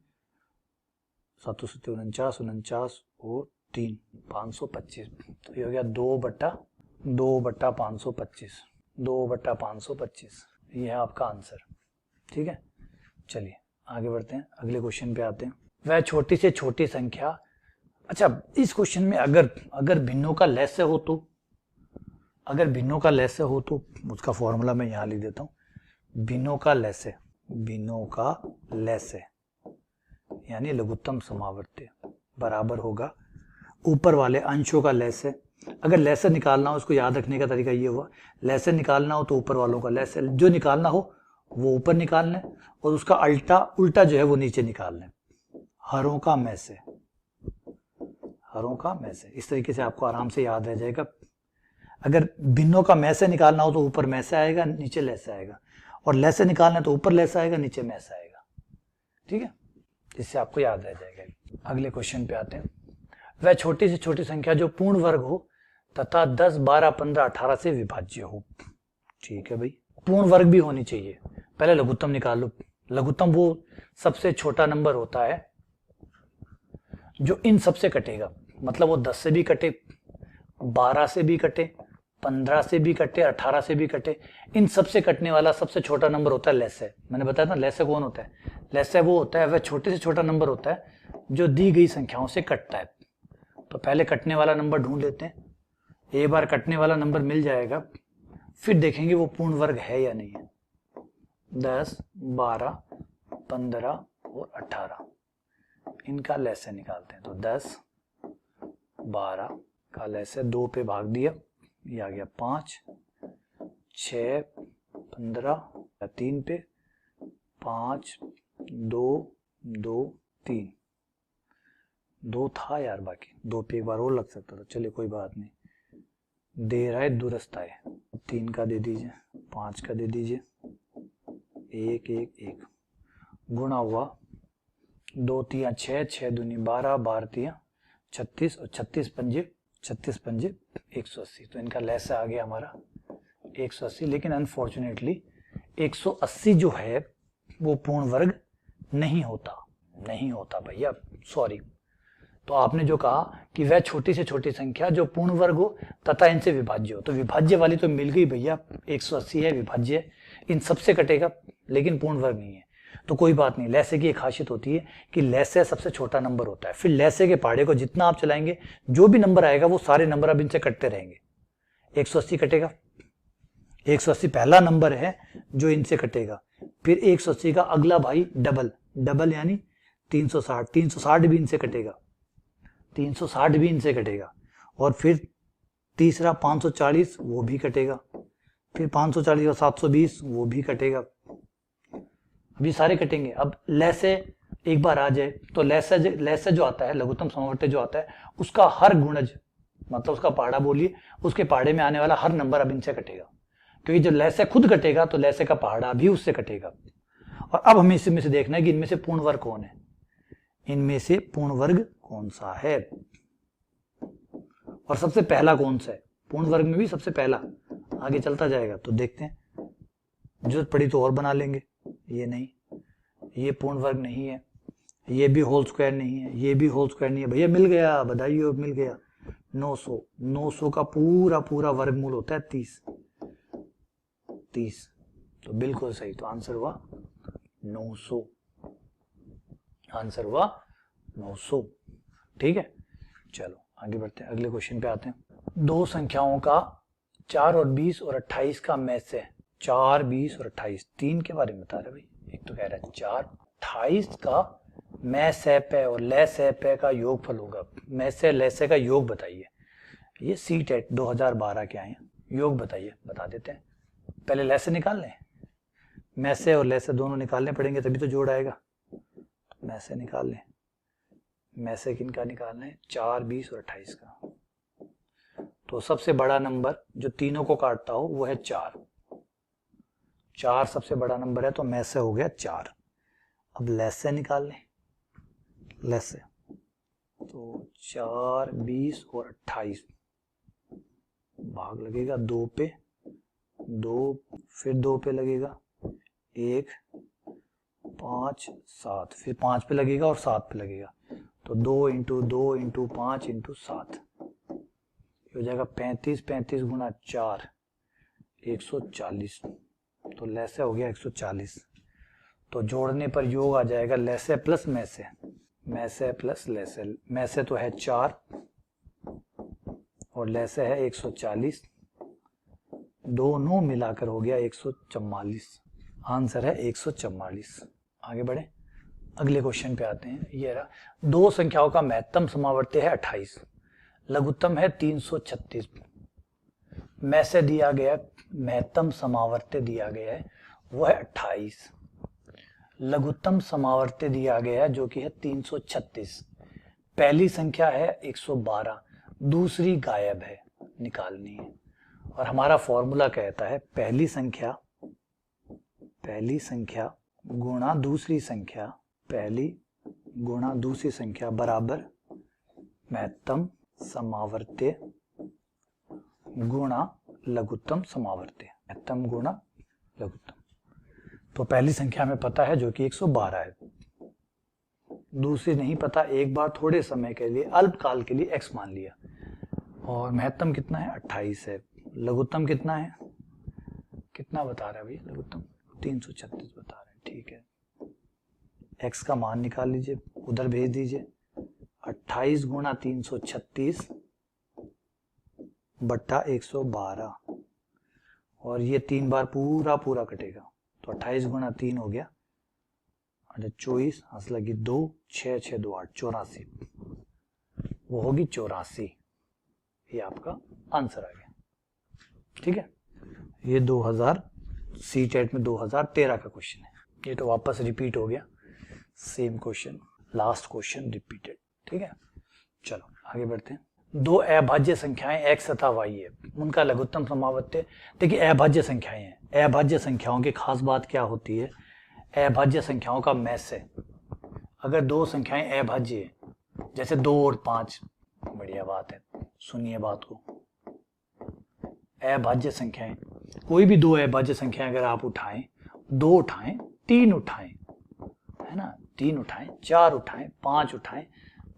7 7 49, 49 और 3, 525। तो ये हो गया 2/525, 2/525 ये है आपका आंसर। ठीक है, चलिए आगे बढ़ते हैं, अगले क्वेश्चन पे आते हैं। वह छोटी से छोटी संख्या, अच्छा इस क्वेश्चन में अगर भिन्नों का लेस हो तो, अगर भिन्नों का लेस हो तो उसका फॉर्मूला मैं यहां लिख देता हूं। भिन्नों का लेस है, भिन्नों का लेस है यानी लघुत्तम समावर्त्य बराबर होगा ऊपर वाले अंशों का लेस है। अगर लेसर निकालना हो, उसको याद रखने का तरीका ये हुआ, लेसर निकालना हो तो ऊपर वालों का लेसर, जो निकालना हो वो ऊपर निकालना है और उसका उल्टा जो है वो नीचे निकालना है। हरों का मैस है, हरों का मैस है, इस तरीके से आपको आराम से याद रह जाएगा। अगर भिन्नों का मैसे निकालना हो तो ऊपर मैसे आएगा नीचे लेस आएगा, और लेसे निकालना है तो ऊपर लेस आएगा नीचे मैस आएगा। ठीक है, इससे आपको याद रह जाएगा। अगले क्वेश्चन पे आते हैं। वह छोटी से छोटी संख्या जो पूर्ण वर्ग हो तथा 10, 12, 15, 18 से विभाज्य हो। ठीक है भाई, पूर्ण वर्ग भी होनी चाहिए। पहले लघुत्तम निकाल लो। लघुत्तम वो सबसे छोटा नंबर होता है जो इन सबसे कटेगा, मतलब वो 10 से भी कटे, 12 से भी कटे, 15 से भी कटे, 18 से भी कटे, इन सबसे कटने वाला सबसे छोटा नंबर होता है लेस है। मैंने बताया था लेस कौन होता है? लेस वो होता है वह छोटे से छोटा नंबर होता है जो दी गई संख्याओं से कटता है। तो पहले कटने वाला नंबर ढूंढ लेते हैं। एक बार कटने वाला नंबर मिल जाएगा फिर देखेंगे वो पूर्ण वर्ग है या नहीं है। 10, 12, 15 और 18 इनका लेस निकालते हैं। तो 10, 12 का लेस 2 पे भाग दिया, ये आ गया 5, 6, 15, 3 पे 5, 2, 2, 3, 2 था यार, बाकी 2 पे एक बार और लग सकता था, चलिए कोई बात नहीं। दे रहा है दुरुस्त आए। 3 का दे दीजिए, 5 का दे दीजिए, 1, 1, 1 गुणा हुआ 2 3 6, 6 दूनी 12, 12 3 36 और 36 पंजे 180। तो इनका लेस आ गया हमारा 180। लेकिन अनफॉर्चुनेटली 180 जो है वो पूर्ण वर्ग नहीं होता भैया, सॉरी। तो आपने जो कहा कि वह छोटी से छोटी संख्या जो पूर्ण वर्ग हो तथा इनसे विभाज्य हो, तो विभाज्य वाली तो मिल गई भैया, 180 है, विभाज्य है, इन सबसे कटेगा लेकिन पूर्ण वर्ग नहीं है। तो कोई बात नहीं, लेसे की एक खासियत होती है कि लेसे सबसे छोटा नंबर होता है, फिर लेसे के पहाड़े को जितना आप चलाएंगे जो भी नंबर आएगा वो सारे नंबर अब इनसे कटते रहेंगे। 180 कटेगा, 180 पहला नंबर है जो इनसे कटेगा। फिर 180 का अगला भाई डबल यानी 360, 360 भी इनसे कटेगा, 360 भी इनसे कटेगा। और फिर तीसरा 540 वो भी कटेगा, फिर 540 और 720 वो भी कटेगा। अभी सारे कटेंगे। अब लेसे एक बार आ जाए तो लेसे जो आता है, लघुत्तम समावर्त्य जो आता है, उसका हर गुणज मतलब उसका पहाड़ा बोलिए, उसके पहाड़े में आने वाला हर नंबर अब इनसे कटेगा, क्योंकि जब लेसे खुद कटेगा तो लेसे का पहाड़ा भी उससे कटेगा। और अब हमें इसमें से देखना है कि इनमें से पूर्ण वर्ग कौन है, इनमें से पूर्ण वर्ग कौन सा है और सबसे पहला कौन सा है, पूर्ण वर्ग में भी सबसे पहला, आगे चलता जाएगा तो देखते हैं, जरूरत पड़ी तो और बना लेंगे। ये नहीं, ये पूर्ण वर्ग नहीं है, ये भी होल स्क्वायर नहीं है, ये भी होल स्क्वायर नहीं है। भैया मिल गया, बधाई हो, मिल गया। 900, 900 का पूरा पूरा वर्गमूल होता है 30, 30, तो बिल्कुल सही। तो आंसर हुआ 900, आंसर हुआ 900। ठीक है, चलो आगे बढ़ते हैं, अगले क्वेश्चन पे आते हैं। दो संख्याओं का 4 और 20 और 28 का मैच है। 4, 20 और 28, 3 के बारे में बता रहे भाई। एक तो कह रहा है 4, 28 का मैसेप है और लेसेप है का योगफल होगा। मैसे लेसे का योग बताइए। ये सीटेट 2012 के आए हैं, योग बताइए, बता देते हैं। पहले लेसे निकाल लें, मैसे और लेसे दोनों निकालने पड़ेंगे तभी तो जोड़ आएगा। तो मैसे निकाल लें, मैसे किनका निकालना है, 4, 20 और 28 का। तो सबसे बड़ा नंबर जो तीनों को काटता हो वो है 4, 4 सबसे बड़ा नंबर है, तो मैसे हो गया 4। अब लेसे निकाल लें, लेसे, तो 4, 20 और 28, भाग लगेगा 2 पे, 2 फिर 2 पे लगेगा, 1, 5, 7, फिर 5 पे लगेगा और 7 पे लगेगा, तो 2 इंटू 2 इंटू 5 इंटू 7 हो जाएगा 35, 35 गुना 4, 140। तो लेसे हो गया 140। तो जोड़ने पर योग आ जाएगा लेसे प्लस मैसे, मैसे प्लस लेसे। मैसे तो है 4 और लेसे है 140, दोनों मिलाकर हो गया 144। आंसर है 144। आगे बढ़े, अगले क्वेश्चन पे आते हैं। ये रहा, दो संख्याओं का महत्तम समावर्त्य है 28, लघुत्तम है 336। मैसे दिया गया, महत्तम समावर्त्य दिया गया है वो है 28, लघुत्तम समावर्त्य दिया गया है जो कि है 336। पहली संख्या है 112, दूसरी गायब है, निकालनी है। और हमारा फॉर्मूला कहता है पहली संख्या गुणा दूसरी संख्या, पहली गुणा दूसरी संख्या बराबर महत्तम समावर्त्य गुणा लघुत्तम समावर्त्य, महत्तम गुणा लघुत्तम। तो पहली संख्या में पता है जो कि 112 है, दूसरी नहीं पता, एक बार थोड़े समय के लिए अल्पकाल के लिए x मान लिया। और महत्तम कितना है, 28 है। लघुत्तम कितना है, कितना बता रहा है भाई, लघुत्तम 336 बता रहे हैं। ठीक है, x का मान निकाल लीजिए, उधर भेज दीजिए। 28 गुणा 336 बट्टा 112, और ये 3 बार पूरा पूरा कटेगा, तो 28 गुणा 3 हो गया 24, हंस लगी 2, 6, 6, 2, 8, 84, वो होगी 84। ये आपका आंसर आ गया। ठीक है, ये 2000 सीटेट में 2013 का क्वेश्चन है। ये तो वापस रिपीट हो गया, same question, last question repeated. ठीक है, चलो आगे बढ़ते हैं। दो अभाज्य संख्याएं x तथा y है, उनका लघुत्तम समावर्त्य। देखिए अभाज्य संख्याएं हैं, अभाज्य संख्याओं की खास बात क्या होती है, अभाज्य संख्याओं का मैस है। अगर दो संख्याएं अभाज्य है, जैसे 2 और 5, बढ़िया बात है, सुनिए बात को। अभाज्य संख्याएं, कोई भी दो अभाज्य संख्याएं अगर आप उठाएं, 2 उठाएं, 3 उठाएं, है ना, 3 उठाएं, 4 उठाएं, 5 उठाएं,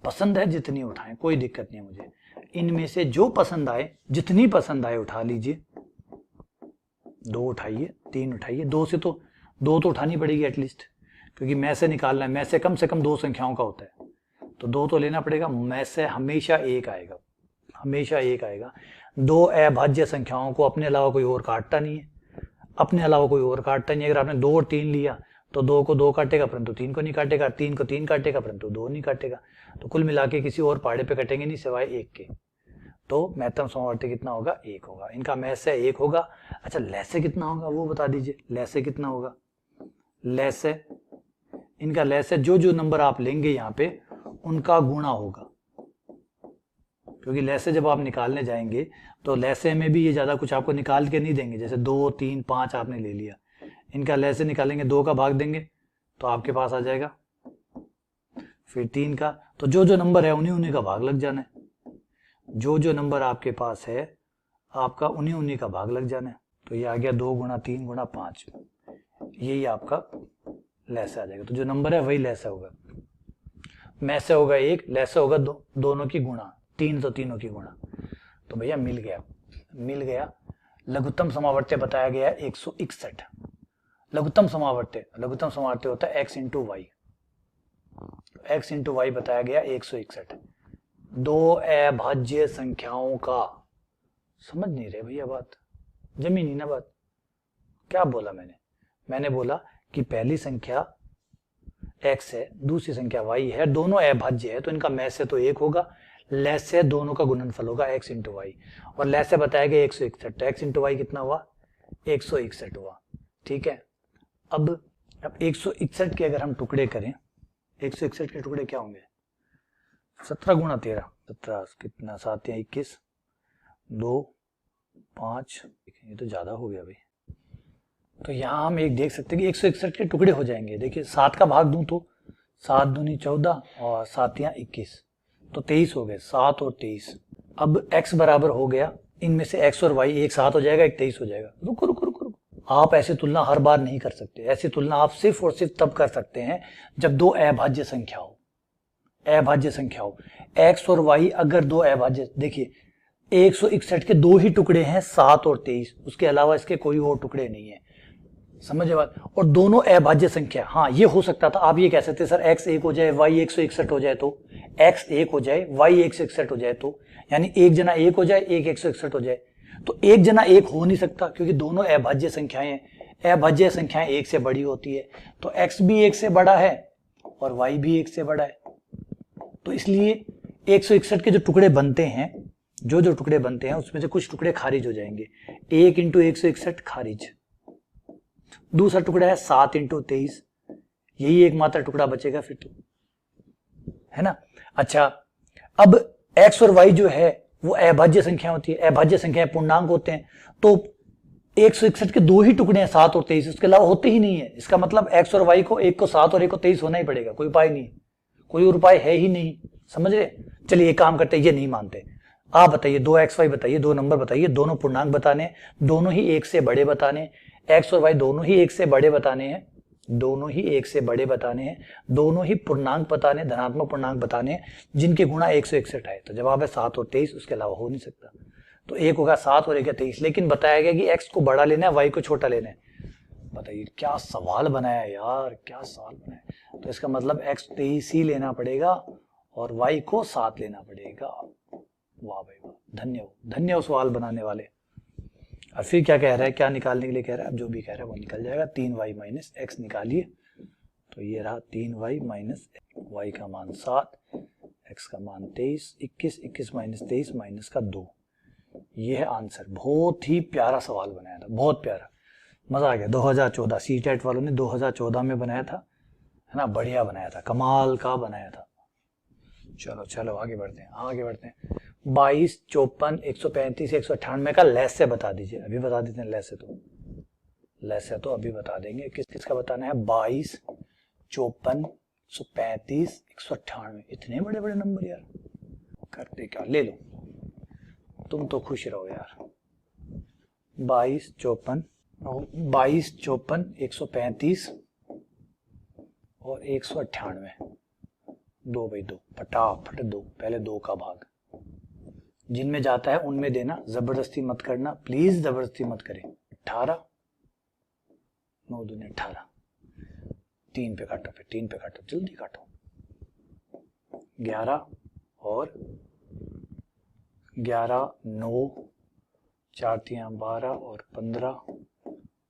पसंद है जितनी उठाएं, कोई दिक्कत नहीं है मुझे। इनमें से जो पसंद आए, जितनी पसंद आए उठा लीजिए। 2 उठाइए, 3 उठाइए, 2 से तो 2 तो उठानी पड़ेगी एटलीस्ट, क्योंकि मैं से निकालना है। मैं से कम 2 संख्याओं का होता है, तो 2 तो लेना पड़ेगा। मैं से हमेशा 1 आएगा, हमेशा 1 आएगा। दो अभाज्य संख्याओं को अपने अलावा कोई और काटता नहीं है, अपने अलावा कोई और काटता नहीं है। अगर आपने 2 और 3 लिया तो 2 को 2 काटेगा परंतु 3 को नहीं काटेगा, 3 को 3 काटेगा परंतु 2 नहीं काटेगा। तो कुल मिला के किसी और पहाड़े पे कटेंगे नहीं सिवाय 1 के। तो महत्तम समावर्त्य कितना होगा, 1 होगा। इनका मैसे 1 होगा। अच्छा लेसे कितना होगा वो बता दीजिए, लेसे कितना होगा। लेसे, इनका लेसे जो जो नंबर आप लेंगे यहाँ पे उनका गुणा होगा, क्योंकि लेसे जब आप निकालने जाएंगे तो लेसे में भी ये ज्यादा कुछ आपको निकाल के नहीं देंगे। जैसे 2, 3, 5 आपने ले लिया, इनका लय से निकालेंगे, 2 का भाग देंगे तो आपके पास आ जाएगा। फिर 3 का, तो जो जो नंबर है उन्हीं उन्हीं का भाग लग जाना है। जो जो नंबर आपके पास है आपका उन्हीं उन्हीं का भाग लग जाना है। तो ये आ गया 2 गुणा 3 गुणा 5, यही आपका लय से आ जाएगा। तो जो नंबर है वही लय से होगा। मैं से होगा 1, लय से होगा 2, दोनों की गुणा, 3 तो तीनों की गुणा। तो भैया मिल गया। लघुत्तम समावर्त्य बताया गया 161। लघुत्तम समावर्त्य होता है x into y. x into y बताया गया 161। दो अभाज्य संख्याओं का, समझ नहीं रहे भैया बात, जमी नहीं ना बात। क्या बोला मैंने बोला कि पहली संख्या x है, दूसरी संख्या y है, दोनों अभाज्य है तो इनका मैं से तो 1 होगा, लय से दोनों का गुणनफल होगा x इंटू वाई, और लय से बताया गया 161। x इंटू वाई कितना हुआ? 161 हुआ। ठीक है, अब 161 के अगर हम टुकड़े करें, 161 के टुकड़े क्या होंगे? 17 गुणा 13, 17 कितना, 7 या 21, 2 5, ये तो ज्यादा हो गया भाई। तो यहां हम एक देख सकते हैं कि 161 के टुकड़े हो जाएंगे। देखिए 7 का भाग दूं तो 7 दूनी 14 और 7 या 21, तो 23 हो गए, 7 और 23। अब x बराबर हो गया, इनमें से x और y, एक 7 हो जाएगा, एक 23 हो जाएगा। रुको, आप ऐसी तुलना हर बार नहीं कर सकते। ऐसी तुलना आप सिर्फ और सिर्फ तब कर सकते हैं जब दो अभाज्य संख्या हो। x और y अगर दो अभाज्य, देखिए 161 के 2 ही टुकड़े हैं, 7 और 23, उसके अलावा इसके कोई और टुकड़े नहीं है। समझे बात? और दोनों अभाज्य संख्या, हाँ ये हो सकता था, आप ये कह सकते सर x 1 हो जाए y 161 हो जाए, तो x 1 हो जाए y 161 हो जाए, तो यानी एक जना 1 हो जाए, एक 161 हो जाए। तो एक जना 1 हो नहीं सकता क्योंकि दोनों अभाज्य संख्याएं हैं। अभाज्य संख्याएं 1 से बड़ी होती है, तो x भी 1 से बड़ा है और y भी 1 से बड़ा है। तो इसलिए 161 के जो टुकड़े बनते हैं, जो टुकड़े बनते हैं उसमें से कुछ टुकड़े खारिज हो जाएंगे। 1 इंटू 161 खारिज। दूसरा टुकड़ा है 7 इंटू 23, यही एकमात्र टुकड़ा बचेगा फिर तो, है ना। अच्छा, अब x और y जो है वो अभाज्य संख्या होती है, अभाज्य संख्याएं पूर्णांक होते हैं, तो 161 के 2 ही टुकड़े हैं, 7 और 23, उसके अलावा होते ही नहीं है। इसका मतलब x और y को, एक को 7 और एक को 23 होना ही पड़ेगा, कोई उपाय नहीं, कोई और उपाय है ही नहीं। समझ रहे? चलिए एक काम करते हैं, ये नहीं मानते, आप बताइए 2xy बताइए, 2 नंबर बताइए, दोनों पूर्णांक बताने, दोनों ही 1 से बड़े बताने, x और y दोनों ही 1 से बड़े बताने हैं, दोनों ही 1 से बड़े बताने हैं, दोनों ही पूर्णांक बताने, धनात्मक पूर्णांक बताने जिनके गुणा 161 है। तो जवाब है 7 और 23, उसके अलावा हो नहीं सकता। तो एक होगा 7 और एक है 23, लेकिन बताया गया कि x को बड़ा लेना है, y को छोटा लेना है। बताइए क्या सवाल बनाया यार, क्या सवाल बनाया। तो इसका मतलब x 23 ही लेना पड़ेगा और y को 7 लेना पड़ेगा। वाह भाई वाह, धन्य हो सवाल बनाने वाले। और फिर क्या कह रहा है, क्या निकालने के लिए कह रहा है? अब जो भी कह रहा है वो निकल जाएगा। 3y माइनस एक्स निकालिए, तो ये रहा 3y माइनस y का मान 7, x का मान 23, 21 माइनस 23 माइनस का 2। ये है आंसर। बहुत ही प्यारा सवाल बनाया था, बहुत प्यारा, मजा आ गया। 2014 सीटेट वालों ने 2014 में बनाया था, है ना, बढ़िया बनाया था, कमाल का बनाया था। चलो आगे बढ़ते हैं। 22, 54, 135, 198 का लय से बता दीजिए। अभी बता देते हैं लय से तो अभी बता देंगे। किस का बताना है? 22, 54, 135, 198, इतने बड़े बड़े नंबर यार, करते क्या, ले लो, तुम तो खुश रहो यार। 22, 54, 135 और 198, 2 by 2, फटाफट 2, पहले 2 का भाग, जिनमें जाता है उनमें देना, जबरदस्ती मत करना, प्लीज जबरदस्ती मत करें। 18, 9 दूनी 18, 3 पे काटो, फिर 3 पे काटो, जल्दी काटो। 11 और 11, 9, 4 3 12 और 15,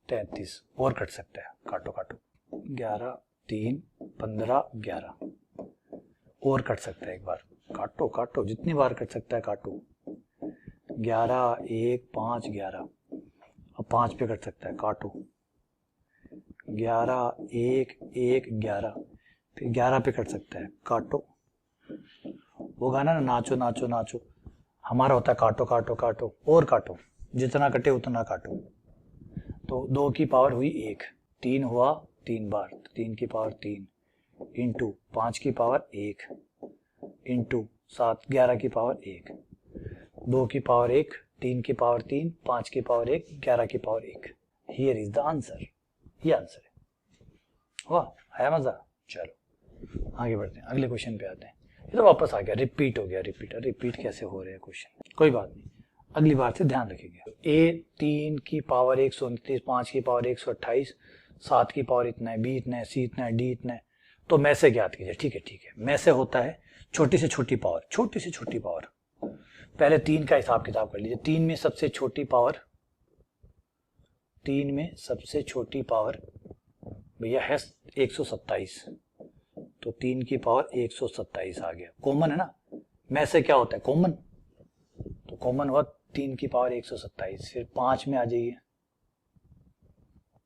33 और कट सकता है, काटो 11, 3, 15, 11 और कट सकता है, एक बार काटो, जितनी बार कट सकता है काटो। 11, 1, 5, 11, अब 5 पे कट सकता है, काटो। 11, 1, 1, 11, फिर 11 पे कट सकता है, काटो। वो गाना ना, नाचो, हमारा होता है काटो और काटो, जितना कटे उतना काटो। तो 2 की पावर हुई 1, 3 हुआ 3 बार, 3 की पावर 3 इंटू 5 की पावर 1 इंटू 7 11 की पावर 1, 2 की पावर 1, 3 की पावर 3, 5 की पावर 1, 11 की power 1। Here is the answer. ये आंसर है। वाह, आया मजा। चलो आगे बढ़ते हैं, अगले क्वेश्चन पे आते हैं। ये तो वापस आ गया, रिपीट हो गया। रिपीट कैसे हो रहे हैं क्वेश्चन, कोई बात नहीं, अगली बार से ध्यान रखेंगे। ए 3 की पावर 129, 5 की पावर 128, 7 की पावर इतना है, बी इतना है, सी इतना है, डी इतना है। तो में से ज्ञात कीजिए। ठीक है, में से होता है छोटी से छोटी पावर, छोटी से छोटी पावर। पहले 3 का हिसाब किताब कर लीजिए। 3 में सबसे छोटी पावर, 3 में सबसे छोटी पावर भैया है 127, तो 3 की पावर 127 आ गया। कॉमन है ना, में से क्या होता है कॉमन, तो कॉमन हुआ 3 की पावर 127। फिर 5 में आ जाइए,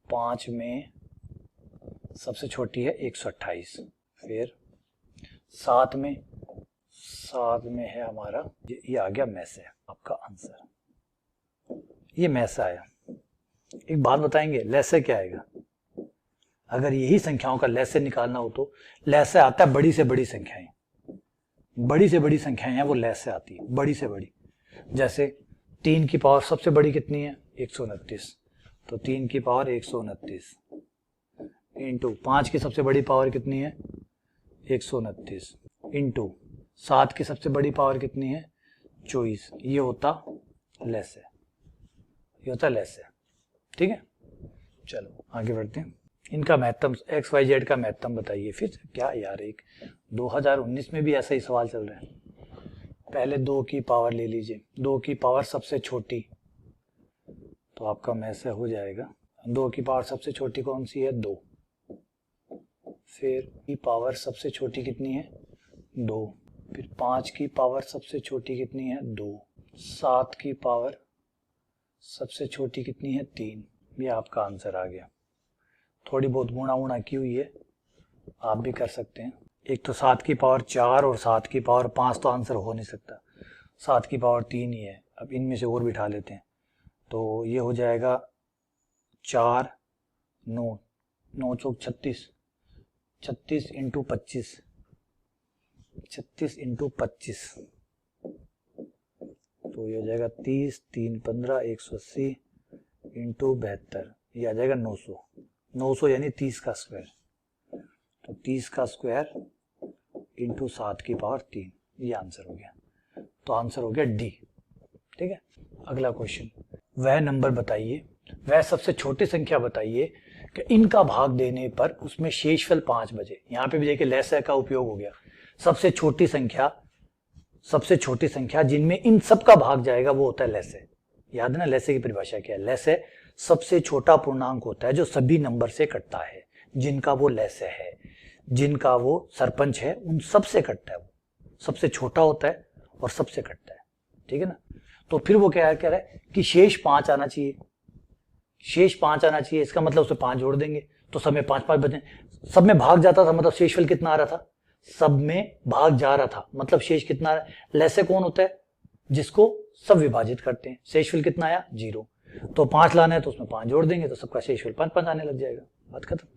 5 में सबसे छोटी है 128। फिर 7 में है हमारा ये आ गया में से, आपका आंसर ये में से आया। एक बात बताएंगे, लैसे क्या आएगा? अगर यही संख्याओं का लैसे निकालना हो तो लैसे आता है बड़ी से बड़ी संख्याएं, बड़ी से बड़ी संख्याएं हैं वो लैसे आती है, बड़ी से बड़ी। जैसे 3 की पावर सबसे बड़ी कितनी है 129, तो 3 की पावर 129 इंटू 5 की सबसे बड़ी पावर कितनी है 129 इंटू 7 की सबसे बड़ी पावर कितनी है 24। ये होता लैसे, ये होता लैसे। ठीक है, चलो आगे बढ़ते हैं। इनका महत्तम एक्स वाई जेड का महत्तम बताइए। फिर क्या यार, एक 2019 में भी ऐसा ही सवाल चल रहा है। पहले 2 की पावर ले लीजिए, 2 की पावर सबसे छोटी, तो आपका में से हो जाएगा 2 की पावर सबसे छोटी कौन सी है 2। फिर की पावर सबसे छोटी कितनी है 2। फिर 5 की पावर सबसे छोटी कितनी है 2। 7 की पावर सबसे छोटी कितनी है 3। ये आपका आंसर आ गया। थोड़ी बहुत गुणा उणा की हुई है, आप भी कर सकते हैं। एक तो 7 की पावर 4 और 7 की पावर 5 तो आंसर हो नहीं सकता, 7 की पावर 3 ही है। अब इनमें से और बिठा लेते हैं, तो ये हो जाएगा 4 9 9 चौक 36, 36 इंटू 25, 36 इंटू 25, तो ये हो जाएगा 30, 3 15, 180 इंटू 72, ये आ जाएगा 900। 900 यानी 30 का स्क्वायर, तो 30 का स्क्वायर इंटू 7 की पावर 3, ये आंसर हो गया। तो आंसर हो गया डी। ठीक है, अगला क्वेश्चन, वह नंबर बताइए, वह सबसे छोटी संख्या बताइए कि इनका भाग देने पर उसमें शेषफल 5 बचे। यहाँ पे भी देखिए लैसे का उपयोग हो गया। सबसे छोटी संख्या जिनमें इन सब का भाग जाएगा वो होता है लैसे। याद है ना लैसे की परिभाषा क्या है? लैसे सबसे छोटा पूर्णांक होता है जो सभी नंबर से कटता है, जिनका वो लैसे है, जिनका वो सरपंच है, उन सब से कटता है। वो सबसे छोटा होता है और सबसे कटता है। ठीक है ना, तो फिर वो क्या कह रहा है कि शेष 5 आना चाहिए, शेष 5 आना चाहिए। इसका मतलब उसमें 5 जोड़ देंगे तो सब में 5 5 बचे। सब में भाग जाता था मतलब शेषफल कितना आ रहा था, सब में भाग जा रहा था मतलब शेष कितना आ रहा है। लैसे कौन होता है? जिसको सब विभाजित करते हैं। शेषफल कितना आया 0, तो 5 लाना है तो उसमें 5 जोड़ देंगे तो सबका शेषफल 5 5 आने लग जाएगा। बात खत्म।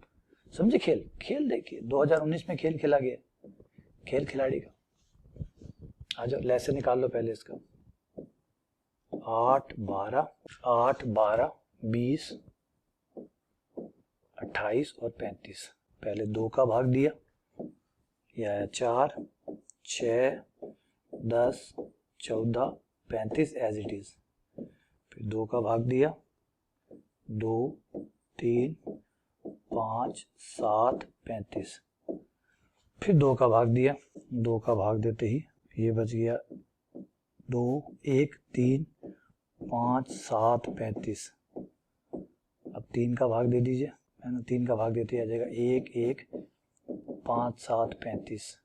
समझे खेल देखिए 2019 में खेल खेला गया, खेल खिलाड़ी का। आ जाओ लैसे निकाल लो पहले इसका। 8 12 20 28 और 35। पहले 2 का भाग दिया, यह आया 4 6 10 14 35 एज इट इज। फिर 2 का भाग दिया, 2 3 5 7 35। फिर 2 का भाग दिया, 2 का भाग देते ही ये बच गया 2 1 3 5 7 35। अब 3 का भाग दे दीजिए, है ना, 3 का भाग देते ही आ जाएगा 1 1 5 7 35।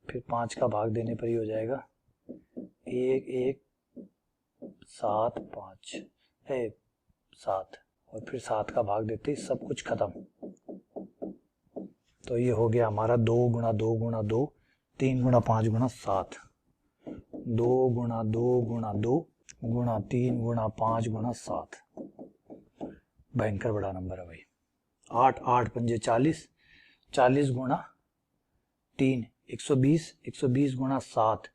फिर 5 का भाग देने पर ही हो जाएगा 1 1 7 5 7। और फिर 7 का भाग देते ही सब कुछ खत्म। तो ये हो गया हमारा 2 गुणा 2 गुणा 2 3 गुणा 5 गुणा 7। 2 गुणा 2 गुणा 2 गुणा 3 गुणा 5 गुणा 7। भयंकर बड़ा नंबर है भाई। 8 8 पंजे 40, 40 गुणा 3 120, 120 गुणा 7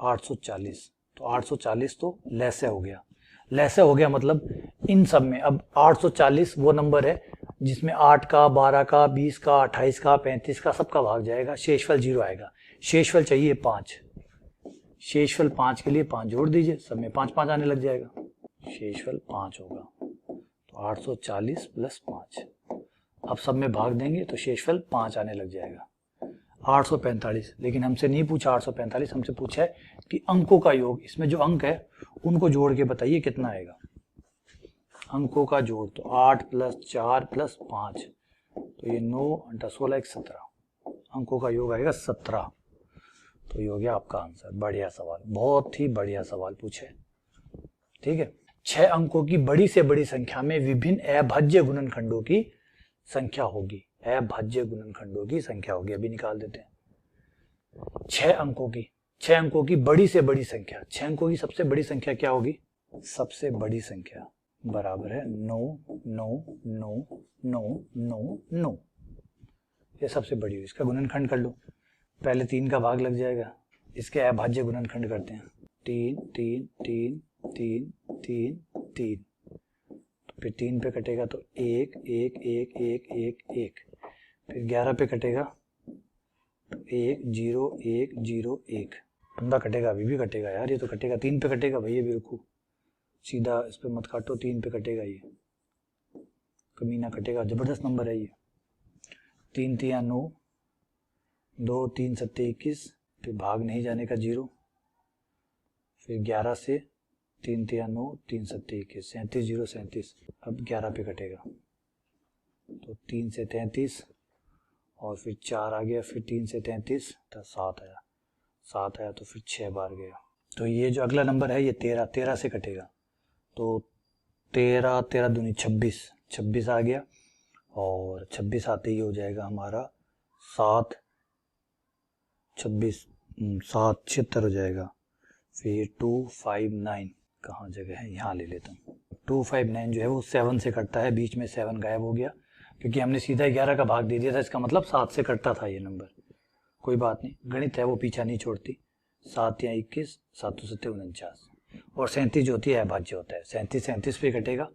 840। तो 840 तो लैसे हो गया, लैसे हो गया मतलब इन सब में। अब 840 वो नंबर है जिसमें 8 का, 12 का, 20 का, 28 का, 35 का सबका भाग जाएगा, शेषफल 0 आएगा। शेषफल चाहिए 5, शेषफल 5 के लिए 5 जोड़ दीजिए, सब में 5 5 आने लग जाएगा, शेषफल 5 होगा। तो 840 प्लस 5, अब सब में भाग देंगे तो शेषफल 5 आने लग जाएगा। 845, लेकिन हमसे नहीं पूछा 845, हमसे पूछा है कि अंकों का योग, इसमें जो अंक है उनको जोड़ के बताइए कितना आएगा। अंकों का जोड़ तो 8 प्लस 4 प्लस 5, तो ये 9 × 16 = 17, अंकों का योग आएगा 17। तो ये हो गया आपका आंसर। बढ़िया सवाल, बहुत ही बढ़िया सवाल पूछे। ठीक है, 6 अंकों की बड़ी से बड़ी संख्या में विभिन्न अभाज्य गुणनखंडों की संख्या होगी। अभाज्य गुणनखंडों की संख्या होगी, अभी निकाल देते हैं। 6 अंकों की बड़ी से बड़ी संख्या, 6 अंकों की सबसे बड़ी संख्या क्या होगी? सबसे बड़ी संख्या बराबर है 9 9 9 9 9 9। ये सबसे बड़ी हुई, इसका गुणनखंड कर लो। पहले 3 का भाग लग जाएगा, इसके अभाज्य गुणनखंड करते हैं। 3 3 3 3 3 3, तो फिर 3 पे कटेगा तो 1 1 1 1 1 1, फिर 11 पे कटेगा तो 1 0 1 0 1। बंदा कटेगा, अभी भी कटेगा यार, ये तो कटेगा। 3 पे कटेगा भैया, भी रुको, सीधा इस पे मत काटो, 3 पे कटेगा, ये कमीना कटेगा, जबरदस्त नंबर है ये। 3 3 9, 2 3 7 21, फिर भाग नहीं जाने का 0, फिर 11 से 3 3 9 3 7 21, 37 0 37। अब 11 पे कटेगा तो 3 से 33, और फिर 4 आ गया, फिर 3 से 33 तो 7 आया, 7 आया तो फिर 6 बार गया। तो ये जो अगला नंबर है ये 13, 13 से कटेगा, तो 13 13 दूनी 26, 26 आ गया, और 26 आते ही हो जाएगा हमारा 7 26 7 76 हो जाएगा। फिर 259 कहाँ जगह है, यहाँ ले लेता हूँ। 259 जो है वो 7 से कटता है, बीच में 7 गायब हो गया क्योंकि हमने सीधा 11 का भाग दे दिया था, इसका मतलब 7 से कटता था ये नंबर। कोई बात नहीं, गणित है वो पीछा नहीं छोड़ती। 7 या 21, 7 7 49, और 37 जो होती है अभाज्य होता है, 37 37 पे कटेगा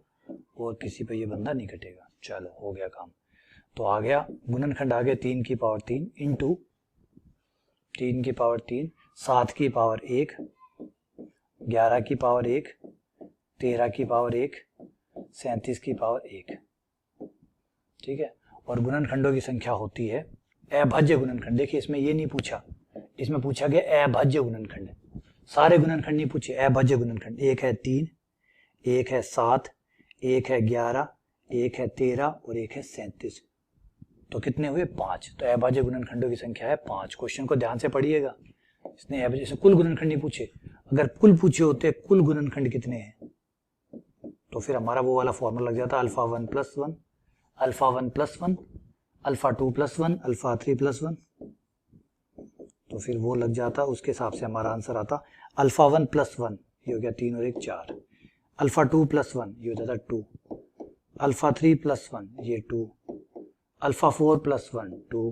और किसी पे ये बंदा नहीं कटेगा। चलो हो गया काम। तो आ गया गुणनखंड, आ गया 3 की पावर 3 इंटू 3 की पावर 3, 7 की पावर 1, 11 की पावर 1, 13 की पावर 1, 37 की पावर 1। ठीक है, और गुणनखंडों की संख्या होती है अभाज्य गुणनखंड। देखिए इसमें ये नहीं पूछा, इसमें पूछा गया अभाज्य गुणनखंड, सारे गुणनखंड नहीं पूछे, अभाज्य गुणनखंड। एक है 3, एक है 7, एक है 11, एक है 13 और एक है 37। तो कितने हुए? 5। तो अभाज्य गुणनखंडों की संख्या है 5। क्वेश्चन को ध्यान से पढ़िएगा, इसने अभाज्य से कुल गुणनखंड नहीं पूछे। अगर कुल पूछे होते कुल गुणनखंड कितने हैं, तो फिर हमारा वो वाला फॉर्मूला लग जाता alpha 1 plus 1, alpha 1 plus 1, alpha 2 plus 1, alpha 3 plus 1। तो फिर वो लग जाता, उसके हिसाब से हमारा आंसर आता अल्फा 1 प्लस 1, ये हो गया 3 और 1 4, अल्फा 2 प्लस 1 ये हो जाता 2, अल्फा 3 प्लस 1 ये 2, अल्फा 4 प्लस 1 2,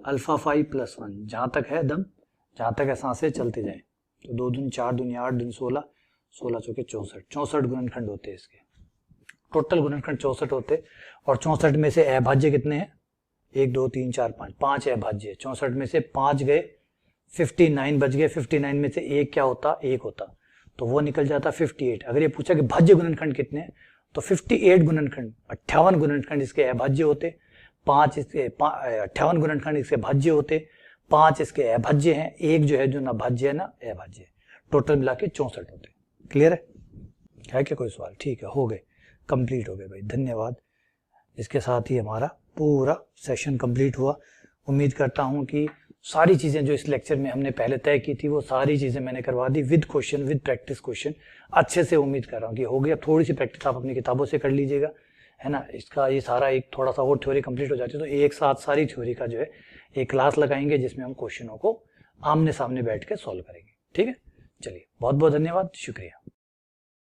अल्फा 5 प्लस 1। जहां तक है दम, जहां तक है सांसें, चलते जाएं। तो 2 दूनी 4 दूनी 8 दूनी 16, 16 चौके 64, 64 गुणनखंड होते हैं इसके। टोटल गुणनखंड 64 होते, और 64 में से अभाज्य कितने हैं? 1 2 3 4 5, 5 अभाज्य। 64 में से 5 गए, 59 बच गए। 59 में से एक क्या होता? 1 होता, तो वो निकल जाता 58। अगर ये पूछा कि भाज्य गुणनखंड कितने हैं, तो 58 गुणनखंड, 58 गुणनखंड इसके अभाज्य होते, 5 इसके 58 गुणनखंड इसके भाज्य होते, 5 इसके अभाज्य हैं, एक जो है जो ना भाज्य है ना अभाज्य है। टोटल मिला के 64 होते। क्लियर है क्या कोई सवाल? ठीक है, हो गए, कंप्लीट हो गए भाई, धन्यवाद। इसके साथ ही हमारा पूरा सेशन कंप्लीट हुआ। उम्मीद करता हूं कि सारी चीजें जो इस लेक्चर में हमने पहले तय की थी वो सारी चीजें मैंने करवा दी, with question, with practice question. अच्छे से उम्मीद कर रहा हूँ कि हो गया। थोड़ी सी प्रैक्टिस आप अपनी किताबों से कर लीजिएगा, है ना। इसका ये सारा एक थोड़ा सा और थ्योरी कंप्लीट हो जाती है तो एक साथ सारी थ्योरी का जो है एक क्लास लगाएंगे जिसमें हम क्वेश्चनों को आमने सामने बैठ के सॉल्व करेंगे। ठीक है, चलिए, बहुत बहुत धन्यवाद, शुक्रिया।